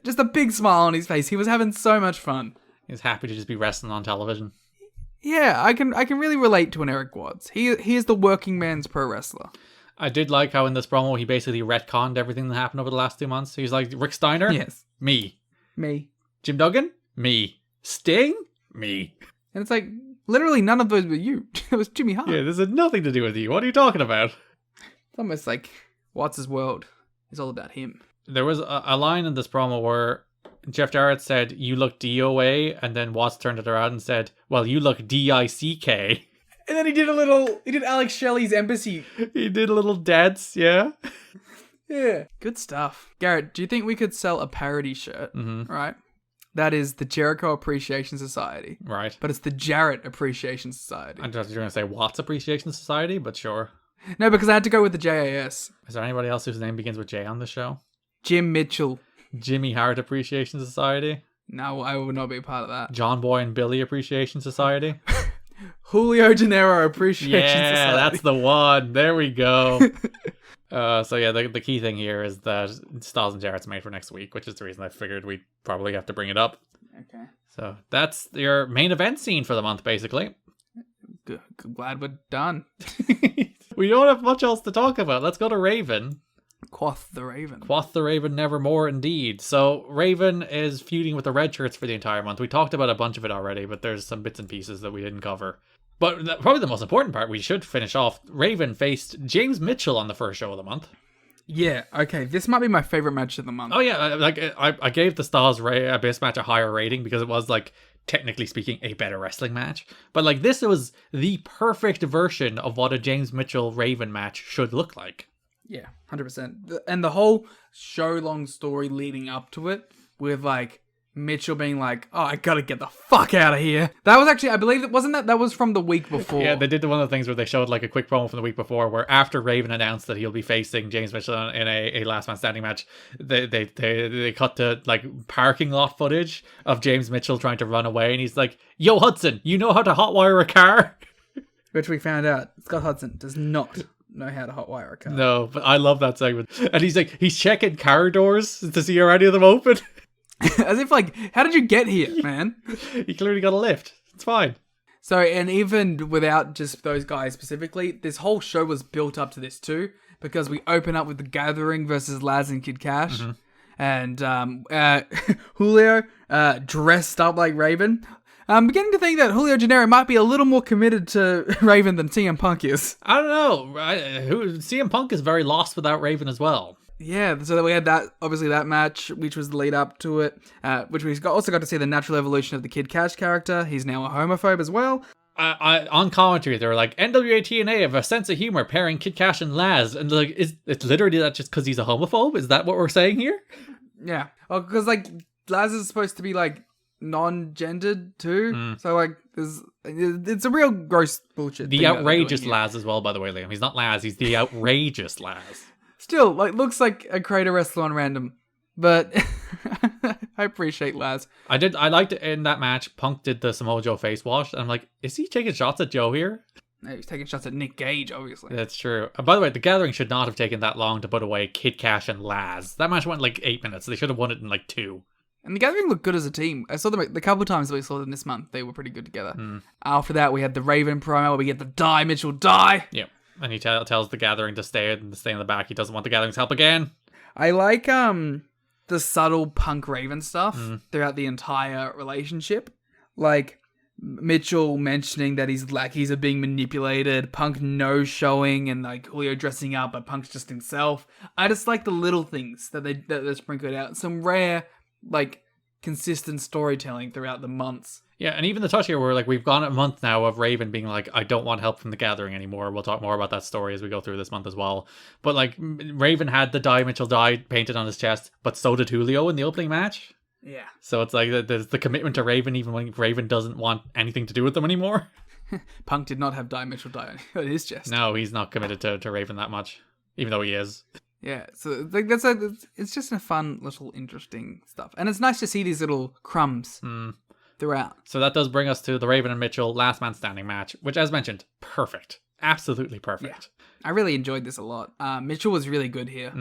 S6: Just a big smile on his face. He was having so much fun.
S5: He's happy to just be wrestling on television.
S6: Yeah, I can really relate to an Eric Watts. He is the working man's pro wrestler.
S5: I did like how in this promo he basically retconned everything that happened over the last 2 months. He's like, Rick Steiner?
S6: Yes.
S5: Me. Jim Duggan? Me. Sting? Me.
S6: And it's like, literally none of those were you. It was Jimmy Hart.
S5: Yeah, this had nothing to do with you. What are you talking about?
S6: It's almost like Watts' world is all about him.
S5: There was a line in this promo where Jeff Jarrett said, "You look DOA," and then Watts turned it around and said, "Well, you look DICK."
S6: And then he did Alex Shelley's embassy.
S5: He did a little dance, yeah.
S6: Yeah. Good stuff. Garrett, do you think we could sell a parody shirt? Right? That is the Jericho Appreciation Society.
S5: Right.
S6: But it's the Jarrett Appreciation Society.
S5: I thought you were going to say Watts Appreciation Society, but sure.
S6: No, because I had to go with the JAS.
S5: Is there anybody else whose name begins with J on the show?
S6: Jim Mitchell.
S5: Jimmy Hart Appreciation Society?
S6: No, I would not be a part of that.
S5: John Boy and Billy Appreciation Society?
S6: Julio Gennaro Appreciation Society.
S5: Yeah, that's the one. There we go. So yeah, the key thing here is that Styles and Jarrett's made for next week, which is the reason I figured we'd probably have to bring it up.
S6: Okay.
S5: So that's your main event scene for the month, basically.
S6: Good. Glad we're done.
S5: We don't have much else to talk about. Let's go to Raven.
S6: Quoth the Raven.
S5: Quoth the Raven nevermore, indeed. So Raven is feuding with the Red Shirts for the entire month. We talked about a bunch of it already, but there's some bits and pieces that we didn't cover. But probably the most important part we should finish off. Raven faced James Mitchell on the first show of the month.
S6: Yeah, okay. This might be my favorite match of the month.
S5: Oh yeah, I gave the Styles Abyss match a higher rating because it was technically speaking a better wrestling match. But this was the perfect version of what a James Mitchell Raven match should look like.
S6: Yeah, 100%. And the whole show-long story leading up to it with, Mitchell being like, "Oh, I gotta get the fuck out of here." That was actually, I believe, that was from the week before.
S5: Yeah, they did one of the things where they showed a quick promo from the week before, where after Raven announced that he'll be facing James Mitchell in a last man standing match, they cut to parking lot footage of James Mitchell trying to run away, and he's like, "Yo, Hudson, you know how to hotwire a car?"
S6: Which we found out Scott Hudson does not know how to hotwire a car.
S5: No, but I love that segment. And he's checking car doors to see are any of them open.
S6: As if how did you get here, man?
S5: He clearly got a lift. It's fine.
S6: So, and even without just those guys specifically, this whole show was built up to this too, because we open up with the Gathering versus Laz and Kid Cash, and Julio dressed up like Raven. I'm beginning to think that Julio Gennaro might be a little more committed to Raven than CM Punk is.
S5: I don't know. CM Punk is very lost without Raven as well.
S6: Yeah, so we had that match, which was the lead up to it, which we also got to see the natural evolution of the Kid Cash character. He's now a homophobe as well.
S5: On commentary, they were like, NWA-TNA have a sense of humor pairing Kid Cash and Laz. And like, it's literally that just because he's a homophobe? Is that what we're saying here?
S6: Yeah. Well, because like, Laz is supposed to be like, non-gendered too, so like it's a real gross bullshit.
S5: The outrageous Laz as well, by the way, Liam. He's not Laz, he's the outrageous Laz.
S6: Still, like, looks like a creator wrestler on random, but I appreciate Laz.
S5: I liked it in that match. Punk did the Samoa Joe face wash, and I'm like, is he taking shots at Joe here?
S6: No, he's taking shots at Nick Gage, obviously.
S5: That's true. By the way, the Gathering should not have taken that long to put away Kid Cash and Laz. That match went like 8 minutes. They should have won it in like 2.
S6: And the Gathering looked good as a team. I saw them the couple of times that we saw them this month. They were pretty good together. After that, we had the Raven promo where we get the Die, Mitchell, die!
S5: Yep. And he tells the Gathering to stay in the back. He doesn't want the Gathering's help again.
S6: I like the subtle Punk Raven stuff throughout the entire relationship. Like, Mitchell mentioning that he's being manipulated, Punk no-showing, and like Julio dressing up, but Punk's just himself. I just like the little things that they sprinkled out. Some rare, like, consistent storytelling throughout the months.
S5: Yeah, and even the touch here where like we've gone a month now of Raven being like, I don't want help from the Gathering anymore. We'll talk more about that story as we go through this month as well. But like Raven had the Die Mitchell Die painted on his chest, but so did Julio in the opening match.
S6: Yeah.
S5: So it's like there's the commitment to Raven even when Raven doesn't want anything to do with them anymore.
S6: Punk did not have Die Mitchell Die on his chest.
S5: No, he's not committed to Raven that much, even though he is.
S6: Yeah, so like it's just a fun little interesting stuff, and it's nice to see these little crumbs throughout.
S5: So that does bring us to the Raven and Mitchell last man standing match, which, as mentioned, perfect, absolutely perfect.
S6: Yeah. I really enjoyed this a lot. Mitchell was really good here.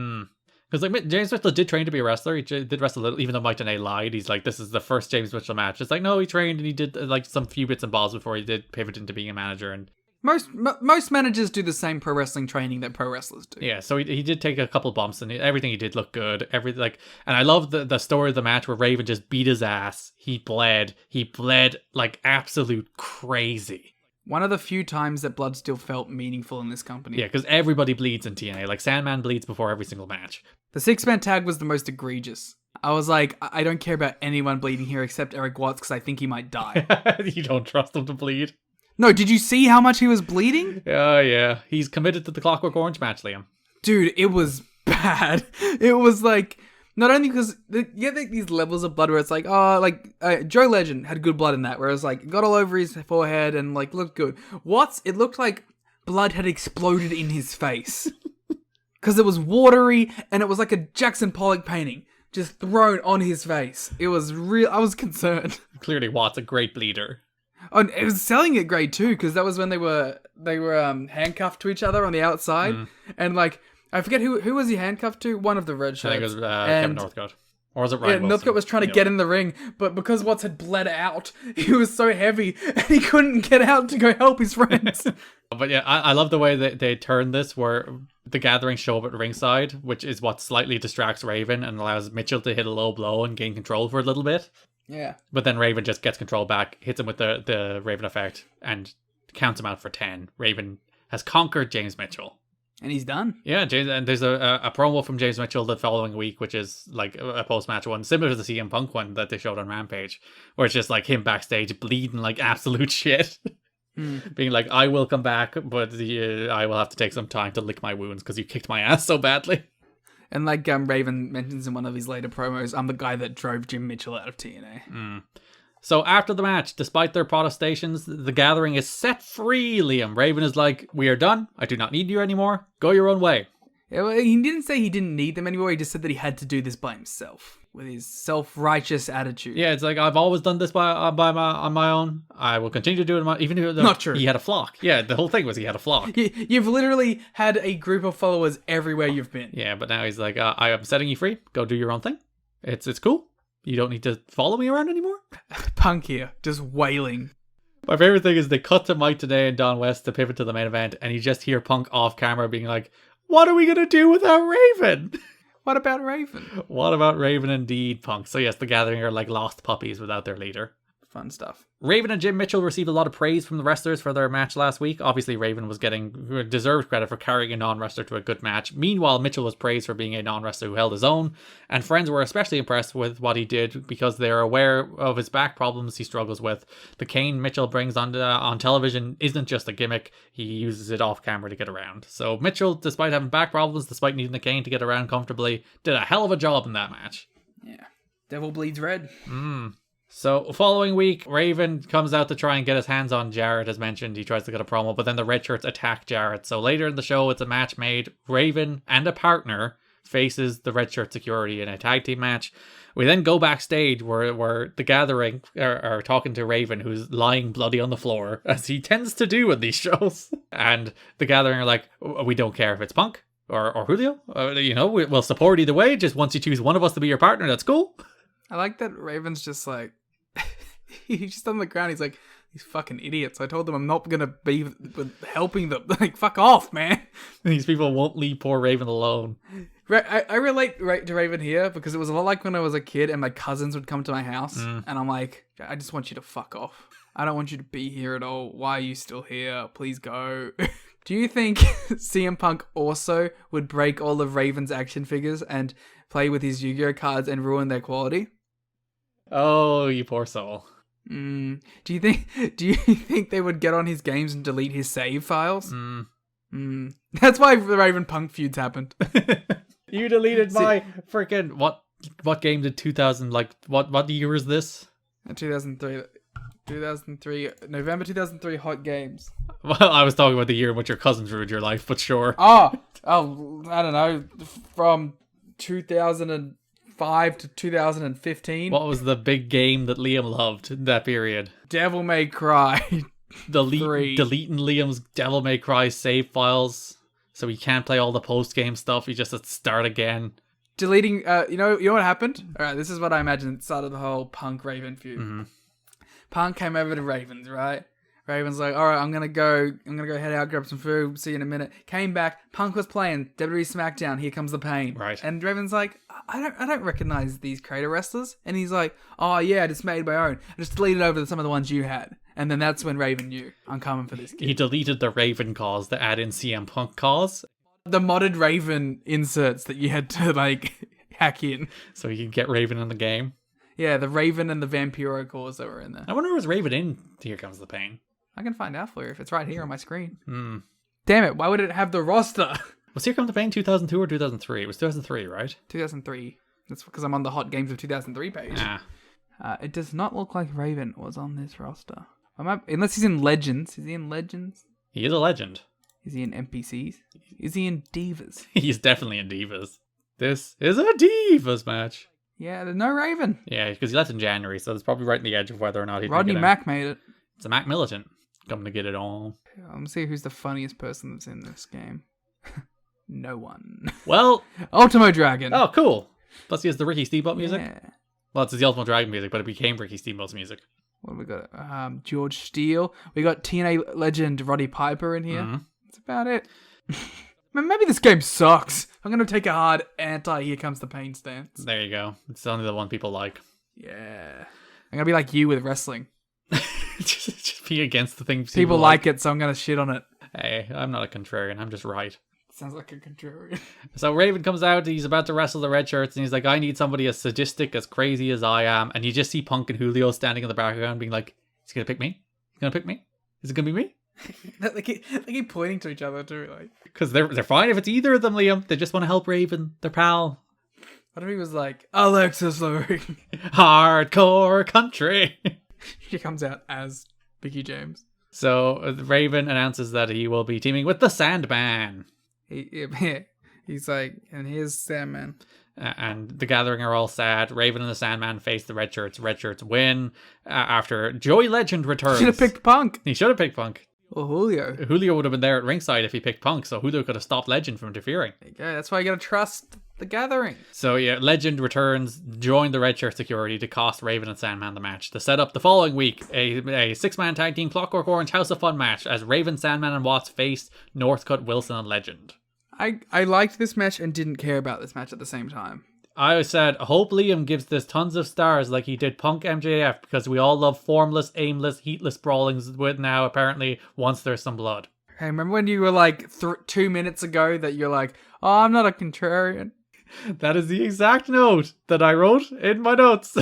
S5: Because like James Mitchell did train to be a wrestler. He did wrestle a little, even though Mike Tenay lied. He's like, this is the first James Mitchell match. It's like, no, he trained and he did like some few bits and bobs before he did pivot into being a manager. And
S6: most managers do the same pro wrestling training that pro wrestlers do.
S5: Yeah, so he did take a couple bumps, and everything he did looked good. And I love the story of the match where Raven just beat his ass. He bled like absolute crazy.
S6: One of the few times that blood still felt meaningful in this company.
S5: Yeah, because everybody bleeds in TNA. Like Sandman bleeds before every single match.
S6: The 6-man tag was the most egregious. I was like, I don't care about anyone bleeding here except Eric Watts because I think he might die.
S5: You don't trust him to bleed?
S6: No, did you see how much he was bleeding?
S5: Yeah. He's committed to the Clockwork Orange match, Liam.
S6: Dude, it was bad. It was like, not only because you get like these levels of blood where it's like, Joe Legend had good blood in that, where it was like, got all over his forehead and like looked good. Watts, it looked like blood had exploded in his face. Because it was watery and it was like a Jackson Pollock painting just thrown on his face. It was real. I was concerned.
S5: Clearly, Watts a great bleeder.
S6: Oh, and it was selling it great too, because that was when they were handcuffed to each other on the outside, and like I forget who was he handcuffed to? One of the red shirts.
S5: I think it was Kevin Northcutt, or was it Ryan Wilson?
S6: Northcutt was trying to get in the ring, but because Watts had bled out, he was so heavy and he couldn't get out to go help his friends.
S5: But yeah, I love the way that they turned this, where the Gathering show up at ringside, which is what slightly distracts Raven and allows Mitchell to hit a low blow and gain control for a little bit.
S6: Yeah.
S5: But then Raven just gets control back, hits him with the Raven effect, and counts him out for 10. Raven has conquered James Mitchell.
S6: And he's done.
S5: Yeah, James, and there's a promo from James Mitchell the following week, which is like a post-match one, similar to the CM Punk one that they showed on Rampage, where it's just like him backstage bleeding like absolute shit. Being like, I will come back, but I will have to take some time to lick my wounds because you kicked my ass so badly.
S6: And like Raven mentions in one of his later promos, I'm the guy that drove Jim Mitchell out of TNA.
S5: So after the match, despite their protestations, the Gathering is set free, Liam. Raven is like, we are done. I do not need you anymore. Go your own way.
S6: Yeah, well, he didn't say he didn't need them anymore. He just said that he had to do this by himself with his self-righteous attitude.
S5: Yeah, it's like, I've always done this on my own. I will continue to do it even though
S6: Not true.
S5: He had a flock. Yeah, the whole thing was he had a flock.
S6: You've literally had a group of followers everywhere you've been.
S5: Yeah, but now he's like, I am setting you free. Go do your own thing. It's cool. You don't need to follow me around anymore.
S6: Punk here, just wailing.
S5: My favorite thing is they cut to Mike today and Don West to pivot to the main event, and you just hear Punk off camera being like, "What are we gonna do without Raven?"
S6: What about Raven?
S5: What about Raven indeed, Punk? So yes, the Gathering are like lost puppies without their leader.
S6: Fun stuff.
S5: Raven and Jim Mitchell received a lot of praise from the wrestlers for their match last week. Obviously, Raven was getting deserved credit for carrying a non-wrestler to a good match. Meanwhile, Mitchell was praised for being a non-wrestler who held his own, and friends were especially impressed with what he did because they're aware of his back problems he struggles with. The cane Mitchell brings on television isn't just a gimmick. He uses it off camera to get around. So Mitchell, despite having back problems, despite needing the cane to get around comfortably, did a hell of a job in that match.
S6: Yeah. Devil bleeds red.
S5: So, following week, Raven comes out to try and get his hands on Jarrett, as mentioned. He tries to get a promo, but then the Red Shirts attack Jarrett. So, later in the show, it's a match made. Raven and a partner faces the Red Shirt security in a tag team match. We then go backstage where the Gathering are talking to Raven, who's lying bloody on the floor, as he tends to do in these shows. And the Gathering are like, "We don't care if it's Punk or Julio. We'll support either way. Just once you choose one of us to be your partner, that's cool."
S6: I like that Raven's just like, he's just on the ground. He's like, these fucking idiots. I told them I'm not going to be helping them. Like, fuck off, man.
S5: These people won't leave poor Raven alone.
S6: I relate to Raven here because it was a lot like when I was a kid and my cousins would come to my house and I'm like, I just want you to fuck off. I don't want you to be here at all. Why are you still here? Please go. Do you think CM Punk also would break all of Raven's action figures and play with his Yu-Gi-Oh cards and ruin their quality?
S5: Oh, you poor soul.
S6: Do you think they would get on his games and delete his save files? That's why the Raven Punk feuds happened.
S5: You deleted my freaking what game did 2000 what year is this?
S6: 2003 November 2003 Hot Games.
S5: Well, I was talking about the year in which your cousins ruined your life, but sure.
S6: Oh, I don't know, from 2005 to 2015.
S5: What was the big game that Liam loved in that period?
S6: Devil May Cry.
S5: Deleting Liam's Devil May Cry save files so he can't play all the post-game stuff. He just has to start again.
S6: Deleting, you know what happened? Alright, this is what I imagine started the whole Punk-Raven feud.
S5: Mm-hmm.
S6: Punk came over to Ravens, right? Raven's like, alright, I'm gonna go head out, grab some food, see you in a minute. Came back, Punk was playing WWE SmackDown, Here Comes the Pain.
S5: Right.
S6: And Raven's like, I don't recognize these creator wrestlers. And he's like, oh yeah, I just made my own. I just deleted over some of the ones you had. And then that's when Raven knew, I'm coming for this kid.
S5: He deleted the Raven cause to add in CM Punk cause.
S6: The modded Raven inserts that you had to hack in.
S5: So you could get Raven in the game.
S6: Yeah, the Raven and the Vampiro cores that were in there.
S5: I wonder was Raven in Here Comes the Pain.
S6: I can find out for you if it's right here on my screen. Damn it, why would it have the roster?
S5: Was Here Comes the Pain 2002 or 2003? It was 2003, right?
S6: 2003. That's because I'm on the Hot Games of 2003 page. It does not look like Raven was on this roster. Unless he's in Legends. Is he in Legends?
S5: He is a legend.
S6: Is he in NPCs? Is he in Divas?
S5: He's definitely in Divas. This is a Divas match.
S6: Yeah, there's no Raven.
S5: Yeah, because he left in January, so it's probably right in the edge of whether or not he's
S6: Rodney Mack made it.
S5: It's a Mac Militant. Coming to get it all.
S6: Let me see who's the funniest person that's in this game. No one.
S5: Well,
S6: Ultimo Dragon.
S5: Oh, cool. Plus he has the Ricky Steamboat music.
S6: Yeah.
S5: Well, it's the Ultimo Dragon music, but it became Ricky Steamboat's music.
S6: What have we got? George Steele. We got TNA legend Roddy Piper in here.
S5: Mm-hmm.
S6: That's about it. Man, maybe this game sucks. I'm going to take a hard Here Comes the Pain stance.
S5: There you go. It's only the one people like.
S6: Yeah. I'm going to be like you with wrestling.
S5: just be against the things
S6: people like it, so I'm going to shit on it.
S5: Hey, I'm not a contrarian. I'm just right.
S6: Sounds like a contrarian.
S5: So Raven comes out, he's about to wrestle the Red Shirts, and he's like, I need somebody as sadistic, as crazy as I am. And you just see Punk and Julio standing in the background being like, he's going to pick me? He's going to pick me? Is it going to be me?
S6: they keep pointing to each other too, like.
S5: Because they're fine if it's either of them, Liam. They just want to help Raven. They're pal.
S6: What if he was like, Alexis Luger?
S5: Hardcore country.
S6: She comes out as Vicky James.
S5: So Raven announces that he will be teaming with the Sandman.
S6: He's like, and here's Sandman.
S5: And the Gathering are all sad. Raven and the Sandman face the Red Shirts. Red Shirts win after Joey Legend returns.
S6: Should have picked Punk.
S5: He should have picked Punk.
S6: Or Julio.
S5: Julio would have been there at ringside if he picked Punk, so Julio could have stopped Legend from interfering.
S6: There you go. That's why you gotta trust the gathering.
S5: So yeah, Legend returns, join the Red Shirt security to cost Raven and Sandman the match. To set up the following week, a 6-man tag team Clockwork Orange House of Fun match as Raven, Sandman, and Watts faced Northcutt, Wilson, and Legend.
S6: I liked this match and didn't care about this match at the same time.
S5: I said, hope Liam gives this tons of stars like he did Punk MJF, because we all love formless, aimless, heatless brawlings with now, apparently, once there's some blood.
S6: Hey, remember when you were like 2 minutes ago that you're like, oh, I'm not a contrarian?
S5: That is the exact note that I wrote in my notes.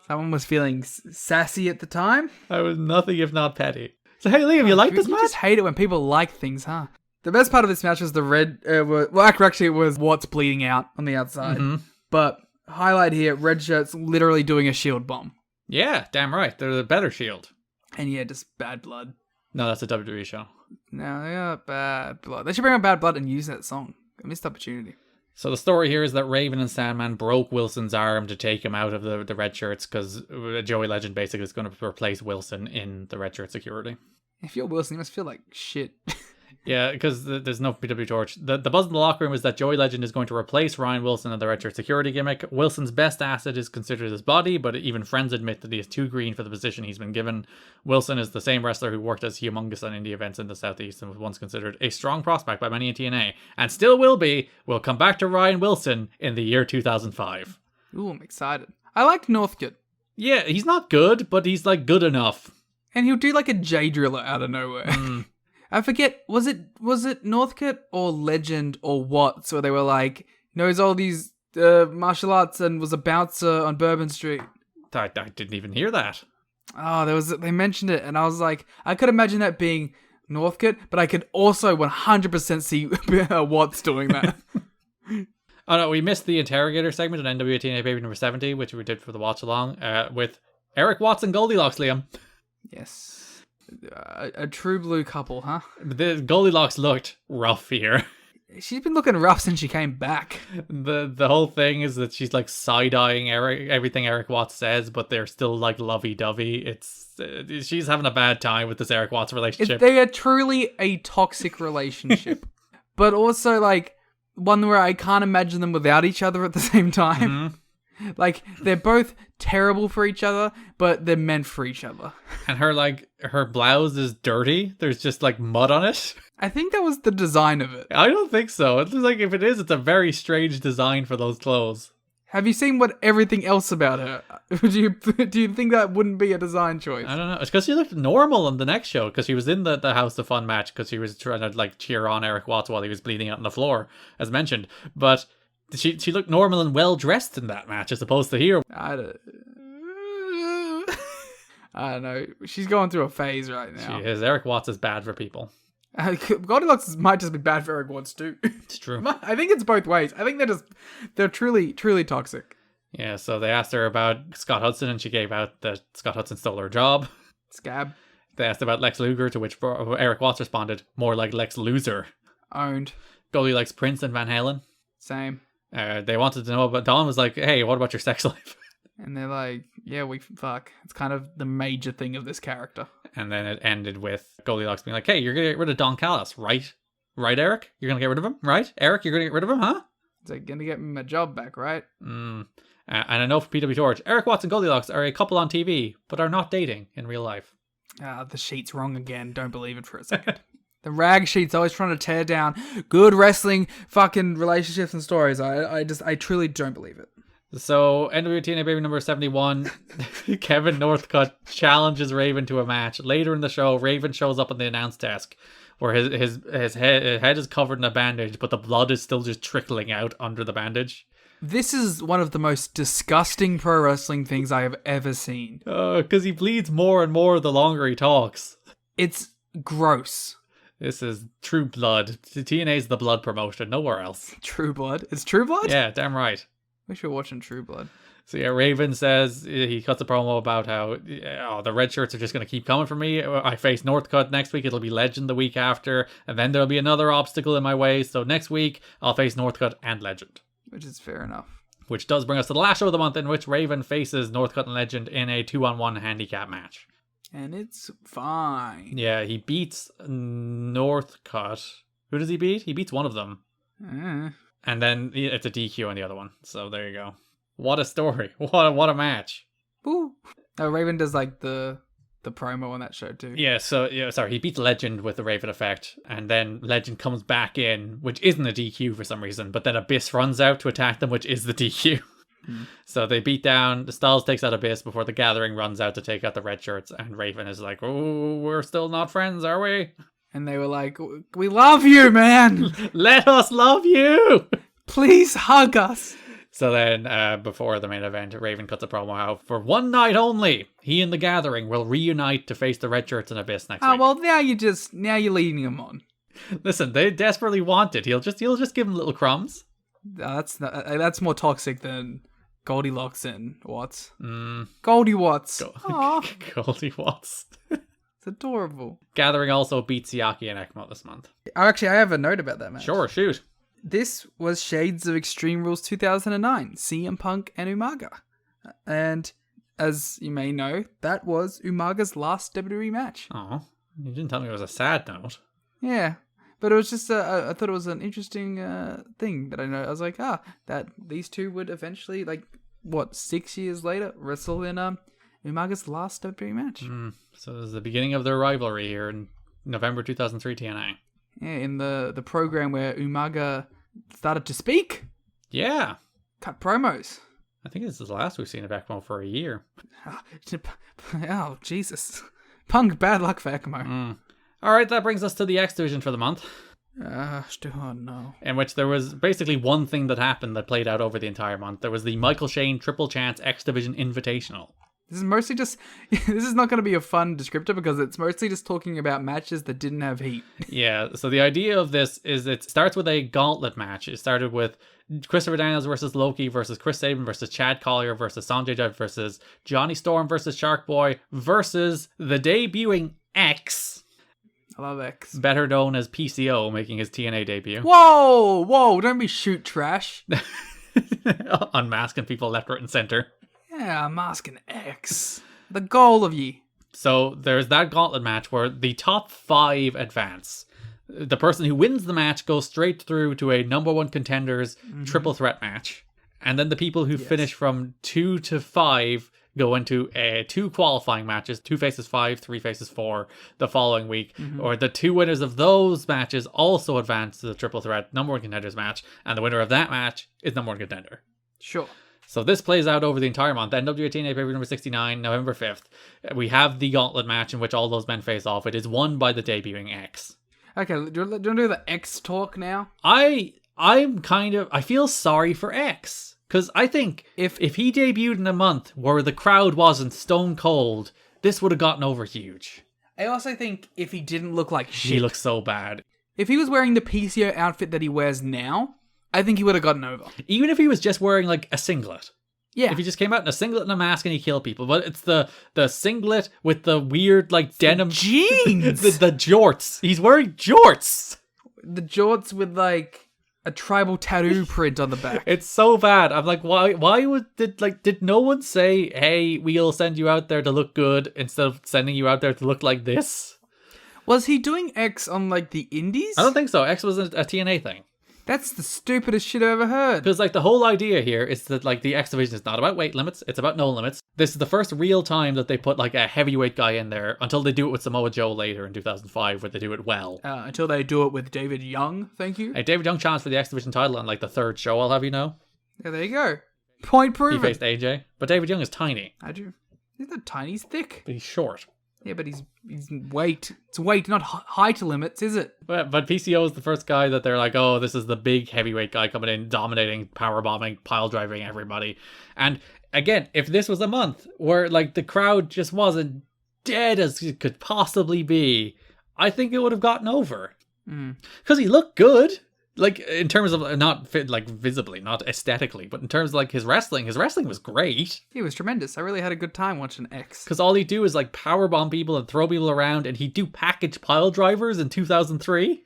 S6: Someone was feeling sassy at the time.
S5: I was nothing if not petty. So hey Liam, you like this
S6: You
S5: match?
S6: just hate it when people like things, huh? The best part of this match was the red... actually, it was Watts bleeding out on the outside.
S5: Mm-hmm.
S6: But highlight here, Red Shirt's literally doing a shield bomb.
S5: Yeah, damn right. They're the better Shield.
S6: And yeah, just bad blood.
S5: No, that's a WWE show.
S6: No, they got bad blood. They should bring out Bad Blood and use that song. A missed opportunity.
S5: So the story here is that Raven and Sandman broke Wilson's arm to take him out of the Red Shirts because Joey Legend basically is going to replace Wilson in the Red Shirt security.
S6: If you're Wilson, you must feel like shit.
S5: Yeah, because there's no PW Torch. The buzz in the locker room is that Joey Legend is going to replace Ryan Wilson in the Red Shirt security gimmick. Wilson's best asset is considered his body, but even friends admit that he is too green for the position he's been given. Wilson is the same wrestler who worked as humongous on indie events in the Southeast and was once considered a strong prospect by many in TNA, and still will be. We'll come back to Ryan Wilson in the year 2005.
S6: Ooh, I'm excited. I liked Northcutt.
S5: Yeah, he's not good, but he's like good enough.
S6: And he'll do like a J driller out of nowhere. I forget, was it Northcutt or Legend or Watts where they were like, knows all these martial arts and was a bouncer on Bourbon Street.
S5: I didn't even hear that.
S6: Oh, they mentioned it and I was like, I could imagine that being Northcutt, but I could also 100% see Watts doing that.
S5: Oh no, we missed the interrogator segment on NWA-TNA Baby number 70, which we did for the watch along, with Eric Watts and Goldilocks, Liam.
S6: Yes. A true blue couple, huh?
S5: The Goldilocks looked rough here.
S6: She's been looking rough since she came back.
S5: The whole thing is that she's like side-eyeing everything Eric Watts says, but they're still like lovey-dovey. She's having a bad time with this Eric Watts relationship.
S6: They are truly a toxic relationship. But also like one where I can't imagine them without each other at the same time. Mm-hmm. Like, they're both terrible for each other, but they're meant for each other.
S5: And her blouse is dirty. There's just like mud on it.
S6: I think that was the design of it.
S5: I don't think so. It's like, if it is, it's a very strange design for those clothes.
S6: Have you seen what everything else about her? Do you think that wouldn't be a design choice?
S5: I don't know. It's because she looked normal in the next show, because she was in the House of Fun match, because she was trying to like cheer on Eric Watts while he was bleeding out on the floor, as mentioned. But she looked normal and well dressed in that match, as opposed to here.
S6: I don't know. She's going through a phase right now.
S5: She is. Eric Watts is bad for people.
S6: Goldilocks might just be bad for Eric Watts too.
S5: It's true.
S6: I think it's both ways. I think they're truly toxic.
S5: Yeah, so they asked her about Scott Hudson, and she gave out that Scott Hudson stole her job.
S6: Scab.
S5: They asked about Lex Luger, to which Eric Watts responded, more like Lex Loser.
S6: Owned.
S5: Goldie likes Prince and Van Halen.
S6: Same.
S5: They wanted to know about... Dawn was like, hey, what about your sex life?
S6: And they're like, yeah, we fuck. It's kind of the major thing of this character.
S5: And then it ended with Goldilocks being like, hey, you're going to get rid of Don Callis, right? Right, Eric? You're going to get rid of him, right? Eric, you're going to get rid of him, huh?
S6: It's like, going to get me my job back, right?
S5: And I know for PW George, Eric Watts and Goldilocks are a couple on TV, but are not dating in real life.
S6: The sheet's wrong again. Don't believe it for a second. The rag sheet's always trying to tear down good wrestling fucking relationships and stories. I truly don't believe it.
S5: So, NWA-TNA Baby number 71, Kevin Northcutt challenges Raven to a match. Later in the show, Raven shows up on the announce desk where his head is covered in a bandage, but the blood is still just trickling out under the bandage.
S6: This is one of the most disgusting pro wrestling things I have ever seen.
S5: Because he bleeds more and more the longer he talks.
S6: It's gross.
S5: This is True Blood. TNA's the blood promotion, nowhere else.
S6: True Blood? It's True Blood?
S5: Yeah, damn right.
S6: Wish we were watching True Blood.
S5: So yeah, Raven says, he cuts a promo about how the red shirts are just going to keep coming for me. I face Northcutt next week. It'll be Legend the week after. And then there'll be another obstacle in my way. So next week, I'll face Northcutt and Legend.
S6: Which is fair enough.
S5: Which does bring us to the last show of the month, in which Raven faces Northcutt and Legend in a 2-on-1 handicap match.
S6: And it's fine.
S5: Yeah, he beats Northcutt. Who does he beat? He beats one of them. And then it's a DQ on the other one. So there you go. What a story. What a match.
S6: Ooh. Raven does like the promo on that show too.
S5: Yeah, he beats Legend with the Raven effect, and then Legend comes back in, which isn't a DQ for some reason, but then Abyss runs out to attack them, which is the DQ. So they beat down, the Styles takes out Abyss before the Gathering runs out to take out the red shirts, and Raven is like, oh, we're still not friends, are we?
S6: And they were like, we love you, man!
S5: Let us love you!
S6: Please hug us!
S5: So then, before the main event, Raven cuts a promo how for one night only, he and the Gathering will reunite to face the red shirts and Abyss next week.
S6: Well, now you're leading him on.
S5: Listen, they desperately want it. He'll just give them little crumbs.
S6: That's more toxic than Goldilocks and Watts. Goldie Watts.
S5: Goldie Watts.
S6: It's adorable.
S5: Gathering also beat Siaki and ECMO this month.
S6: Actually, I have a note about that match.
S5: Sure, shoot.
S6: This was Shades of Extreme Rules 2009, CM Punk and Umaga. And as you may know, that was Umaga's last WWE match.
S5: Oh, you didn't tell me it was a sad note.
S6: Yeah, but it was just, I thought it was an interesting thing that I know. I was like, that these two would eventually, 6 years later, wrestle in Umaga's last WWE match.
S5: So this is the beginning of their rivalry here in November 2003 TNA.
S6: Yeah, in the program where Umaga started to speak.
S5: Yeah.
S6: Cut promos.
S5: I think this is the last we've seen of ECMO for a year.
S6: Oh, Jesus. Punk, bad luck for ECMO.
S5: Alright, that brings us to the X Division for the month.
S6: Oh, no.
S5: In which there was basically one thing that happened that played out over the entire month. There was the Michael Shane Triple Chance X Division Invitational.
S6: This is mostly just... This is not going to be a fun descriptor because it's mostly just talking about matches that didn't have heat.
S5: Yeah, so the idea of this is it starts with a gauntlet match. It started with Christopher Daniels versus Loki versus Chris Sabin versus Chad Collier versus Sanjay Dutt versus Johnny Storm versus Shark Boy versus the debuting X.
S6: I love X.
S5: Better known as PCO, making his TNA debut.
S6: Whoa, don't be shoot trash.
S5: Unmasking people left, right, and center.
S6: Yeah, I'm asking X. The goal of ye.
S5: So there's that gauntlet match where the top 5 advance. The person who wins the match goes straight through to a number 1 contenders triple threat match. And then the people who finish from 2 to 5 go into 2 qualifying matches, 2 faces 5, 3 faces 4 the following week. Or the 2 winners of those matches also advance to the triple threat number 1 contenders match. And the winner of that match is number 1 contender.
S6: Sure.
S5: So this plays out over the entire month. NWA-TNA pay-per-view number 69, November 5th. We have the gauntlet match in which all those men face off. It is won by the debuting X.
S6: Okay, do you want to do the X talk now?
S5: I feel sorry for X. Because I think if he debuted in a month where the crowd wasn't stone cold, this would have gotten over huge.
S6: I also think if he didn't look like shit.
S5: He looks so bad.
S6: If he was wearing the PCO outfit that he wears now, I think he would have gotten over.
S5: Even if he was just wearing a singlet.
S6: Yeah.
S5: If he just came out in a singlet and a mask and he killed people. But it's the singlet with the weird denim
S6: jeans.
S5: the jorts. He's wearing jorts.
S6: The jorts with a tribal tattoo print on the back.
S5: It's so bad. I'm like, why did no one say, hey, we'll send you out there to look good instead of sending you out there to look like this?
S6: Was he doing X on the indies?
S5: I don't think so. X was a TNA thing.
S6: That's the stupidest shit I've ever heard.
S5: Because the whole idea here is that the X Division is not about weight limits, it's about no limits. This is the first real time that they put a heavyweight guy in there, until they do it with Samoa Joe later in 2005, where they do it well.
S6: Until they do it with David Young, thank you.
S5: Hey, David Young challenged for the X Division title on the 3rd show, I'll have you know.
S6: Yeah, there you go. Point proven.
S5: He faced AJ, but David Young is tiny.
S6: I do. He's not tiny, he's thick.
S5: But he's short.
S6: Yeah, but he's weight. It's weight, not height limits, is it?
S5: But PCO is the first guy that they're like, oh, this is the big heavyweight guy coming in, dominating, powerbombing, pile driving everybody. And again, if this was a month where the crowd just wasn't dead as it could possibly be, I think it would have gotten over. Because he looked good. In terms of not visibly, not aesthetically, but in terms of his wrestling was great.
S6: He was tremendous. I really had a good time watching X.
S5: Because all he'd do is powerbomb people and throw people around, and he'd do package pile drivers in 2003.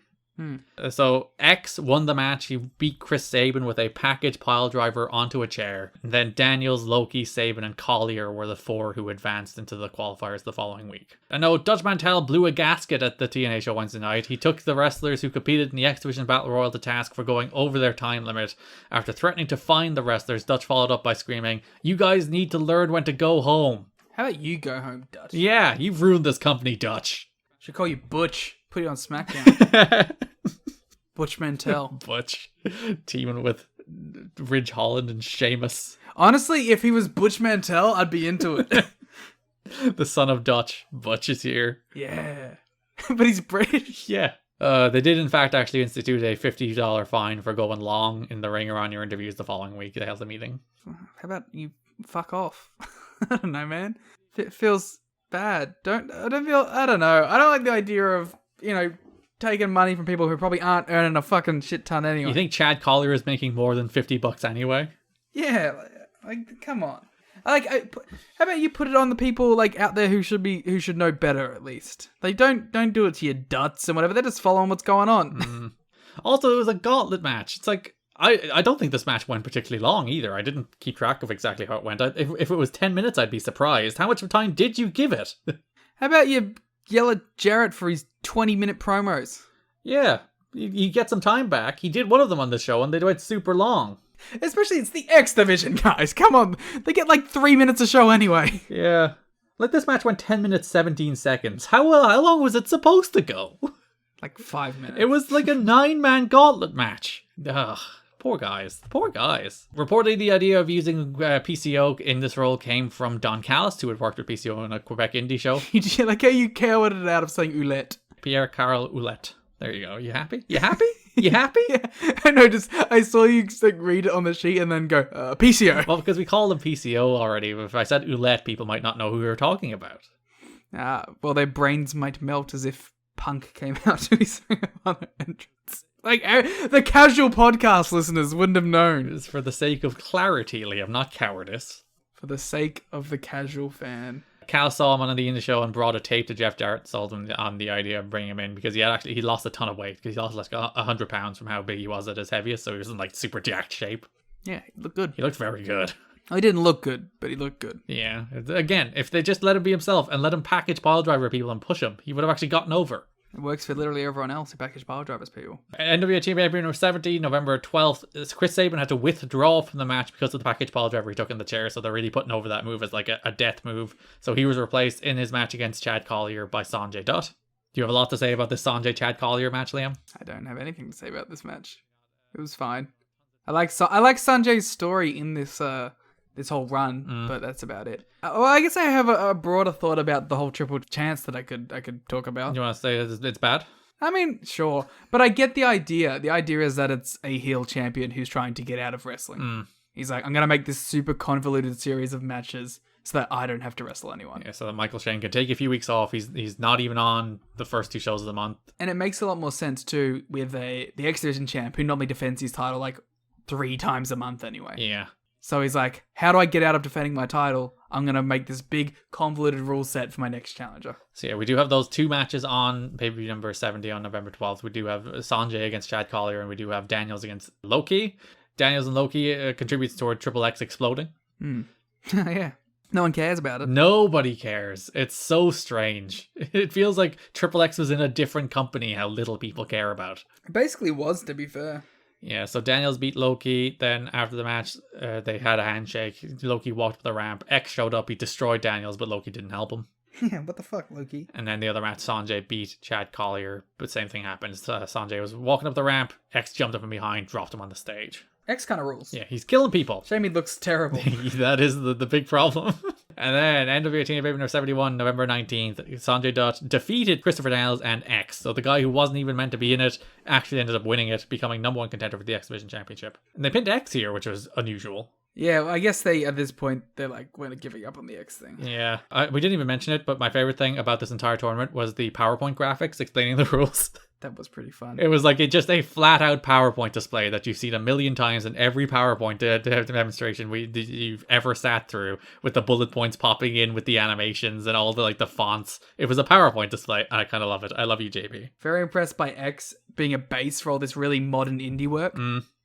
S5: So X won the match. He beat Chris Sabin with a package pile driver onto a chair. And then Daniels, Loki, Sabin, and Collier were the 4 who advanced into the qualifiers the following week. I know Dutch Mantel blew a gasket at the TNA show Wednesday night. He took the wrestlers who competed in the X Division Battle Royal to task for going over their time limit. After threatening to fine the wrestlers, Dutch followed up by screaming, "You guys need to learn when to go home."
S6: How about you go home, Dutch?
S5: Yeah, you've ruined this company, Dutch.
S6: Should call you Butch. Put you on SmackDown. Butch Mantel.
S5: Butch. Teaming with Ridge Holland and Sheamus.
S6: Honestly, if he was Butch Mantel, I'd be into it.
S5: The son of Dutch. Butch is here.
S6: Yeah. But he's British.
S5: Yeah. They did, in fact, actually institute a $50 fine for going long in the ring or on your interviews the following week. They held a meeting.
S6: How about you fuck off? I don't know, man. It feels bad. I don't know. I don't like the idea of, taking money from people who probably aren't earning a fucking shit ton anyway.
S5: You think Chad Collier is making more than $50 anyway?
S6: Yeah, like come on. How about you put it on the people like out there who should know better at least. They don't do it to your duts and whatever. They're just following what's going on.
S5: Also, it was a gauntlet match. It's like I don't think this match went particularly long either. I didn't keep track of exactly how it went. If it was 10 minutes, I'd be surprised. How much time did you give it?
S6: How about you yell at Jarrett for his 20-minute promos?
S5: Yeah, you get some time back. He did one of them on the show, and they went super long.
S6: Especially it's the X Division, guys. Come on. They get like 3 minutes a show anyway.
S5: Yeah. Like, this match went 10 minutes, 17 seconds. How long was it supposed to go?
S6: Like 5 minutes.
S5: It was like a 9-man gauntlet match. Ugh. Poor guys. Poor guys. Reportedly, the idea of using PCO in this role came from Don Callis, who had worked with PCO on a Quebec indie show.
S6: Like how you cowarded it out of saying Oulette.
S5: Pierre Carl Ouellette. There you go. You happy? You happy? You happy?
S6: Yeah. I know, I saw you like read it on the sheet and then go, PCO.
S5: Well, because we call them PCO already. If I said Oulette, people might not know who we were talking about.
S6: Well, their brains might melt as if Punk came out to his entrance. Like, the casual podcast listeners wouldn't have known.
S5: It's for the sake of clarity, Liam, not cowardice.
S6: For the sake of the casual fan.
S5: Cal saw him on the indie show and brought a tape to Jeff Jarrett, sold him on the idea of bringing him in because he lost a ton of weight because he lost like 100 pounds from how big he was at his heaviest, so he was in like super jacked shape.
S6: Yeah, he looked good.
S5: He looked very good.
S6: He didn't look good, but he looked good.
S5: Yeah. Again, if they just let him be himself and let him package pile driver people and push him, he would have actually gotten over.
S6: It works for literally everyone else who package pile drivers people.
S5: NWA-TNA number 70, November 12th. Chris Sabin had to withdraw from the match because of the package pile driver he took in the chair, so they're really putting over that move as like a death move. So he was replaced in his match against Chad Collier by Sanjay Dutt. Do you have a lot to say about this Sanjay-Chad Collier match, Liam?
S6: I don't have anything to say about this match. It was fine. I like Sanjay's story in this whole run, but that's about it. Well, I guess I have a broader thought about the whole triple chance that I could talk about.
S5: You want to say it's bad?
S6: I mean, sure, but I get the idea. The idea is that it's a heel champion who's trying to get out of wrestling. He's like, I'm gonna make this super convoluted series of matches so that I don't have to wrestle anyone.
S5: Yeah, so that Michael Shane can take a few weeks off. He's not even on the first 2 shows of the month. And
S6: it makes a lot more sense too with the X Division champ who normally defends his title like 3 times a month anyway.
S5: Yeah.
S6: So he's like, how do I get out of defending my title? I'm going to make this big convoluted rule set for my next challenger.
S5: So yeah, we do have those 2 matches on pay-per-view number 70 on November 12th. We do have Sanjay against Chad Collier, and we do have Daniels against Loki. Daniels and Loki contributes toward Triple X exploding.
S6: Yeah. No one cares about it.
S5: Nobody cares. It's so strange. It feels like Triple X was in a different company, how little people care about.
S6: It basically was, to be fair.
S5: Yeah, so Daniels beat Loki. Then after the match, they had a handshake. Loki walked up the ramp. X showed up. He destroyed Daniels, but Loki didn't help him.
S6: Yeah, what the fuck, Loki?
S5: And then the other match, Sanjay beat Chad Collier, but same thing happened. Sanjay was walking up the ramp. X jumped up from behind, dropped him on the stage.
S6: X kind of rules.
S5: Yeah, he's killing people.
S6: Shame he looks terrible.
S5: That is the big problem. And then NWA-TNA number 71, November 19th, Sanjay Dutt defeated Christopher Daniels and X. So the guy who wasn't even meant to be in it actually ended up winning it, becoming number 1 contender for the X Division Championship. And they pinned X here, which was unusual.
S6: Yeah, well, I guess at this point, they're like, we're giving up on the X thing.
S5: Yeah, we didn't even mention it, but my favorite thing about this entire tournament was the PowerPoint graphics explaining the rules.
S6: That was pretty fun.
S5: It was like just a flat out PowerPoint display that you've seen a million times in every PowerPoint demonstration you've ever sat through, with the bullet points popping in with the animations and all the fonts. It was a PowerPoint display, and I kind of love it. I love you, JB.
S6: Very impressed by X being a base for all this really modern indie work.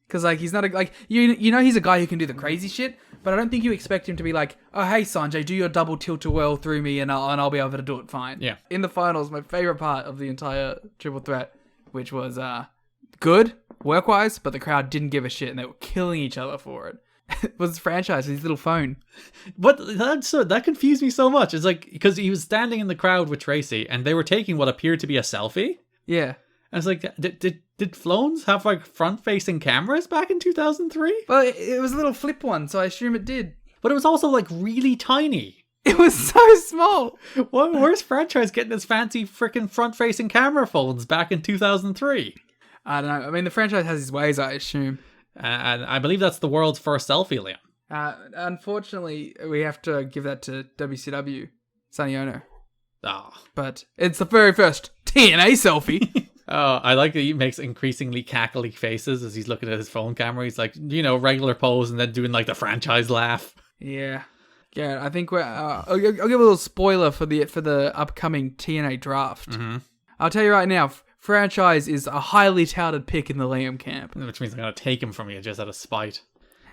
S6: Because like he's not you know he's a guy who can do the crazy shit, but I don't think you expect him to be like, oh hey Sanjay, do your double tilt-a-whirl through me and I'll be able to do it fine.
S5: Yeah.
S6: In the finals, my favorite part of the entire triple threat, which was good work-wise, but the crowd didn't give a shit and they were killing each other for it. Was Franchise with his little phone.
S5: But that confused me so much. It's like, because he was standing in the crowd with Tracy and they were taking what appeared to be a selfie.
S6: Yeah.
S5: I was like, did Flones have like front-facing cameras back in 2003?
S6: Well, it was a little flip one, so I assume it did.
S5: But it was also like really tiny.
S6: It was so small.
S5: Where's Franchise getting his fancy freaking front-facing camera phones back in 2003?
S6: I don't know. I mean, the Franchise has his ways, I assume.
S5: And I believe that's the world's first selfie, Liam.
S6: Unfortunately, we have to give that to WCW, Sonny Ono.
S5: Ah.
S6: But it's the very first TNA selfie.
S5: Oh, I like that he makes increasingly cackly faces as he's looking at his phone camera. He's like, regular pose and then doing like the Franchise laugh.
S6: Yeah. Yeah, I think I'll give a little spoiler for the upcoming TNA draft.
S5: Mm-hmm.
S6: I'll tell you right now, Franchise is a highly touted pick in the Liam camp.
S5: Which means I'm going to take him from you just out of spite.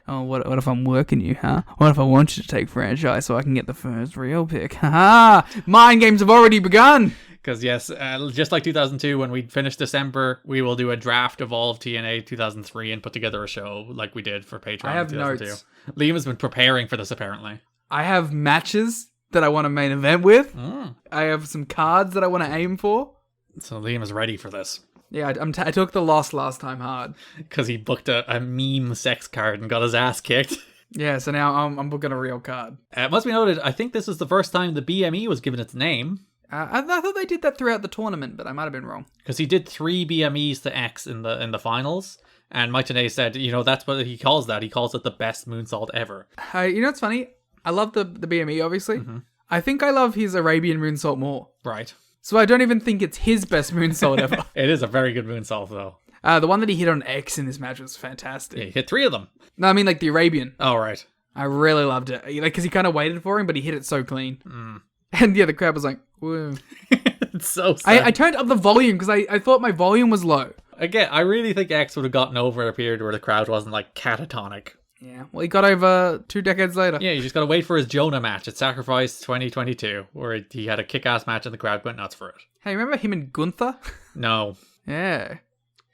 S6: Oh, what if I'm working you, huh? What if I want you to take Franchise so I can get the first real pick? Ha! Mind games have already begun!
S5: Because yes, just like 2002, when we finish December, we will do a draft of all of TNA 2003 and put together a show like we did for Patreon.
S6: I have
S5: in 2002.
S6: notes.
S5: Liam has been preparing for this, apparently.
S6: I have matches that I want to main event with.
S5: Mm.
S6: I have some cards that I want to aim for.
S5: So Liam is ready for this.
S6: Yeah, I took the loss last time hard.
S5: Because he booked a meme sex card and got his ass kicked.
S6: Yeah, so now I'm booking a real card.
S5: It must be noted, I think this is the first time the BME was given its name.
S6: I thought they did that throughout the tournament, but I might have been wrong.
S5: Because he did 3 BMEs to X in the finals. And Mike Tenay said, that's what he calls that. He calls it the best moonsault ever.
S6: You know what's funny? I love the BME, obviously.
S5: Mm-hmm.
S6: I think I love his Arabian moonsault more.
S5: Right.
S6: So I don't even think it's his best moonsault ever.
S5: It is a very good moonsault, though.
S6: The one that he hit on X in this match was fantastic.
S5: Yeah, he hit 3 of them.
S6: No, I mean like the Arabian.
S5: Oh, right.
S6: I really loved it. Like, because he kind of waited for him, but he hit it so clean. And yeah, the crowd was like, whoa.
S5: It's so sad.
S6: I turned up the volume because I thought my volume was low.
S5: Again, I really think X would have gotten over a period where the crowd wasn't like catatonic.
S6: Yeah, well, he got over 2 decades later.
S5: Yeah, you just gotta wait for his Jonah match at Sacrifice 2022, where he had a kick-ass match and the crowd went nuts for it.
S6: Hey, remember him and Gunther?
S5: No.
S6: Yeah.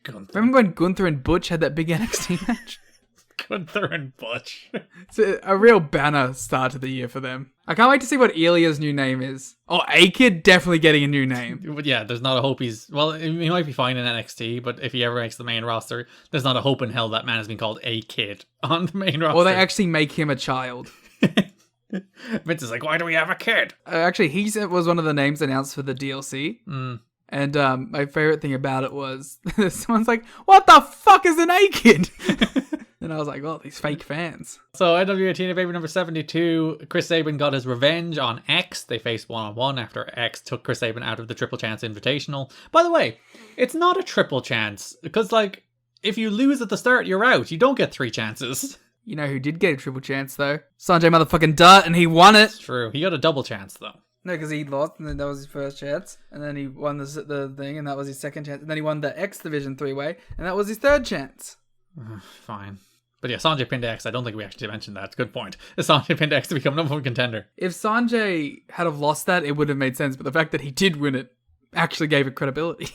S5: Gunther.
S6: Remember when Gunther and Butch had that big NXT match?
S5: Gunther and Butch.
S6: It's a real banner start to the year for them. I can't wait to see what Ilya's new name is. Oh, A-Kid definitely getting a new name.
S5: But yeah, there's not a hope he might be fine in NXT, but if he ever makes the main roster, there's not a hope in hell that man has been called A-Kid on the main roster.
S6: Or they actually make him a child.
S5: Vince is like, why do we have a kid?
S6: Actually, he was one of the names announced for the DLC. And my favorite thing about it was someone's like, what the fuck is an A-Kid? And I was like, well, these fake fans.
S5: So NWA-TNA Baby number 72, Chris Sabin got his revenge on X. They faced 1-on-1 after X took Chris Sabin out of the Triple Chance Invitational. By the way, it's not a triple chance, because like, if you lose at the start, you're out. You don't get 3 chances.
S6: You know who did get a triple chance, though? Sanjay motherfucking Dutt, and he won it.
S5: It's true. He got a double chance, though.
S6: No, because he lost, and then that was his first chance. And then he won the thing, and that was his second chance. And then he won the X Division 3-way, and that was his third chance.
S5: Fine. But yeah, Sanjay pinned X. I don't think we actually mentioned that. Good point. Sanjay pinned X to become number 1 contender.
S6: If Sanjay had have lost that, it would have made sense. But the fact that he did win it actually gave it credibility.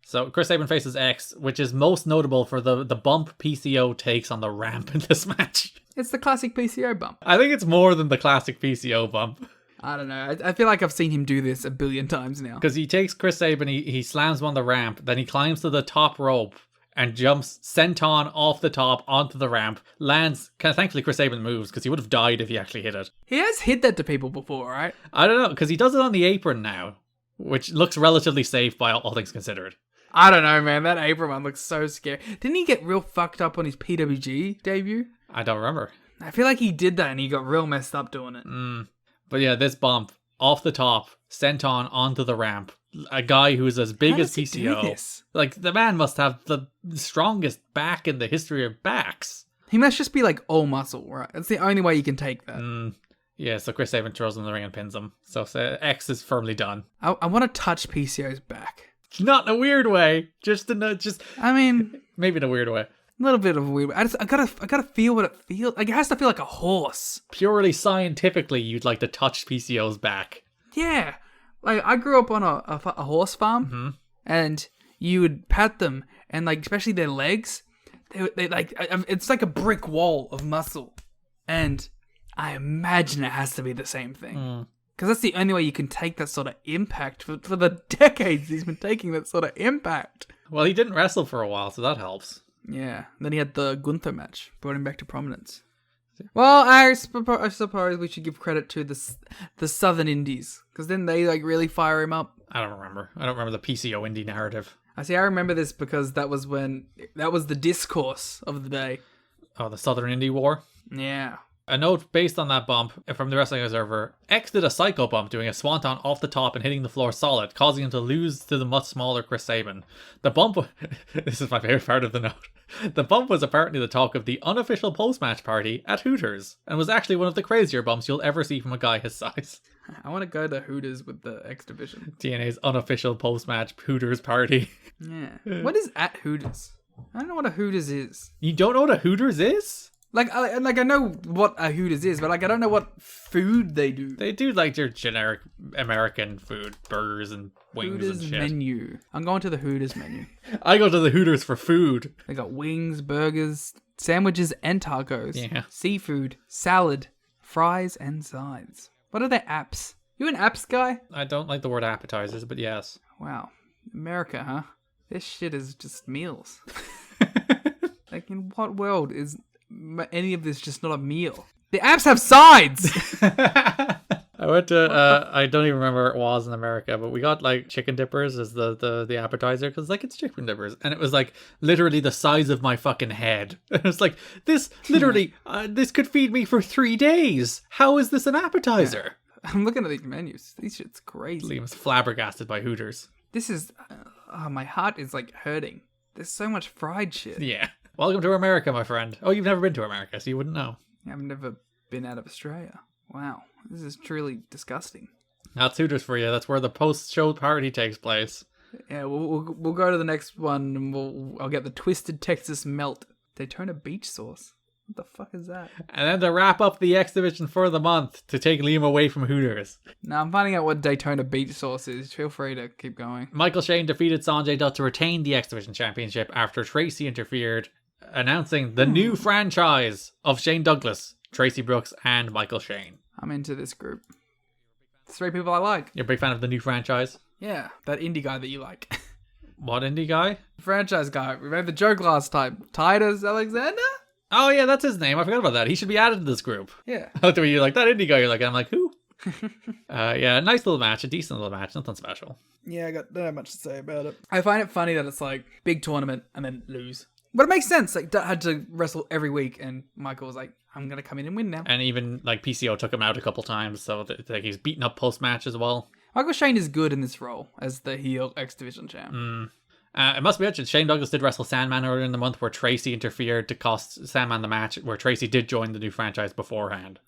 S5: So Chris Sabin faces X, which is most notable for the bump PCO takes on the ramp in this match.
S6: It's the classic PCO bump.
S5: I think it's more than the classic PCO bump.
S6: I don't know. I feel like I've seen him do this a billion times now.
S5: Because he takes Chris Sabin, he slams him on the ramp, then he climbs to the top rope and jumps senton off the top onto the ramp, lands. Thankfully, Chris Sabin moves because he would have died if he actually hit it.
S6: He has hit that to people before, right?
S5: I don't know, because he does it on the apron now, which looks relatively safe by all things considered.
S6: I don't know, man. That apron one looks so scary. Didn't he get real fucked up on his PWG debut?
S5: I don't remember.
S6: I feel like he did that and he got real messed up doing it.
S5: But yeah, this bump off the top, senton onto the ramp. A guy who's as big as PCO. Like, the man must have the strongest back in the history of backs.
S6: He must just be like all muscle, right? That's the only way you can take that.
S5: Yeah, so Chris Sabin throws him in the ring and pins him. So X is firmly done.
S6: I want to touch PCO's back.
S5: Not in a weird way.
S6: I mean,
S5: Maybe in a weird way.
S6: a little bit of a weird. I gotta feel what it feels like. It has to feel like a horse.
S5: Purely scientifically, you'd like to touch PCO's back.
S6: Yeah, like I grew up on a horse farm, and you would pat them, and like especially their legs, they like it's like a brick wall of muscle, and I imagine it has to be the same thing. Because that's the only way you can take that sort of impact for the decades he's been taking that sort of impact.
S5: Well, he didn't wrestle for a while, so that helps.
S6: Yeah. Then he had the Gunther match, brought him back to prominence. Well, I suppose we should give credit to the Southern Indies, because then they like really fire him up.
S5: I don't remember the PCO indie narrative.
S6: I remember this because that was the discourse of the day.
S5: Oh, the Southern Indie War?
S6: Yeah.
S5: A note based on that bump from the Wrestling Observer: X did a psycho bump, doing a swanton off the top and hitting the floor solid, causing him to lose to the much smaller Chris Sabin. The bump, this is my favorite part of the note. The bump was apparently the talk of the unofficial post-match party at Hooters, and was actually one of the crazier bumps you'll ever see from a guy his size.
S6: I want to go to Hooters with the X Division.
S5: TNA's unofficial post-match Hooters party.
S6: Yeah. What is at Hooters? I don't know what a Hooters is.
S5: You don't know what a Hooters is?
S6: Like I know what a Hooters is, but like I don't know what food they do.
S5: They do like your generic American food, burgers and wings
S6: Hooters
S5: and shit.
S6: menu. I'm going to the Hooters menu.
S5: I go to the Hooters for food.
S6: They got wings, burgers, sandwiches, and tacos.
S5: Yeah.
S6: Seafood, salad, fries, and sides. What are their apps? You an apps guy?
S5: I don't like the word appetizers, but yes.
S6: Wow. America, huh? This shit is just meals. Like, in what world is any of this just not a meal? The apps have sides!
S5: I went to, I don't even remember where it was in America, but we got like chicken dippers as the appetizer, because like it's chicken dippers. And it was like literally the size of my fucking head. And it's like, this literally, this could feed me for 3 days. How is this an appetizer?
S6: I'm looking at these menus. These shit's crazy.
S5: Liam's flabbergasted by Hooters.
S6: This is, my heart is like hurting. There's so much fried shit.
S5: Yeah. Welcome to America, my friend. Oh, you've never been to America, so you wouldn't know.
S6: I've never been out of Australia. Wow. This is truly disgusting.
S5: That's Hooters for you. That's where the post-show party takes place.
S6: Yeah, we'll go to the next one, and I'll get the Twisted Texas Melt Daytona Beach sauce. What the fuck is that?
S5: And then to wrap up the X Division for the month, to take Liam away from Hooters.
S6: Now I'm finding out what Daytona Beach sauce is. Feel free to keep going.
S5: Michael Shane defeated Sanjay Dutt to retain the X Division Championship after Tracy interfered, announcing the new franchise of Shane Douglas, Tracy Brooks, and Michael Shane.
S6: I'm into this group. 3 people I like.
S5: You're a big fan of the new franchise?
S6: Yeah, that indie guy that you like.
S5: What indie guy?
S6: Franchise guy. We made the joke last time. Titus Alexander?
S5: Oh yeah, that's his name. I forgot about that. He should be added to this group.
S6: Yeah.
S5: You're like, that indie guy. You're like, I'm like, who? Yeah, nice little match. A decent little match. Nothing special.
S6: Yeah, don't have much to say about it. I find it funny that it's like, big tournament and then lose. But it makes sense. Like, Dutt had to wrestle every week, and Michael was like, I'm going to come in and win now.
S5: And even, like, PCO took him out a couple times, so like he's beaten up post-match as well.
S6: Michael Shane is good in this role as the heel X Division champ.
S5: It must be mentioned, Shane Douglas did wrestle Sandman earlier in the month, where Tracy interfered to cost Sandman the match, where Tracy did join the new franchise beforehand.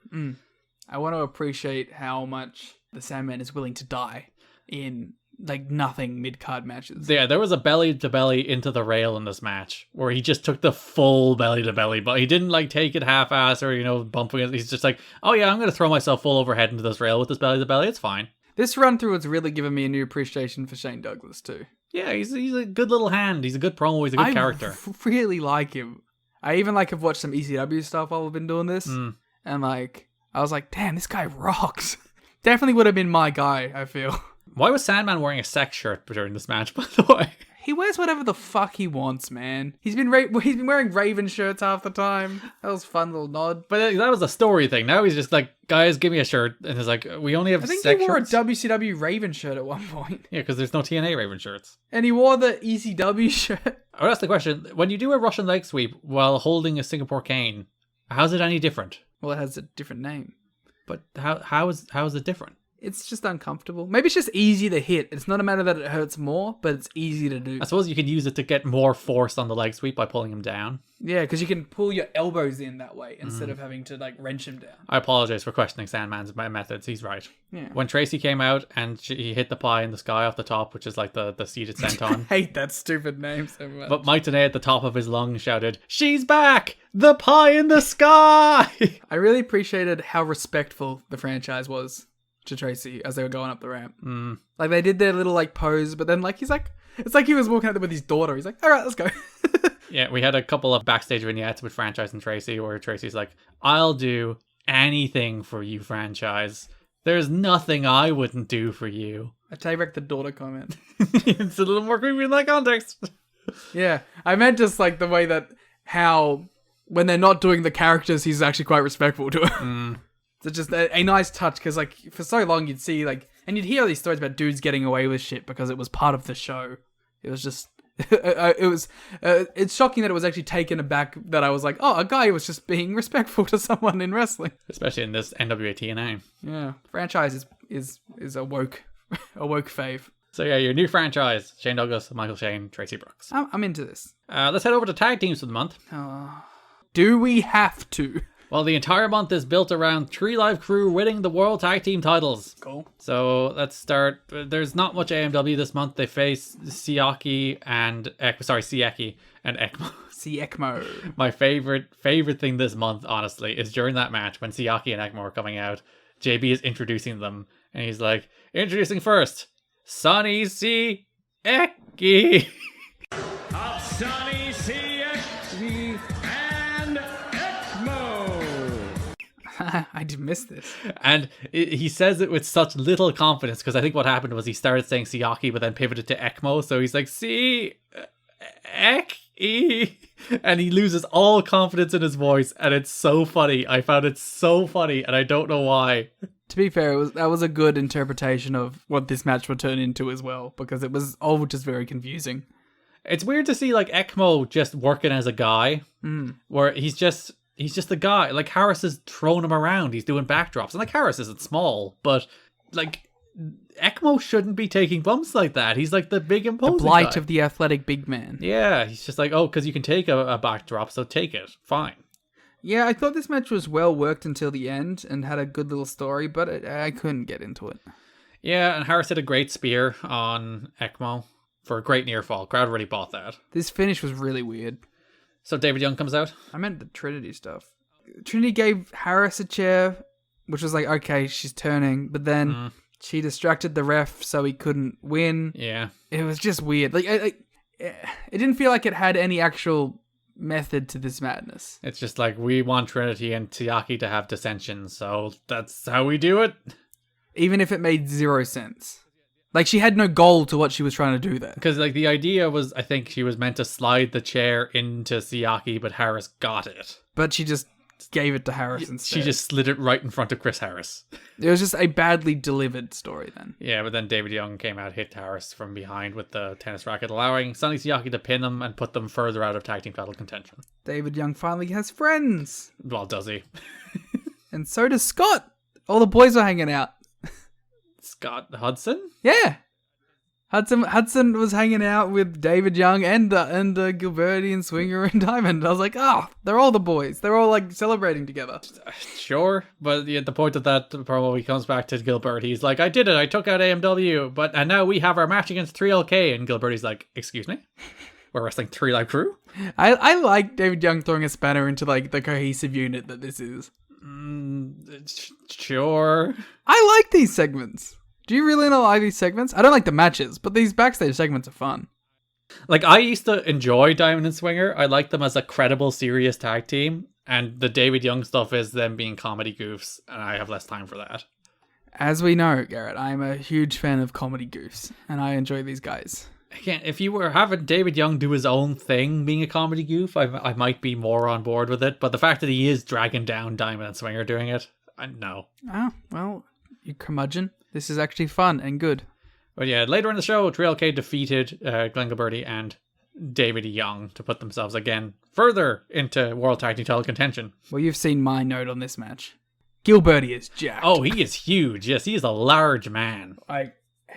S6: I want to appreciate how much the Sandman is willing to die in, like, nothing mid-card matches.
S5: Yeah, there was a belly-to-belly into the rail in this match, where he just took the full belly-to-belly, but he didn't, like, take it half-ass or, bumping it. He's just like, oh yeah, I'm going to throw myself full overhead into this rail with this belly-to-belly, it's fine. This
S6: run-through has really given me a new appreciation for Shane Douglas, too.
S5: Yeah, he's a good little hand. He's a good promo. He's a good character.
S6: I really like him. I even have watched some ECW stuff while I've been doing this, and like I was like, damn, this guy rocks. Definitely would have been my guy, I feel.
S5: Why was Sandman wearing a sex shirt during this match, by the way?
S6: He wears whatever the fuck he wants, man. He's been wearing Raven shirts half the time. That was a fun little nod.
S5: But that was a story thing. Now he's just like, guys, give me a shirt. And it's like, we only have 6 shirts. I think he wore
S6: a WCW Raven shirt at one point.
S5: Yeah, because there's no TNA Raven shirts.
S6: And he wore the ECW shirt.
S5: I would ask the question, when you do a Russian leg sweep while holding a Singapore cane, how's it any different?
S6: Well, it has a different name.
S5: But how is it different?
S6: It's just uncomfortable. Maybe it's just easy to hit. It's not a matter that it hurts more, but it's easy to do.
S5: I suppose you could use it to get more force on the leg sweep by pulling him down.
S6: Yeah, because you can pull your elbows in that way instead of having to like wrench him down.
S5: I apologize for questioning Sandman's methods. He's right.
S6: Yeah.
S5: When Tracy came out and he hit the pie in the sky off the top, which is like the seated senton.
S6: Hate that stupid name so much.
S5: But Mike Tenay at the top of his lungs shouted, "She's back! The pie in the sky!"
S6: I really appreciated how respectful the franchise was to Tracy as they were going up the ramp. Like they did their little like pose, but then like he's like, it's like he was walking out there with his daughter. He's like, all right, let's go.
S5: Yeah, we had a couple of backstage vignettes with Franchise and Tracy where Tracy's like, "I'll do anything for you, Franchise. There's nothing I wouldn't do for you."
S6: I take back the daughter comment.
S5: It's a little more creepy in that context.
S6: Yeah, I meant just like the way that how when they're not doing the characters, he's actually quite respectful to her. It's just a nice touch because like for so long you'd see like, and you'd hear all these stories about dudes getting away with shit because it was part of the show. It was just... it's shocking that it was actually taken aback that I was like, oh, a guy was just being respectful to someone in wrestling.
S5: Especially in this NWA-TNA.
S6: Yeah, franchise is a woke fave.
S5: So yeah, your new franchise: Shane Douglas, Michael Shane, Tracy Brooks.
S6: I'm into this.
S5: Let's head over to tag teams for the month.
S6: Do we have to?
S5: Well, the entire month is built around Tree Live Crew winning the World Tag Team titles.
S6: Cool.
S5: So let's start. There's not much AMW this month. They face Siaki and Sieki and ECMO.
S6: ECMO.
S5: My favorite thing this month, honestly, is during that match when Siaki and ECMO are coming out. JB is introducing them, and he's like, "Introducing first, Sonny C. Eki."
S4: Sonny CXV and ECMO.
S6: I did miss this.
S5: And he says it with such little confidence because I think what happened was he started saying Siaki but then pivoted to ECMO. So he's like, Eki. And he loses all confidence in his voice. And it's so funny. I found it so funny and I don't know why.
S6: To be fair, that was a good interpretation of what this match would turn into as well because it was all just very confusing.
S5: It's weird to see like ECMO just working as a guy where he's just a guy. Like Harris has thrown him around. He's doing backdrops. And like Harris isn't small, but like ECMO shouldn't be taking bumps like that. He's like the big imposing
S6: The blight
S5: guy.
S6: of the athletic big man.
S5: Yeah, he's just like, oh, because you can take a backdrop, so take it. Fine.
S6: Yeah, I thought this match was well worked until the end and had a good little story, but I couldn't get into it.
S5: Yeah, and Harris hit a great spear on ECMO for a great near fall. Crowd really bought that.
S6: This finish was really weird.
S5: So David Young comes out.
S6: I meant the Trinity stuff. Trinity gave Harris a chair, which was like, okay, she's turning, but then she distracted the ref so he couldn't win.
S5: Yeah.
S6: It was just weird. Like, it didn't feel like it had any actual method to this madness.
S5: It's just like, we want Trinity and Tiaki to have dissension, so that's how we do it.
S6: Even if it made zero sense. Like, she had no goal to what she was trying to do there.
S5: Because, like, the idea was, I think she was meant to slide the chair into Siaki, but Harris got it.
S6: But she just gave it to Harris instead.
S5: She just slid it right in front of Chris Harris.
S6: It was just a badly delivered story then.
S5: Yeah, but then David Young came out, hit Harris from behind with the tennis racket, allowing Sonny Siaki to pin them and put them further out of tag team title contention.
S6: David Young finally has friends.
S5: Well, does he?
S6: And so does Scott. All the boys were hanging out.
S5: Scott Hudson?
S6: Yeah. Hudson was hanging out with David Young and Gilberti and Swinger and Diamond. I was like, they're all the boys. They're all like celebrating together.
S5: Sure, but at the point of that promo, he comes back to Gilbert. He's like, I did it. I took out AMW, and now we have our match against 3LK. And Gilberti's like, excuse me? We're wrestling 3 Live Crew?
S6: I like David Young throwing a spanner into like the cohesive unit that this is.
S5: Sure.
S6: I like these segments. Do you really not like these segments? I don't like the matches, but these backstage segments are fun.
S5: Like, I used to enjoy Diamond and Swinger. I like them as a credible, serious tag team. And the David Young stuff is them being comedy goofs, and I have less time for that.
S6: As we know, Garrett, I'm a huge fan of comedy goofs, and I enjoy these guys.
S5: Again, if you were having David Young do his own thing, being a comedy goof, I might be more on board with it. But the fact that he is dragging down Diamond and Swinger doing it, no.
S6: Oh, well, you curmudgeon. This is actually fun and good.
S5: But yeah, later in the show, 3LK defeated Glenn Gilberti and David Young to put themselves again further into World Tag Team title contention.
S6: Well, you've seen my note on this match. Gilberti is jacked.
S5: Oh, he is huge. Yes, he is a large man.
S6: Like,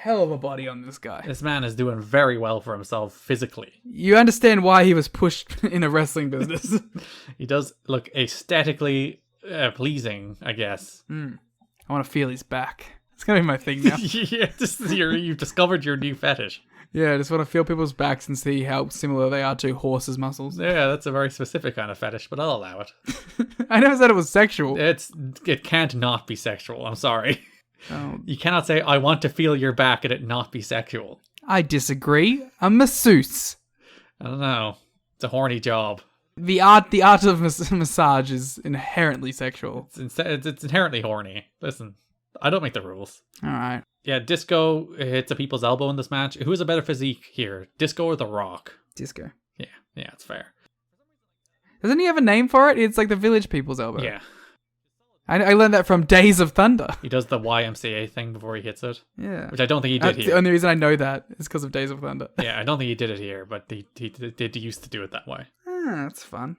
S6: hell of a body on this guy.
S5: This man is doing very well for himself physically.
S6: You understand why he was pushed in a wrestling business.
S5: He does look aesthetically pleasing, I guess.
S6: I want to feel his back. It's going to be my thing now.
S5: Yeah, you've discovered your new fetish.
S6: Yeah, I just want to feel people's backs and see how similar they are to horses' muscles.
S5: Yeah, that's a very specific kind of fetish, but I'll allow it.
S6: I never said it was sexual.
S5: It can't not be sexual. I'm sorry.
S6: Oh.
S5: You cannot say, I want to feel your back and it not be sexual.
S6: I disagree. A masseuse.
S5: I don't know. It's a horny job.
S6: The art of massage is inherently sexual.
S5: It's inherently horny. Listen, I don't make the rules.
S6: All right.
S5: Yeah, Disco hits a people's elbow in this match. Who has a better physique here, Disco or The Rock?
S6: Disco.
S5: Yeah, it's fair.
S6: Doesn't he have a name for it? It's like the Village People's elbow.
S5: Yeah.
S6: I learned that from Days of Thunder.
S5: He does the YMCA thing before he hits it.
S6: Yeah.
S5: Which I don't think he did here.
S6: The only reason I know that is because of Days of Thunder.
S5: Yeah, I don't think he did it here, but he did used to do it that way.
S6: That's fun.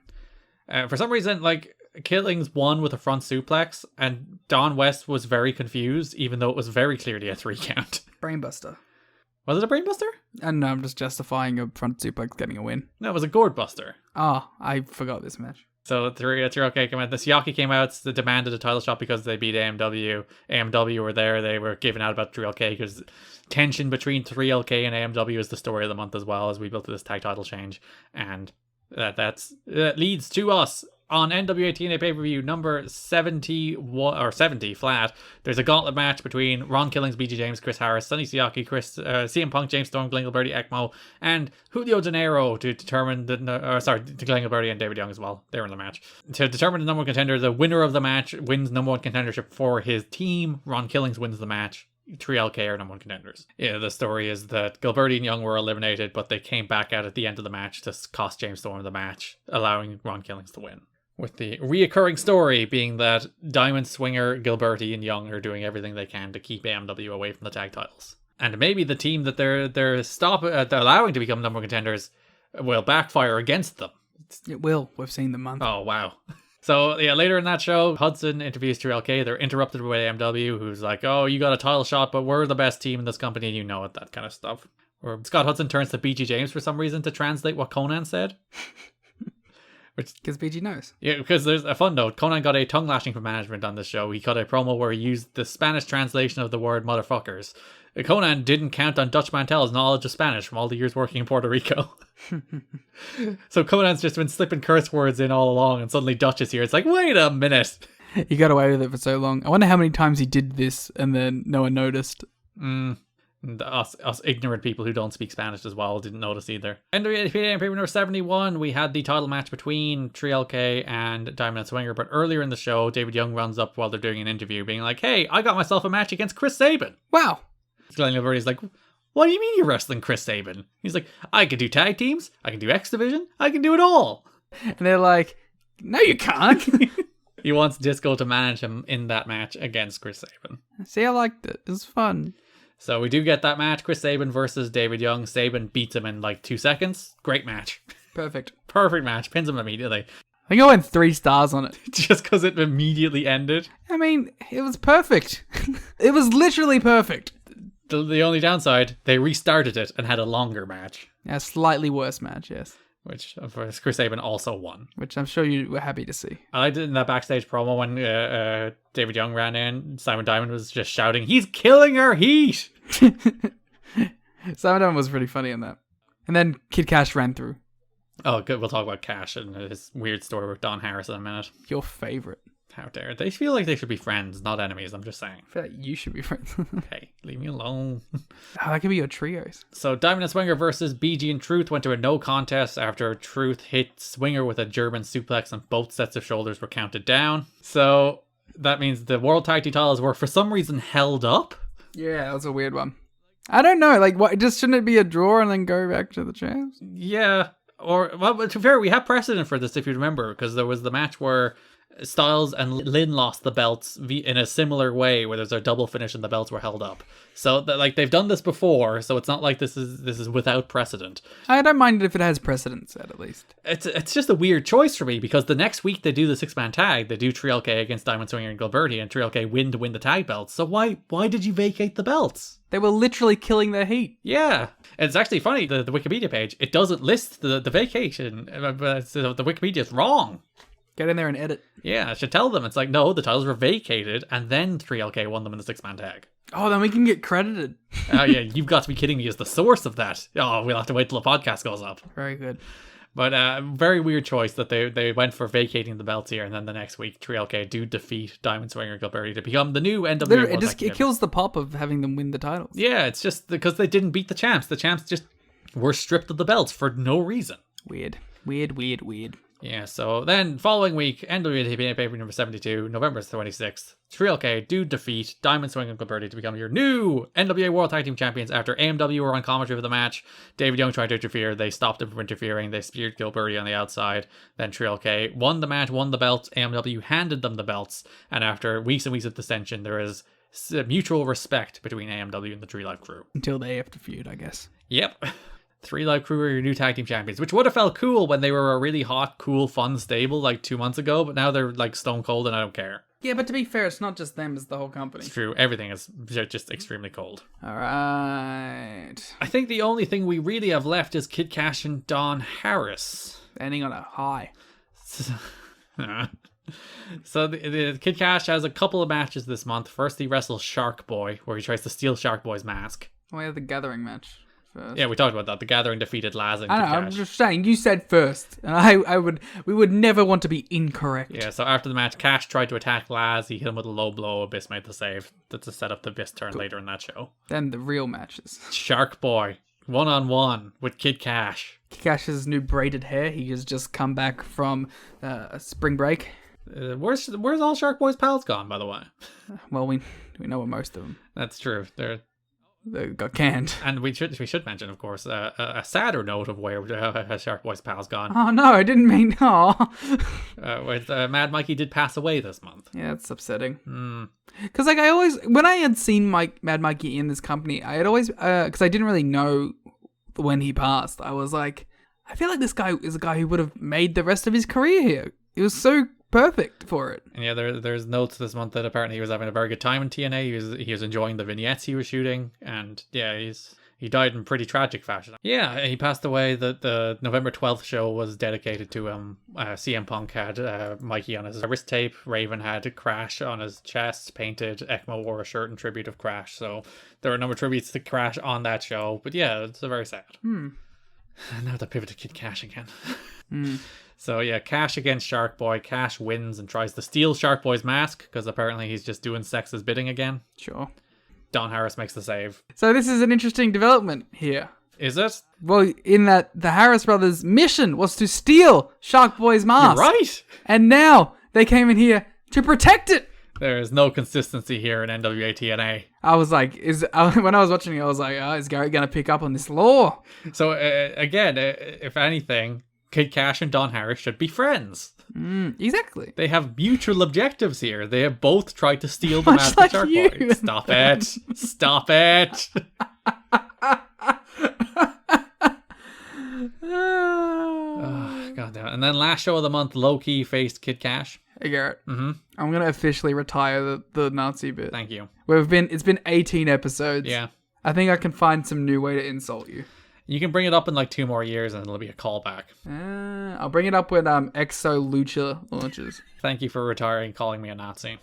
S5: For some reason, like, Killings won with a front suplex, and Don West was very confused, even though it was very clearly a 3 count.
S6: Brainbuster.
S5: Was it a brainbuster?
S6: And I'm just justifying a front suplex getting a win.
S5: No, it was a gourd buster.
S6: Oh, I forgot this match.
S5: So 3LK came out. The Siaki came out, demanded a title shot because they beat AMW. AMW were there. They were giving out about 3LK because tension between 3LK and AMW is the story of the month as well, as we built this tag title change. And that leads to us on NWA-TNA pay-per-view number 70 flat. There's a gauntlet match between Ron Killings, BG James, Chris Harris, Sonny Siaki, CM Punk, James Storm, Glenn Gilberti, ECMO, and Julio De Niro to determine to Glenn Gilberti and David Young as well. They were in the match. To determine the number one contender, the winner of the match wins number one contendership for his team. Ron Killings wins the match. 3LK are number one contenders. Yeah, the story is that Gilberti and Young were eliminated, but they came back out at the end of the match to cost James Storm the match, allowing Ron Killings to win. With the reoccurring story being that Diamond, Swinger, Gilberti, and Young are doing everything they can to keep AMW away from the tag titles. And maybe the team that they're allowing to become number one contenders will backfire against them.
S6: It will. We've seen the month.
S5: Oh, wow. So, yeah, later in that show, Hudson interviews 3LK. They're interrupted by AMW, who's like, oh, you got a title shot, but we're the best team in this company, and you know it, that kind of stuff. Or Scott Hudson turns to BG James for some reason to translate what Conan said.
S6: Because BG knows.
S5: Yeah, because there's a fun note. Conan got a tongue lashing from management on this show. He cut a promo where he used the Spanish translation of the word motherfuckers. Conan didn't count on Dutch Mantel's knowledge of Spanish from all the years working in Puerto Rico. So Conan's just been slipping curse words in all along, and suddenly Dutch is here. It's like, wait a minute.
S6: He got away with it for so long. I wonder how many times he did this and then no one noticed.
S5: Us ignorant people who don't speak Spanish as well didn't notice either. NWA-TNA pay-per-view number 71, we had the title match between 3LK and Diamond and Swinger, but earlier in the show, David Young runs up while they're doing an interview being like, hey, I got myself a match against Chris Sabin.
S6: Wow.
S5: Glenn Gilberti's like, what do you mean you're wrestling Chris Sabin? He's like, I can do tag teams, I can do X Division, I can do it all.
S6: And they're like, no you can't.
S5: He wants Disco to manage him in that match against Chris Sabin.
S6: See, I liked it. It was fun.
S5: So we do get that match, Chris Sabin versus David Young. Sabin beats him in like 2 seconds. Great match.
S6: Perfect.
S5: Perfect match. Pins him immediately.
S6: I think I went 3 stars on it.
S5: Just because it immediately ended.
S6: I mean, it was perfect. It was literally perfect.
S5: The only downside, they restarted it and had a longer match.
S6: A slightly worse match, yes.
S5: Which, of course, Chris Sabin also won.
S6: Which I'm sure you were happy to see.
S5: I liked it in that backstage promo when David Young ran in. Simon Diamond was just shouting, he's killing our heat!
S6: Simon Diamond was pretty funny in that. And then Kid Cash ran through.
S5: Oh, good. We'll talk about Cash and his weird story with Don Harris in a minute.
S6: Your favorite.
S5: How dare they feel like they should be friends, not enemies. I'm just saying.
S6: I feel like you should be friends.
S5: Hey, leave me alone.
S6: Oh, that could be your trios.
S5: So Diamond and Swinger versus BG and Truth went to a no contest after Truth hit Swinger with a German suplex and both sets of shoulders were counted down. So that means the World Tag Team titles were for some reason held up.
S6: Yeah, that was a weird one. I don't know. Like, what? Just shouldn't it be a draw and then go back to the champs?
S5: Yeah. Or, well, to be fair, we have precedent for this if you remember, because there was the match where Styles and Lynn lost the belts in a similar way, where there's a double finish and the belts were held up. So like they've done this before, so it's not like this is without precedent.
S6: I don't mind it if it has precedent set, at least.
S5: It's just a weird choice for me, because the next week they do the 6-man tag. They do Trio K against Diamond Swinger and Gilberti, and Trio K win to win the tag belts. So why did you vacate the belts?
S6: They were literally killing their heat.
S5: Yeah. It's actually funny, the Wikipedia page, it doesn't list the vacation. So the Wikipedia's wrong.
S6: Get in there and edit.
S5: Yeah, I should tell them. It's like, no, the titles were vacated, and then 3LK won them in the 6-man tag.
S6: Oh, then we can get credited.
S5: Oh, yeah, you've got to be kidding me as the source of that. Oh, we'll have to wait till the podcast goes up.
S6: Very good.
S5: But very weird choice that they went for vacating the belts here, and then the next week 3LK do defeat Diamond Swinger and Gilberti to become the new NWA World Tag Team.
S6: It kills the pop of having them win the titles.
S5: Yeah, it's just because they didn't beat the champs. The champs just were stripped of the belts for no reason.
S6: Weird.
S5: Yeah, so then following week, NWA-TNA pay-per-view number 72, November 26th, 3LK do defeat Diamond Swing and Gilberti to become your new NWA World Tag Team Champions after AMW were on commentary for the match. David Young tried to interfere. They stopped him from interfering. They speared Gilberti on the outside. Then 3LK won the match, won the belts. AMW handed them the belts. And after weeks and weeks of dissension, there is mutual respect between AMW and the Tree Life Crew.
S6: Until they have to feud, I guess.
S5: Yep. 3 Live Crew are your new tag team champions, which would have felt cool when they were a really hot, cool, fun stable like 2 months ago, but now they're like stone cold and I don't care.
S6: Yeah, but to be fair, it's not just them, it's the whole company.
S5: It's true. Everything is just extremely cold.
S6: All right.
S5: I think the only thing we really have left is Kid Cash and Don Harris.
S6: Ending on a high.
S5: So the Kid Cash has a couple of matches this month. First, he wrestles Shark Boy, where he tries to steal Shark Boy's mask.
S6: We have the Gathering match first.
S5: Yeah, we talked about that. The Gathering defeated Laz and
S6: I
S5: Kid
S6: know,
S5: Cash.
S6: I'm just saying, you said first. And we would never want to be incorrect.
S5: Yeah, so after the match, Cash tried to attack Laz. He hit him with a low blow. Abyss made the save. That's a set up the Abyss turn later in that show.
S6: Then the real matches.
S5: Shark Boy, 1-on-1 with Kid Cash.
S6: Kid Cash's new braided hair. He has just come back from spring break.
S5: Where's all Shark Boy's pals gone, by the way?
S6: Well, we know where most of them.
S5: That's true.
S6: They got canned.
S5: And we should mention, of course, a sadder note of where Shark Boy's pals gone.
S6: Oh no, I didn't mean.
S5: With Mad Mikey did pass away this month.
S6: Yeah, it's upsetting. Because like when I had seen Mad Mikey in this company, I had always because I didn't really know when he passed. I was like, I feel like this guy is a guy who would have made the rest of his career here. He was so perfect for it.
S5: And yeah, there's notes this month that apparently he was having a very good time in TNA. He was enjoying the vignettes he was shooting, and yeah, he died in pretty tragic fashion. Yeah, he passed away. The November 12th show was dedicated to him. CM Punk had Mikey on his wrist tape. Raven had Crash on his chest painted. ECMO wore a shirt in tribute of Crash. So there were a number of tributes to Crash on that show. But yeah, it's very sad. And now they pivot to Kid Cash again. So yeah, Cash against Shark Boy. Cash wins and tries to steal Shark Boy's mask because apparently he's just doing Sex's bidding again.
S6: Sure.
S5: Don Harris makes the save.
S6: So this is an interesting development here.
S5: Is it?
S6: Well, in that the Harris brothers' mission was to steal Shark Boy's mask.
S5: You're right.
S6: And now they came in here to protect it.
S5: There is no consistency here in NWA-TNA.
S6: I was like, when I was watching it, I was like, is Garrett going to pick up on this lore?
S5: So again, if anything, Kid Cash and Don Harris should be friends.
S6: Exactly.
S5: They have mutual objectives here. They have both tried to steal the
S6: Much
S5: mask
S6: like
S5: of Shark
S6: you.
S5: Boy. Stop it. Stop it. Oh, God damn it. And then last show of the month, Low-Key faced Kid Cash.
S6: Hey Garrett, I'm going to officially retire the Nazi bit.
S5: Thank you.
S6: It's been 18 episodes.
S5: Yeah.
S6: I think I can find some new way to insult you.
S5: You can bring it up in like 2 more years and it'll be a callback.
S6: I'll bring it up when Exo Lucha launches.
S5: Thank you for retiring, calling me a Nazi.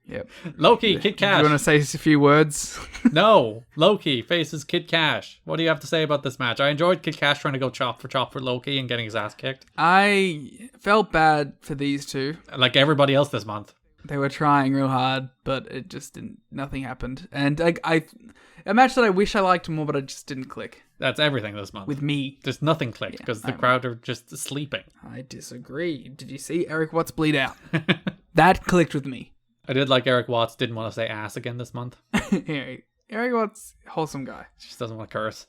S6: Yep.
S5: Low-Key, Kid Cash.
S6: You want to say a few words?
S5: No. Low-Key faces Kid Cash. What do you have to say about this match? I enjoyed Kid Cash trying to go chop for Low-Key and getting his ass kicked.
S6: I felt bad for these two.
S5: Like everybody else this month.
S6: They were trying real hard, but it just didn't. Nothing happened. And a match that I wish I liked more, but it just didn't click.
S5: That's everything this month.
S6: With me.
S5: There's nothing clicked because the crowd are just sleeping.
S6: I disagree. Did you see Eric Watts bleed out? That clicked with me.
S5: I did like Eric Watts didn't want to say ass again this month.
S6: Eric Watts, wholesome guy.
S5: Just doesn't want to curse.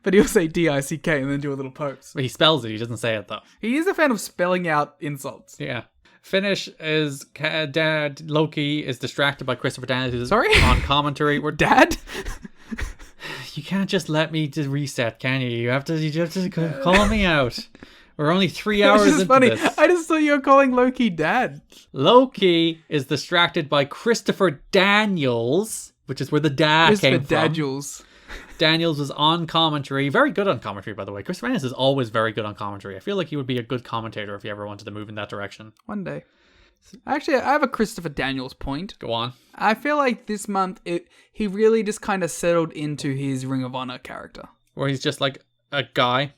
S6: But But he'll say D-I-C-K and then do a little pose.
S5: But he spells it. He doesn't say it, though.
S6: He is a fan of spelling out insults.
S5: Yeah. Finish is Dad Loki is distracted by Christopher Daniels, who's
S6: Sorry?
S5: on commentary.
S6: Dad?
S5: You can't just let me just reset, can you? You have to call me out. We're only 3 hours
S6: Which is
S5: into
S6: funny.
S5: this.
S6: I just thought you were calling Loki Dad.
S5: Loki is distracted by Christopher Daniels, which is where the dad came from.
S6: Daniels.
S5: Daniels was on commentary. Very good on commentary, by the way. Christopher Daniels is always very good on commentary. I feel like he would be a good commentator if he ever wanted to move in that direction.
S6: One day. Actually, I have a Christopher Daniels point.
S5: Go on.
S6: I feel like this month, he really just kind of settled into his Ring of Honor character.
S5: Where he's just like a guy.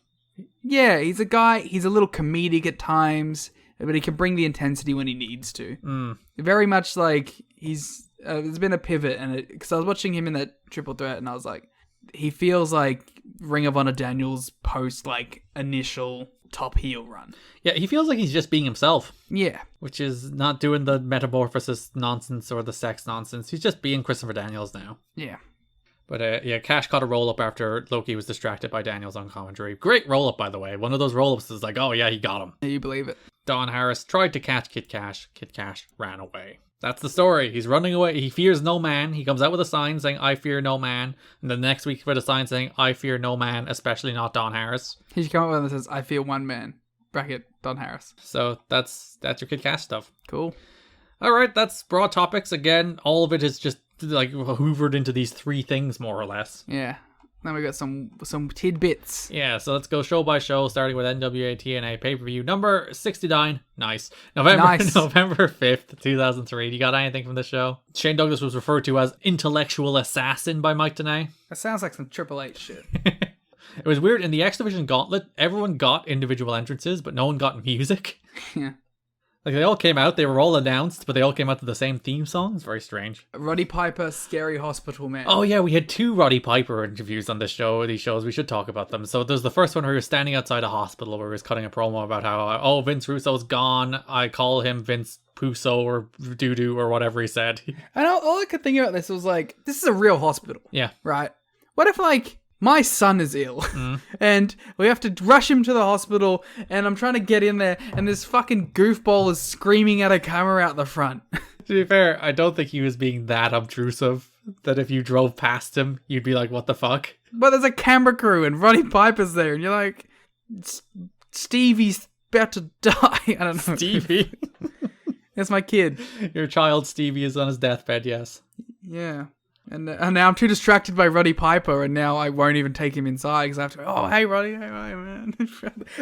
S6: Yeah, he's a guy. He's a little comedic at times, but he can bring the intensity when he needs to. Very much like he's... there's been a pivot, and because I was watching him in that Triple Threat, and I was like, he feels like Ring of Honor Daniels post like initial top heel run.
S5: Yeah, he feels like he's just being himself.
S6: Yeah.
S5: Which is not doing the metamorphosis nonsense or the sex nonsense. He's just being Christopher Daniels now.
S6: Yeah.
S5: But yeah, Cash caught a roll-up after Loki was distracted by Daniels on commentary. Great roll-up, by the way. One of those roll-ups is like, oh yeah, he got him.
S6: You believe it.
S5: Don Harris tried to catch Kid Cash. Kid Cash ran away. That's the story. He's running away. He fears no man. He comes out with a sign saying, I fear no man. And then next week with a sign saying, I fear no man, especially not Don Harris.
S6: He should come up with one that says, I fear one man. Bracket, Don Harris.
S5: So that's your Kid Cash stuff.
S6: Cool.
S5: All right, that's broad topics. Again, all of it is just like hoovered into these three things, more or less.
S6: Yeah. Then we got some tidbits.
S5: Yeah, so let's go show by show, starting with NWA-TNA pay-per-view number 69. Nice. November 5th, 2003. You got anything from this show? Shane Douglas was referred to as Intellectual Assassin by Mike Tenay.
S6: That sounds like some Triple H shit.
S5: It was weird. In the X Division Gauntlet, everyone got individual entrances, but no one got music.
S6: Yeah.
S5: Like, they all came out, they were all announced, but they all came out to the same theme song. It's very strange.
S6: Roddy Piper, Scary Hospital Man.
S5: Oh yeah, we had 2 Roddy Piper interviews on this show, these shows. We should talk about them. So there's the first one where he was standing outside a hospital where he was cutting a promo about how, oh, Vince Russo's gone. I call him Vince Pusso or Doo-Doo or whatever he said.
S6: And all I could think about this was like, this is a real hospital.
S5: Yeah.
S6: Right? What if like, my son is ill and we have to rush him to the hospital and I'm trying to get in there and this fucking goofball is screaming at a camera out the front.
S5: To be fair, I don't think he was being that obtrusive that if you drove past him, you'd be like, what the fuck?
S6: But there's a camera crew and Roddy Piper's there and you're like, Stevie's about to die. I don't know.
S5: Stevie?
S6: That's my kid.
S5: Your child Stevie is on his deathbed, yes.
S6: Yeah. And now I'm too distracted by Roddy Piper, and now I won't even take him inside because I have to go, oh, hey, Roddy, hey, man.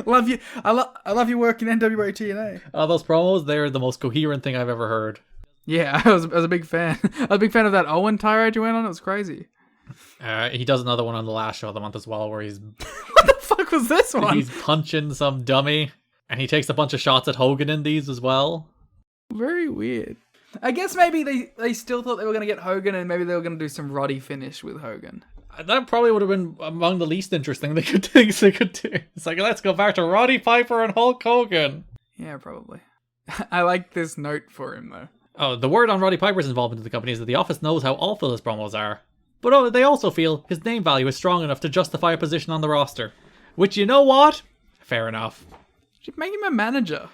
S6: Love you. I love your work in NWA-TNA.
S5: Oh, those promos, they're the most coherent thing I've ever heard.
S6: Yeah, I was a big fan. I was a big fan of that Owen tirade you went on. It was crazy.
S5: He does another one on the last show of the month as well, where he's...
S6: What the fuck was this one?
S5: He's punching some dummy, and he takes a bunch of shots at Hogan in these as well.
S6: Very weird. I guess maybe they still thought they were going to get Hogan and maybe they were going to do some Roddy finish with Hogan.
S5: That probably would have been among the least interesting things they could do. It's like, let's go back to Roddy Piper and Hulk Hogan.
S6: Yeah, probably. I like this note for him, though.
S5: Oh, the word on Roddy Piper's involvement in the company is that the office knows how awful his promos are. But they also feel his name value is strong enough to justify a position on the roster. Which, you know what? Fair enough.
S6: Should make him a manager.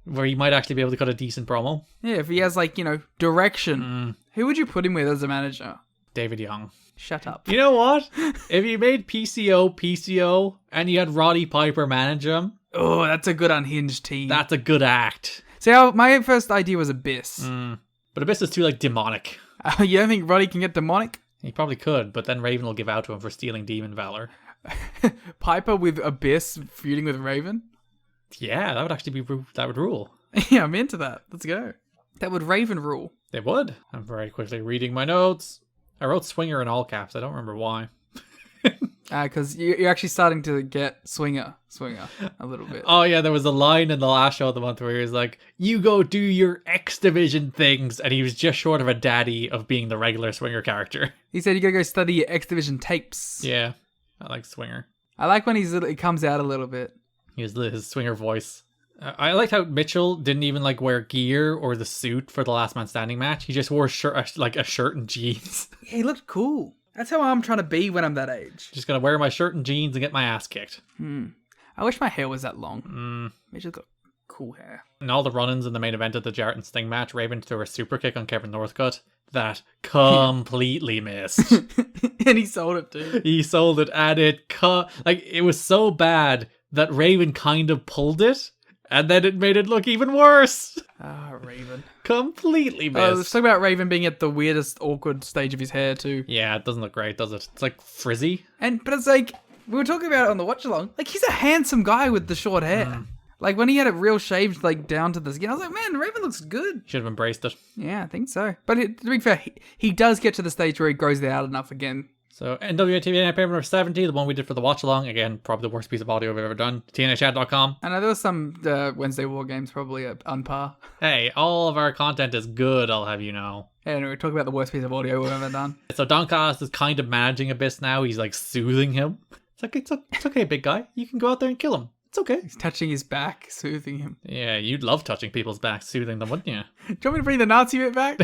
S5: Where he might actually be able to cut a decent promo.
S6: Yeah, if he has, like, direction. Who would you put him with as a manager?
S5: David Young.
S6: Shut up.
S5: You know what? If you made PCO, and you had Roddy Piper manage him...
S6: Oh, that's a good unhinged team.
S5: That's a good act.
S6: See, my first idea was Abyss.
S5: But Abyss is too, demonic.
S6: You don't think Roddy can get demonic?
S5: He probably could, but then Raven will give out to him for stealing Demon Valor.
S6: Piper with Abyss feuding with Raven?
S5: Yeah, that would actually that would rule.
S6: Yeah, I'm into that. Let's go. That would Raven rule.
S5: It would. I'm very quickly reading my notes. I wrote Swinger in all caps. I don't remember why.
S6: Because you're actually starting to get Swinger a little bit.
S5: Oh yeah, there was a line in the last show of the month where he was like, you go do your X Division things, and he was just short of a daddy of being the regular Swinger character.
S6: He said you gotta go study your X Division tapes.
S5: Yeah, I like Swinger.
S6: I like when he comes out a little bit.
S5: His Swinger voice. I liked how Mitchell didn't even wear gear or the suit for the Last Man Standing match. He just wore a shirt and jeans.
S6: Yeah, he looked cool. That's how I'm trying to be when I'm that age.
S5: Just gonna wear my shirt and jeans and get my ass kicked.
S6: I wish my hair was that long. I just got cool hair.
S5: And all the run-ins in the main event of the Jarrett and Sting match, Raven threw a super kick on Kevin Northcutt that completely missed.
S6: And he sold it too.
S5: He sold it, and it was so bad that Raven kind of pulled it, and then it made it look even worse.
S6: Raven.
S5: Completely
S6: Let's
S5: missed.
S6: talk about Raven being at the weirdest, awkward stage of his hair too.
S5: Yeah, it doesn't look great, does it? It's like frizzy.
S6: But it's like, we were talking about it on the watch along. Like, he's a handsome guy with the short hair. Like, when he had it real shaved, like, down to the skin, I was like, man, Raven looks good.
S5: Should have embraced it.
S6: Yeah, I think so. But to be fair, he does get to the stage where he grows it out enough again.
S5: So, NWA-TNA Pay number 70, the one we did for the watch along. Again, probably the worst piece of audio I've ever done. TNAchat.com.
S6: I know there was some Wednesday War Games probably on par.
S5: Hey, all of our content is good, I'll have you know.
S6: Anyway, we're talking about the worst piece of audio we've ever done.
S5: So Don Callis is kind of managing Abyss now. He's like soothing him. It's like, it's okay, big guy. You can go out there and kill him. It's okay.
S6: He's touching his back, soothing him.
S5: Yeah, you'd love touching people's backs, soothing them, wouldn't you?
S6: Do you want me to bring the Nazi bit back?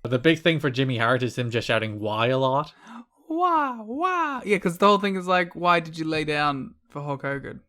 S5: The big thing for Jimmy Hart is him just shouting "why" a lot.
S6: Why? Yeah, because the whole thing is like, why did you lay down for Hulk Hogan?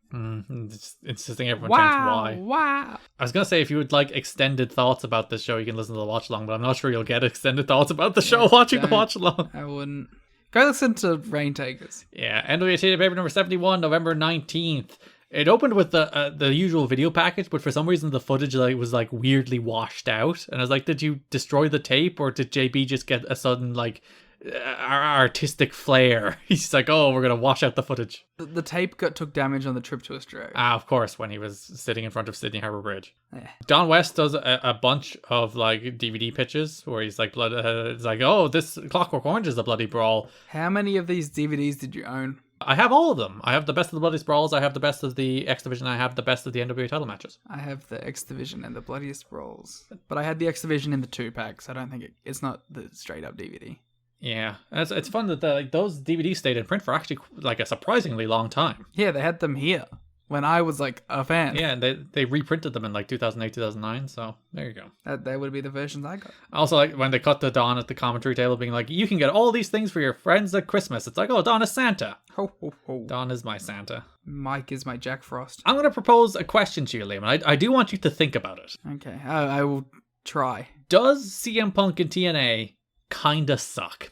S5: Just insisting everyone chants "why."
S6: Wow.
S5: I was gonna say if you would like extended thoughts about this show, you can listen to the watch along, but I'm not sure you'll get extended thoughts about the show watching the watch along.
S6: I wouldn't. Go listen to Rain Takers.
S5: Yeah, NWA-TNA paper number 71, November 19th. It opened with the usual video package, but for some reason the footage was like weirdly washed out. And I was like, did you destroy the tape, or did JB just get a sudden like artistic flair? He's like, oh, we're gonna wash out the footage.
S6: The tape took damage on the trip to Australia.
S5: Of course, when he was sitting in front of Sydney Harbour Bridge.
S6: Yeah.
S5: Don West does a bunch of like DVD pitches where he's like, it's like, oh, this Clockwork Orange is a bloody brawl.
S6: How many of these DVDs did you own?
S5: I have all of them. I have the best of the Bloody Sprawls. I have the best of the X Division. I have the best of the NWA title matches.
S6: I have the X Division and the Bloodiest Brawls, but I had the X Division in the 2-pack, so I don't think it's not the straight up DVD.
S5: Yeah, and it's fun that those DVDs stayed in print for actually like a surprisingly long time.
S6: Yeah, they had them here when I was like a fan.
S5: Yeah, and they reprinted them in like 2008, 2009. So there you go.
S6: That would be the versions I got.
S5: Also, like when they cut to Don at the commentary table, being like, "You can get all these things for your friends at Christmas." It's like, oh, Don is Santa.
S6: Ho ho ho.
S5: Don is my Santa.
S6: Mike is my Jack Frost.
S5: I'm going to propose a question to you, Liam, and I do want you to think about it.
S6: Okay, I will try.
S5: Does CM Punk and TNA kinda suck?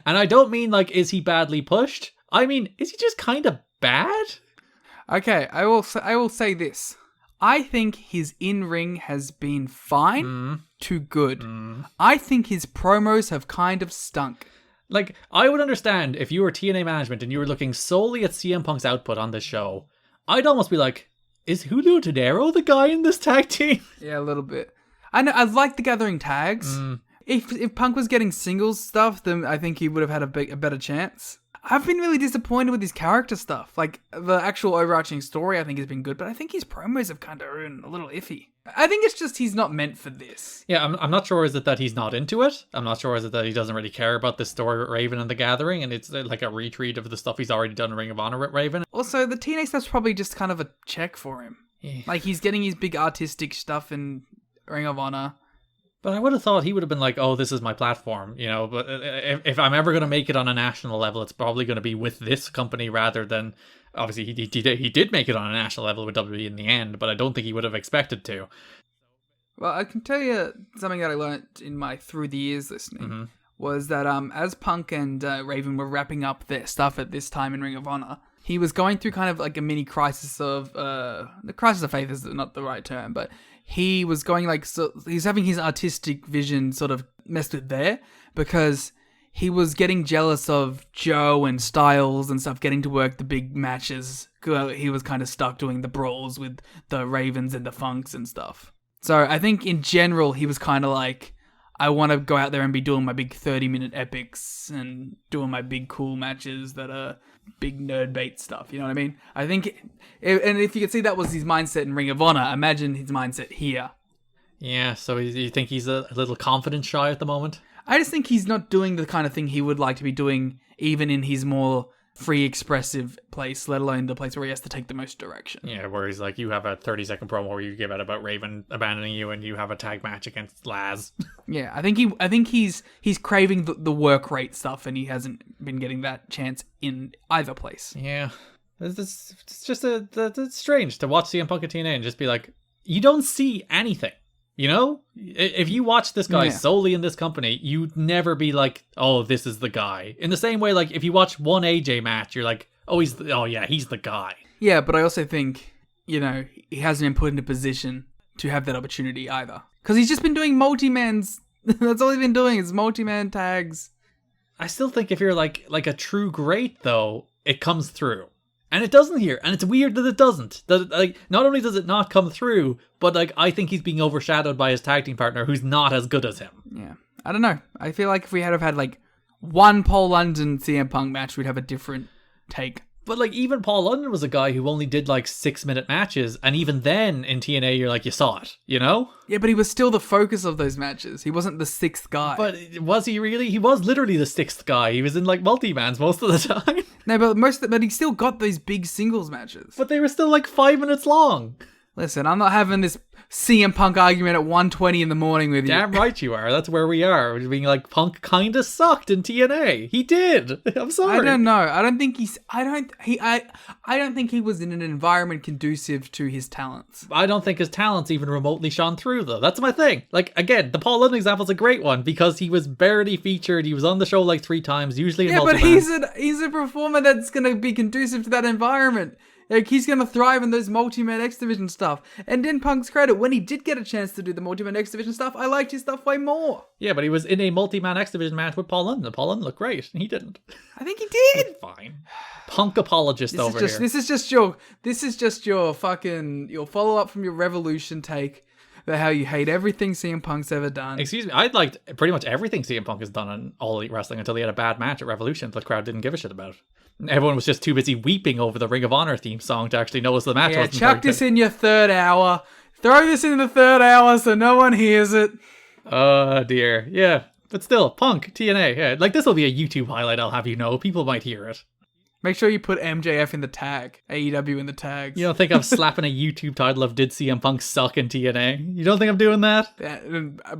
S5: And I don't mean like, is he badly pushed? I mean, is he just kind of bad?
S6: Okay, I will say this. I think his in-ring has been fine to good. I think his promos have kind of stunk.
S5: Like, I would understand if you were TNA management and you were looking solely at CM Punk's output on this show. I'd almost be like, is Julio Tenero the guy in this tag team?
S6: Yeah, a little bit. I know, I like the gathering tags. If Punk was getting singles stuff, then I think he would have had a better chance. I've been really disappointed with his character stuff. Like, the actual overarching story I think has been good, but I think his promos have kind of been a little iffy. I think it's just he's not meant for this.
S5: Yeah, I'm not sure is it that he's not into it. I'm not sure is it that he doesn't really care about the story with Raven and the Gathering, and it's like a retreat of the stuff he's already done in Ring of Honor with Raven.
S6: Also, the TNA stuff's probably just kind of a check for him.
S5: Yeah.
S6: Like, he's getting his big artistic stuff in Ring of Honor.
S5: But I would have thought he would have been like, oh, this is my platform, you know, but if I'm ever going to make it on a national level, it's probably going to be with this company rather than, obviously he did make it on a national level with WWE in the end, but I don't think he would have expected to.
S6: Well, I can tell you something that I learned in my through the years listening was that as Punk and Raven were wrapping up their stuff at this time in Ring of Honor, he was going through kind of like a mini crisis of, the crisis of faith is not the right term, but he was going like, so he's having his artistic vision sort of messed with there because he was getting jealous of Joe and Styles and stuff getting to work the big matches. He was kind of stuck doing the brawls with the Ravens and the Funks and stuff. So I think in general, he was kind of like, I want to go out there and be doing my big 30-minute epics and doing my big cool matches that are big nerd bait stuff. You know what I mean? I think, and if you could see that was his mindset in Ring of Honor, imagine his mindset here.
S5: Yeah, so you think he's a little confidence shy at the moment?
S6: I just think he's not doing the kind of thing he would like to be doing even in his more free expressive place, let alone the place where he has to take the most direction.
S5: Yeah, where he's like, you have a 30-second promo where you give out about Raven abandoning you, and you have a tag match against Laz.
S6: Yeah, I think he's craving the work rate stuff, and he hasn't been getting that chance in either place.
S5: Yeah, it's just it's strange to watch CM Punk at TNA and just be like, you don't see anything. You know, if you watch this guy solely in this company, you'd never be like, oh, this is the guy. In the same way, like, if you watch one AJ match, you're like, oh, he's the guy.
S6: Yeah, but I also think, you know, he hasn't been put in a position to have that opportunity either. Because he's just been doing multi-mans. That's all he's been doing is multi-man tags.
S5: I still think if you're like a true great, though, it comes through. And it doesn't here, and it's weird that it doesn't. That, like, not only does it not come through, but like I think he's being overshadowed by his tag team partner, who's not as good as him.
S6: Yeah, I don't know. I feel like if we had like one Paul London CM Punk match, we'd have a different take.
S5: But like even Paul London was a guy who only did like 6-minute matches, and even then in TNA, you're like, you saw it, you know?
S6: Yeah, but he was still the focus of those matches. He wasn't the sixth guy.
S5: But was he really? He was literally the sixth guy. He was in like multi-mans most of the time.
S6: No, but he still got those big singles matches.
S5: But they were still like 5 minutes long.
S6: Listen, I'm not having this CM Punk argument at 1:20 in the morning with you.
S5: Damn right you are. That's where we are. We're being like, Punk kind of sucked in TNA. He did. I'm sorry.
S6: I don't know. I don't think he was in an environment conducive to his talents.
S5: I don't think his talents even remotely shone through, though. That's my thing. Like, again, the Paul London example is a great one because he was barely featured. He was on the show like 3 times, usually in multi-man.
S6: But he's a performer that's going to be conducive to that environment. Like, he's going to thrive in those multi-man X Division stuff. And in Punk's credit, when he did get a chance to do the multi-man X Division stuff, I liked his stuff way more.
S5: Yeah, but he was in a multi-man X Division match with Paul London. Paul London looked great, and he didn't.
S6: I think he did.
S5: Fine. Punk apologist over here.
S6: This is just your follow-up from your Revolution take about how you hate everything CM Punk's ever done.
S5: Excuse me, I liked pretty much everything CM Punk has done on All Elite Wrestling until he had a bad match at Revolution that the crowd didn't give a shit about. Everyone was just too busy weeping over the Ring of Honor theme song to actually notice the match wasn't
S6: chuck this in your third hour. Throw this in the third hour so no one hears it.
S5: Oh dear. Yeah, but still, Punk, TNA. Yeah, like this will be a YouTube highlight, I'll have you know. People might hear it.
S6: Make sure you put MJF in the tag. AEW in the tags.
S5: You don't think I'm slapping a YouTube title of Did CM Punk Suck in TNA? You don't think I'm doing that?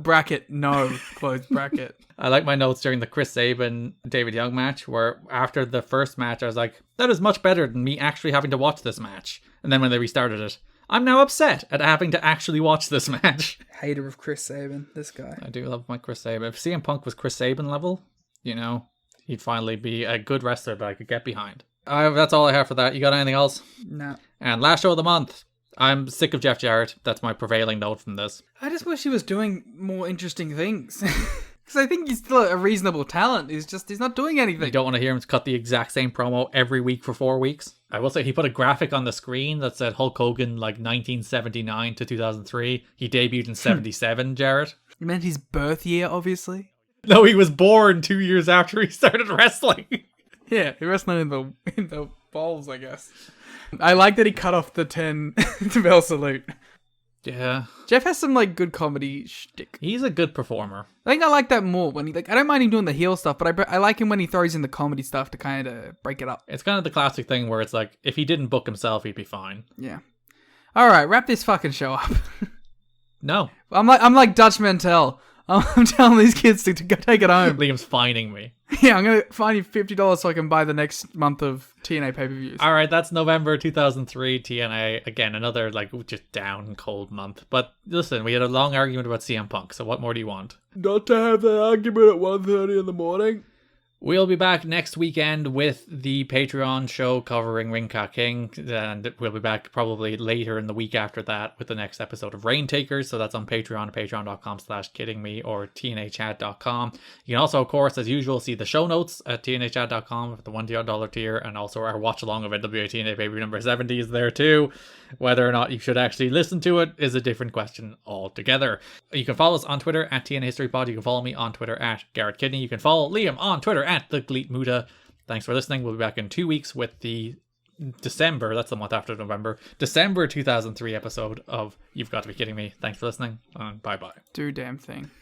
S6: Bracket, no. Close bracket.
S5: I like my notes during the Chris Sabin David Young match, where after the first match, I was like, that is much better than me actually having to watch this match. And then when they restarted it, I'm now upset at having to actually watch this match.
S6: Hater of Chris Sabin, this guy.
S5: I do love my Chris Sabin. If CM Punk was Chris Sabin level, you know, he'd finally be a good wrestler that I could get behind. That's all I have for that. You got anything else?
S6: No.
S5: And last show of the month. I'm sick of Jeff Jarrett. That's my prevailing note from this.
S6: I just wish he was doing more interesting things. Because I think he's still a reasonable talent. He's not doing anything.
S5: You don't want to hear him cut the exact same promo every week for 4 weeks. I will say he put a graphic on the screen that said Hulk Hogan like 1979 to 2003. He debuted in 77, Jarrett.
S6: You meant his birth year, obviously?
S5: No, he was born 2 years after he started wrestling.
S6: Yeah, he wrestling in the balls, I guess. I like that he cut off the 10 bell salute.
S5: Yeah.
S6: Jeff has some like good comedy shtick.
S5: He's a good performer.
S6: I think I like that more when he I don't mind him doing the heel stuff, but I like him when he throws in the comedy stuff to kind of break it up.
S5: It's kind of the classic thing where it's like if he didn't book himself, he'd be fine.
S6: Yeah. All right, wrap this fucking show up.
S5: No.
S6: I'm like Dutch Mantel. I'm telling these kids to go take it home.
S5: Liam's fining me.
S6: Yeah, I'm going to fine you $50 so I can buy the next month of TNA pay-per-views.
S5: All right, that's November 2003 TNA. Again, another like just down cold month. But listen, we had a long argument about CM Punk, so what more do you want?
S6: Not to have that argument at 1:30 in the morning.
S5: We'll be back next weekend with the Patreon show covering Ring Ka King, and we'll be back probably later in the week after that with the next episode of Rain Takers. So that's on Patreon, patreon.com/kiddingme or tnachat.com. You can also, of course, as usual, see the show notes at tnachat.com for the $1 tier, and also our watch along of NWA-TNA Baby number 70 is there too. Whether or not you should actually listen to it is a different question altogether. You can follow us on Twitter at TNA History Pod. You can follow me on Twitter at Garrett Kidney. You can follow Liam on Twitter at The Gleet Muda. Thanks for listening. We'll be back in 2 weeks with the December 2003 episode of You've Got to Be Kidding Me. Thanks for listening, and bye-bye.
S6: Do damn thing.